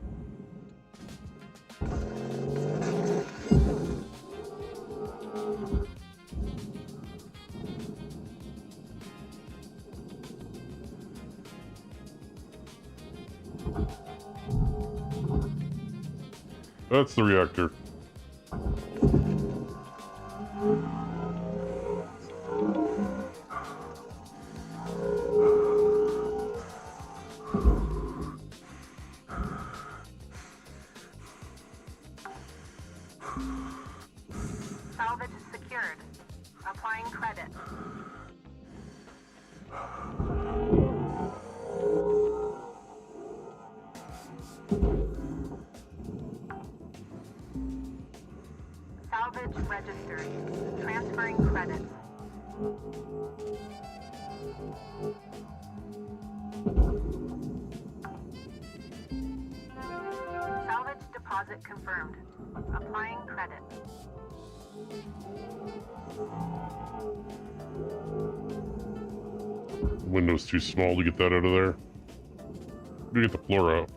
That's the reactor. Salvage secured. Applying credit. Salvage registered. Transferring credits. Salvage deposit confirmed. Applying credit. Window's too small to get that out of there. We get the floor out.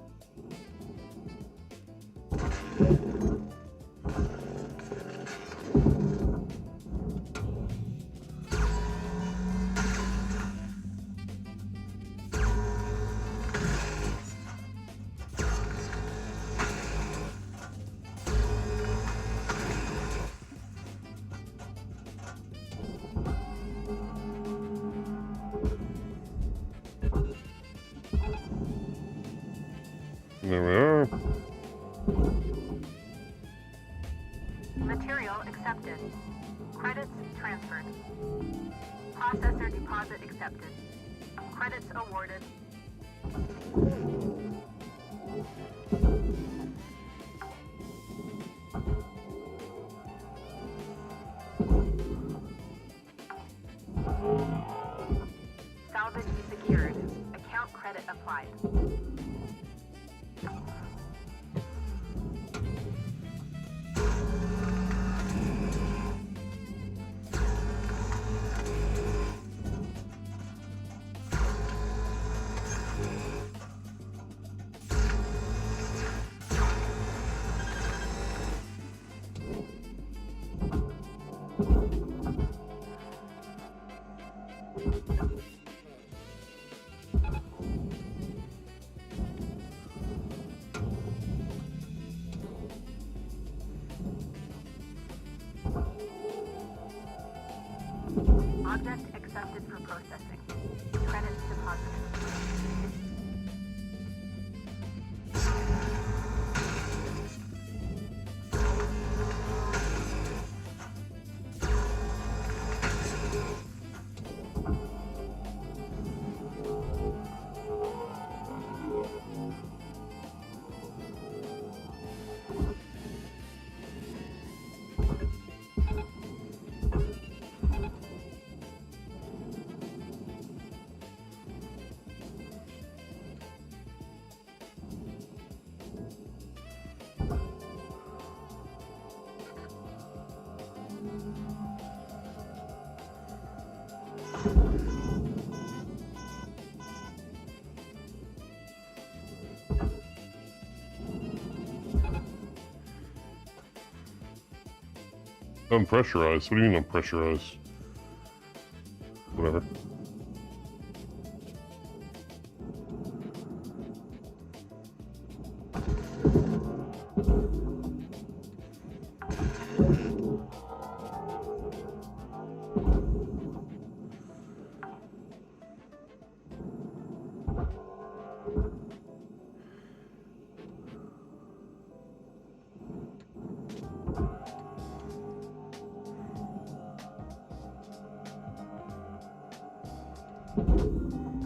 There we are. Material accepted. Credits transferred. Processor deposit accepted. Credits awarded. Salvage secured. Account credit applied. Object accepted for processing. Credits deposited. Unpressurized? What do you mean unpressurized? Whatever.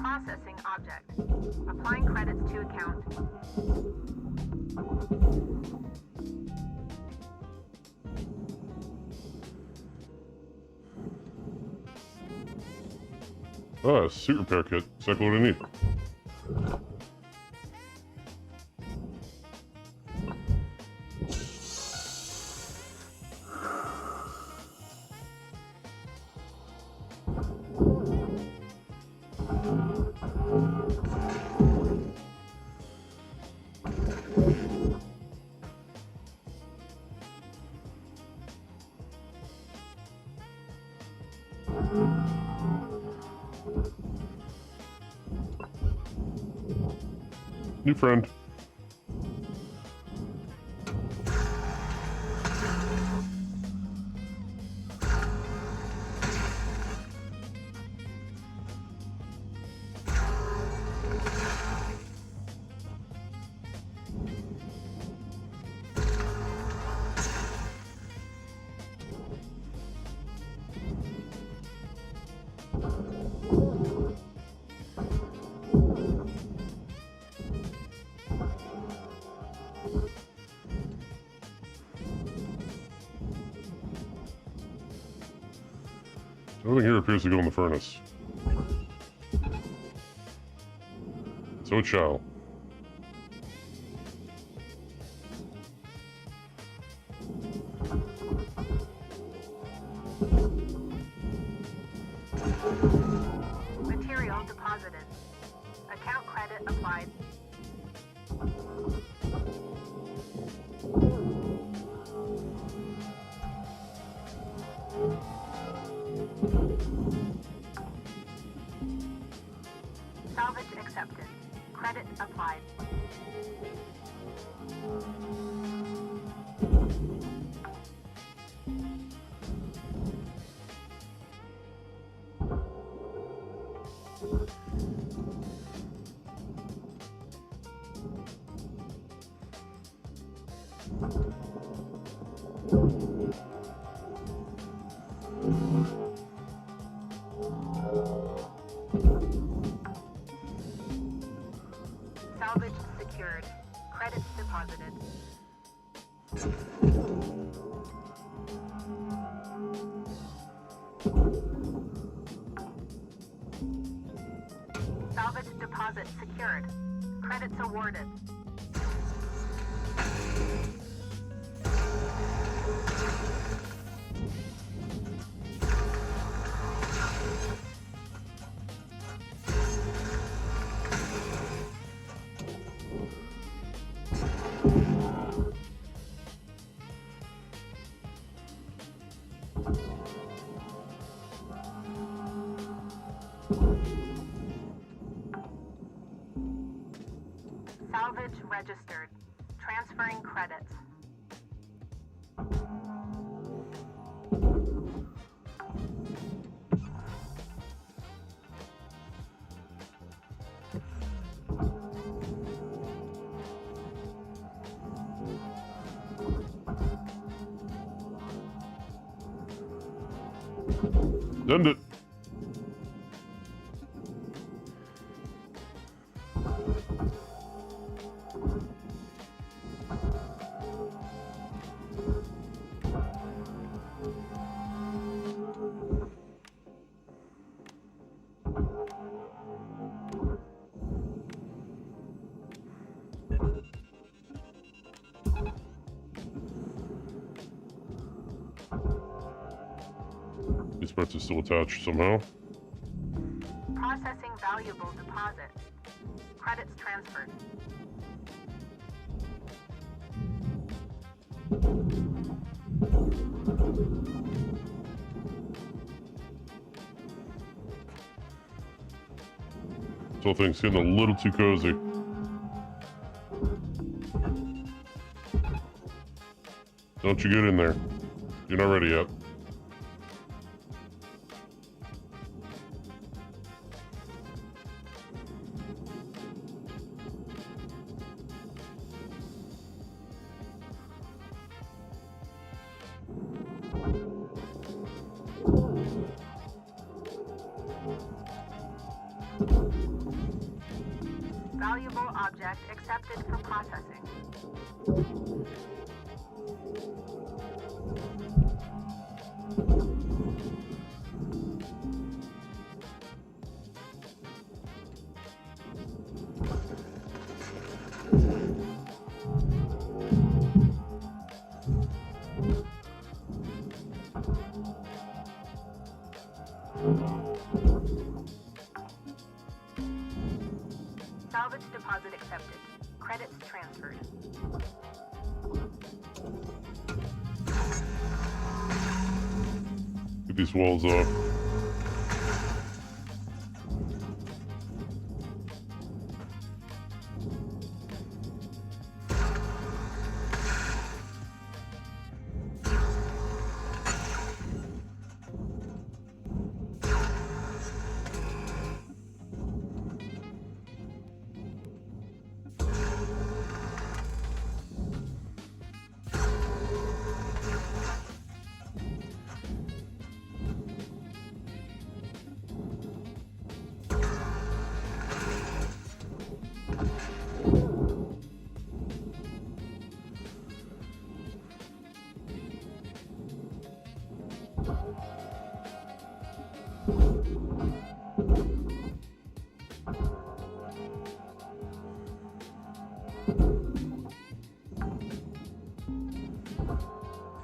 Processing object. Applying credits to account. Ah, suit repair kit. Exactly what I need. New friend. Everything here appears to go in the furnace. So it shall. Material deposited. Account credit applied. Salvage accepted. Credit applied. Salvage secured. Credits deposited. Salvage deposit secured. Credits awarded. Salvage registered. Transferring credits. Send it. These parts are still attached somehow. Processing valuable deposit. Credits transferred. This whole thing's getting a little too cozy. Don't you get in there. You're not ready yet. Valuable object accepted for processing. Salvage deposit accepted. Credits transferred. Get these walls off.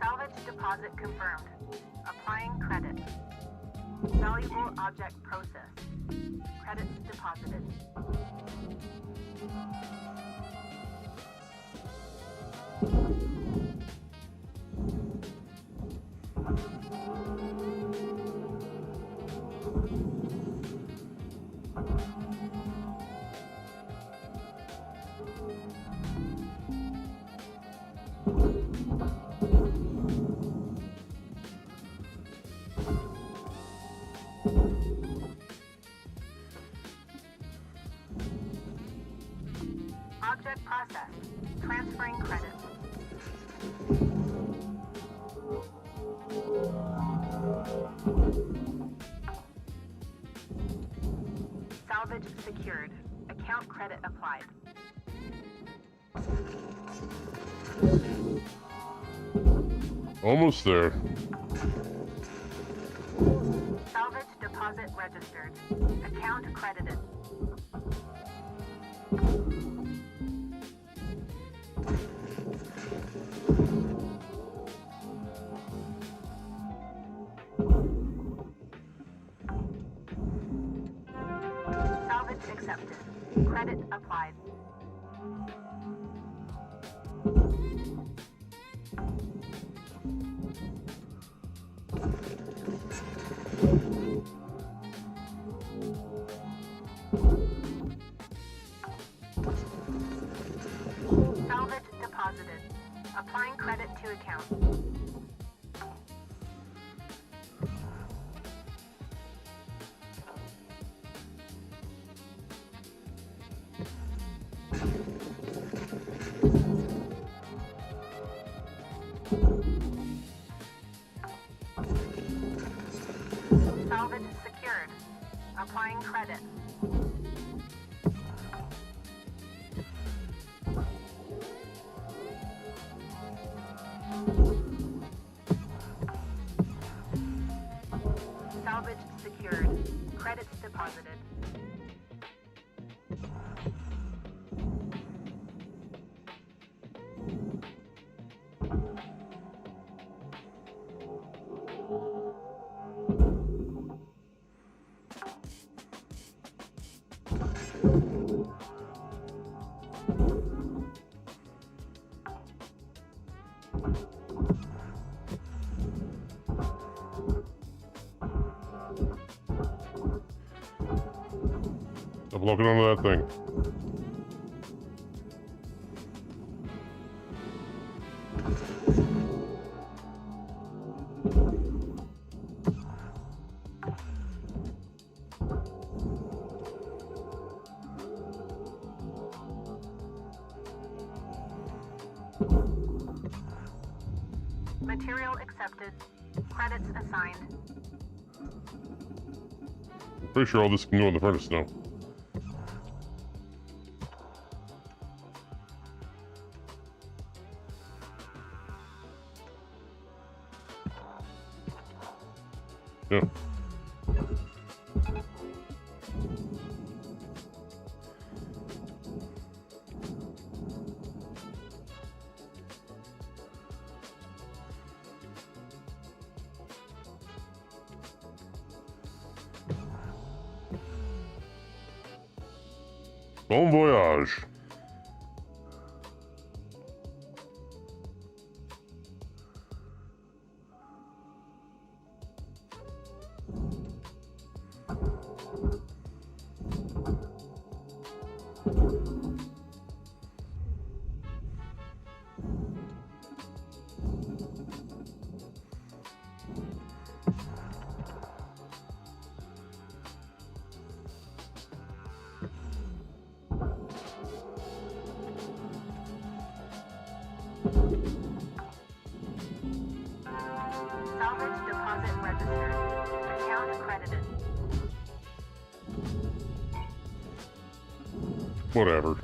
Salvage deposit confirmed. Applying credit. Valuable object processed. Credits deposited. Object processed. Transferring credits. Salvage secured. Account credit applied. Almost there. Salvage deposit registered. Account credited. Salvage accepted. Credit applied. Salvage deposited. Applying credit to account. Salvage secured. Applying credit. locking onto that thing. Material accepted. Credits assigned. Pretty sure all this can go in the furnace now. Yeah. Bon voyage. Salvage deposit registered. Account credited. Whatever.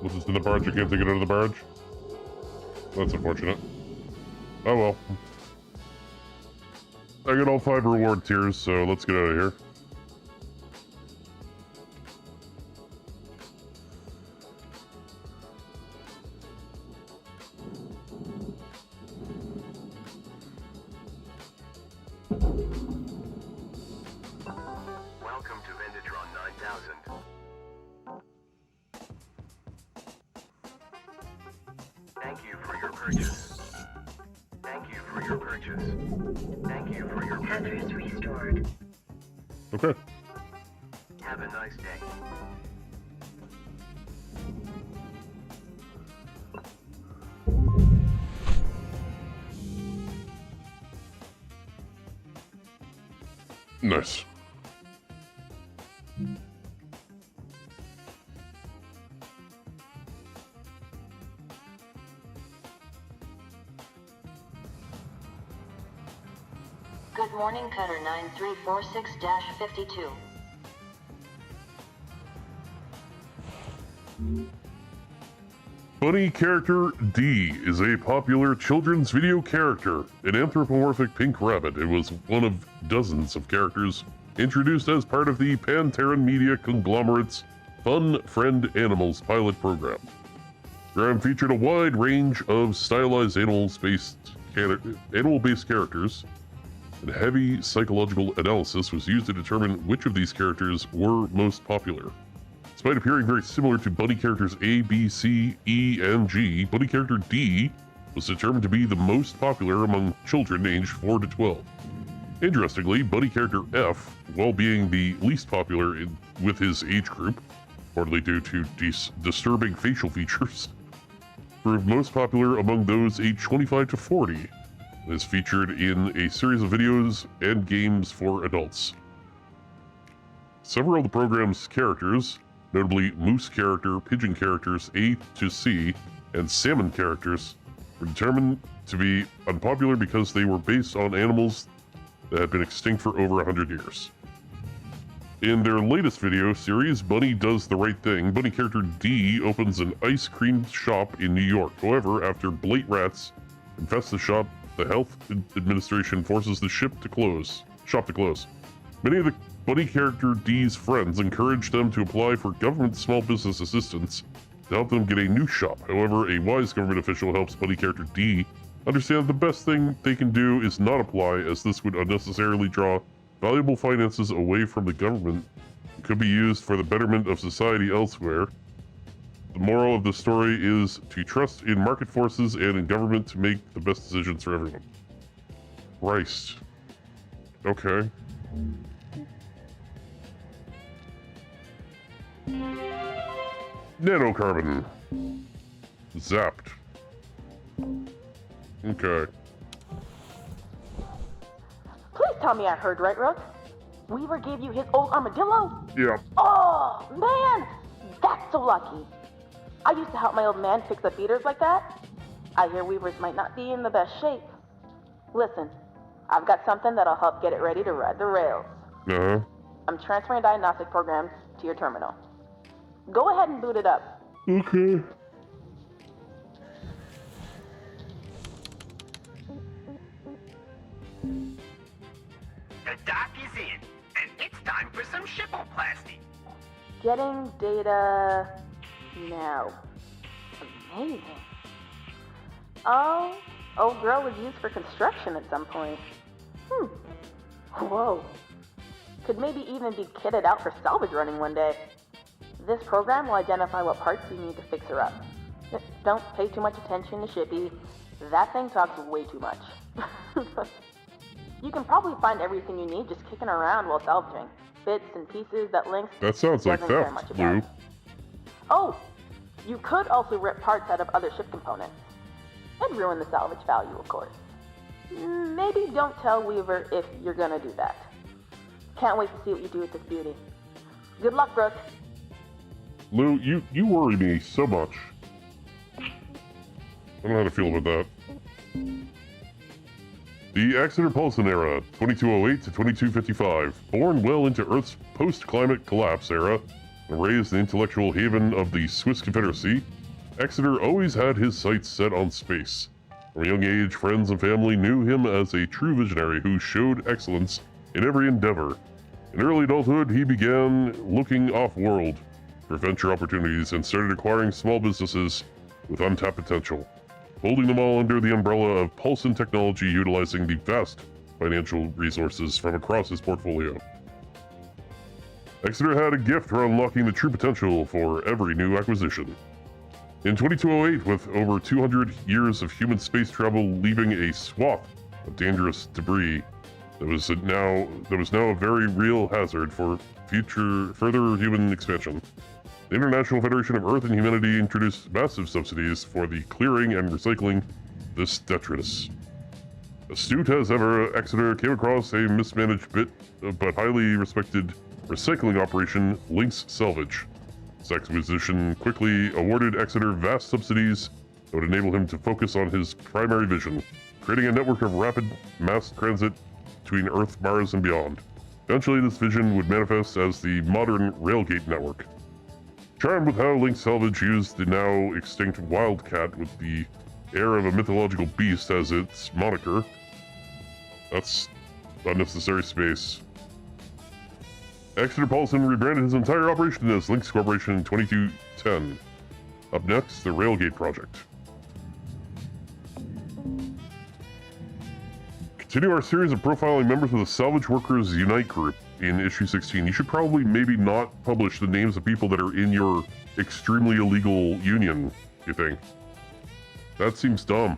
Was this in the barge? I can't take it out of the barge? That's unfortunate. Oh well. I got all 5 reward tiers, so let's get out of here. Welcome to Venditron 9000. Thank you for your purchase. Thank you for your purchase. Thank you for your purchase. Hazards restored. Okay. Have a nice day. Nice. Good morning, Cutter 9346-52. Bunny character D is a popular children's video character, an anthropomorphic pink rabbit. It was one of dozens of characters introduced as part of the Panterran Media conglomerate's Fun Friend Animals pilot program. The program featured a wide range of stylized animal-based characters, and heavy psychological analysis was used to determine which of these characters were most popular. Despite appearing very similar to bunny characters A, B, C, E, and G, bunny character D was determined to be the most popular among children aged 4 to 12. Interestingly, bunny character F, while being the least popular with his age group, partly due to disturbing facial features, proved most popular among those aged 25 to 40, and is featured in a series of videos and games for adults. Several of the program's characters, notably moose character, pigeon characters A to C, and salmon characters, were determined to be unpopular because they were based on animals that had been extinct for over 100 years. In their latest video series, Bunny Does the Right Thing, Bunny character D opens an ice cream shop in New York. However, after blight rats infest the shop, the Health Administration forces the shop to close. Many of the Bunny character D's friends encourage them to apply for government small business assistance to help them get a new shop. However, a wise government official helps Bunny character D understand the best thing they can do is not apply, as this would unnecessarily draw valuable finances away from the government and could be used for the betterment of society elsewhere. The moral of the story is to trust in market forces and in government to make the best decisions for everyone. Christ. Okay. Nanocarbon. Zapped. Okay. Please tell me I heard right, Rook. Weaver gave you his old armadillo? Yeah. Oh, man! That's so lucky. I used to help my old man fix up beaters like that. I hear Weavers might not be in the best shape. Listen, I've got something that'll help get it ready to ride the rails. Uh-huh. I'm transferring diagnostic programs to your terminal. Go ahead and boot it up. Okay. The dock is in, and it's time for some shipoplasty. Getting data now. Amazing. Oh, old girl was used for construction at some point. Whoa. Could maybe even be kitted out for salvage running one day. This program will identify what parts you need to fix her up. Don't pay too much attention to Shippy. That thing talks way too much. You can probably find everything you need just kicking around while salvaging. Bits and pieces that Lynx That sounds like doesn't care theft, much Lou. about. Oh, you could also rip parts out of other ship components. It'd ruin the salvage value, of course. Maybe don't tell Weaver if you're gonna do that. Can't wait to see what you do with this beauty. Good luck, Brooke. Lou, you worry me so much. I don't know how to feel about that. The Exeter Paulson era, 2208 to 2255. Born well into Earth's post-climate collapse era, and raised the intellectual haven of the Swiss Confederacy, Exeter always had his sights set on space. From a young age, friends and family knew him as a true visionary who showed excellence in every endeavor. In early adulthood, he began looking off-world for venture opportunities and started acquiring small businesses with untapped potential, holding them all under the umbrella of Paulson Technology, utilizing the vast financial resources from across his portfolio. Exeter had a gift for unlocking the true potential for every new acquisition. In 2208, with over 200 years of human space travel leaving a swath of dangerous debris that was now a very real hazard for further human expansion, the International Federation of Earth and Humanity introduced massive subsidies for the clearing and recycling of this detritus. Astute as ever, Exeter came across a mismanaged but highly respected recycling operation, Lynx Salvage. This acquisition quickly awarded Exeter vast subsidies that would enable him to focus on his primary vision, creating a network of rapid mass transit between Earth, Mars, and beyond. Eventually, this vision would manifest as the modern Railgate network. Charmed with how Lynx Salvage used the now extinct Wildcat with the air of a mythological beast as its moniker. That's unnecessary space. Exeter Paulson rebranded his entire operation as Lynx Corporation in 2210. Up next, the Railgate Project. Continue our series of profiling members of the Salvage Workers Unite group in issue 16. You should probably maybe not publish the names of people that are in your extremely illegal union, you think? That seems dumb.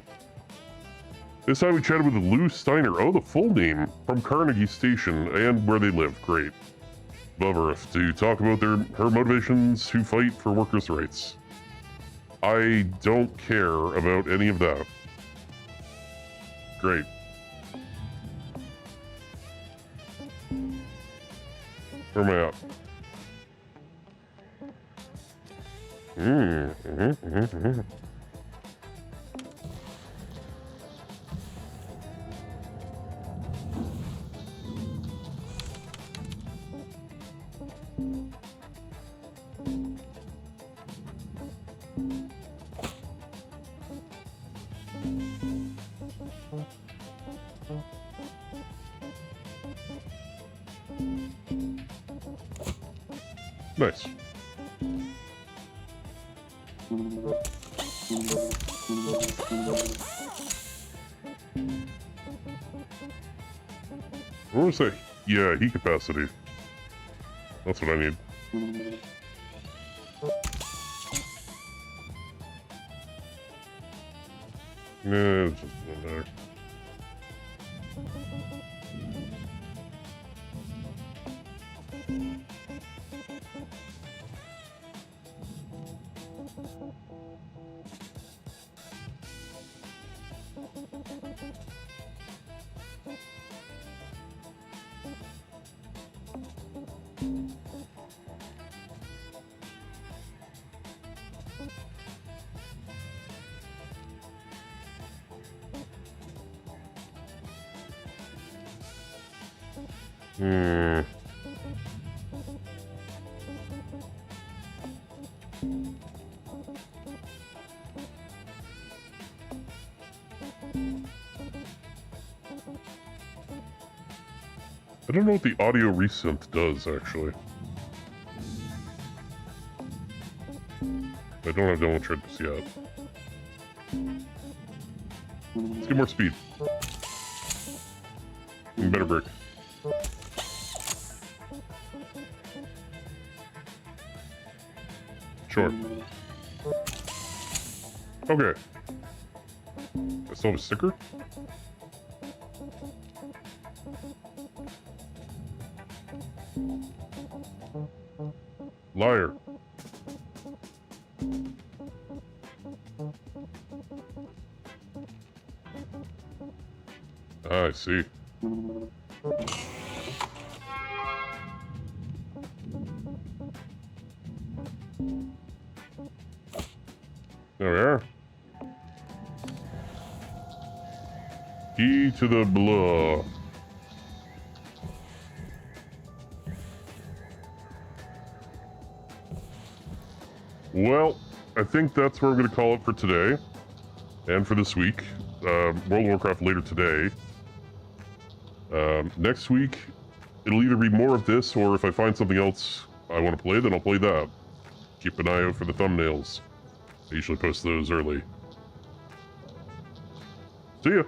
This time we chatted with Lou Steiner, oh, the full name, from Carnegie Station, and where they live, great. Above Earth, to talk about her motivations to fight for workers' rights. I don't care about any of that. Great. Where am I at? Nice. What was that? Yeah, heat capacity. That's what I need. Yeah, it's just in there. I don't know what the audio resynth does, actually. I don't have demo trips yet. Let's get more speed. And better brick. Sure. Okay. I still have a sticker? Liar. Ah, I see. There we are. Key to the blah. Well, I think that's where we're going to call it for today. And for this week. World of Warcraft later today. Next week, it'll either be more of this, or if I find something else I want to play, then I'll play that. Keep an eye out for the thumbnails. I usually post those early. See ya!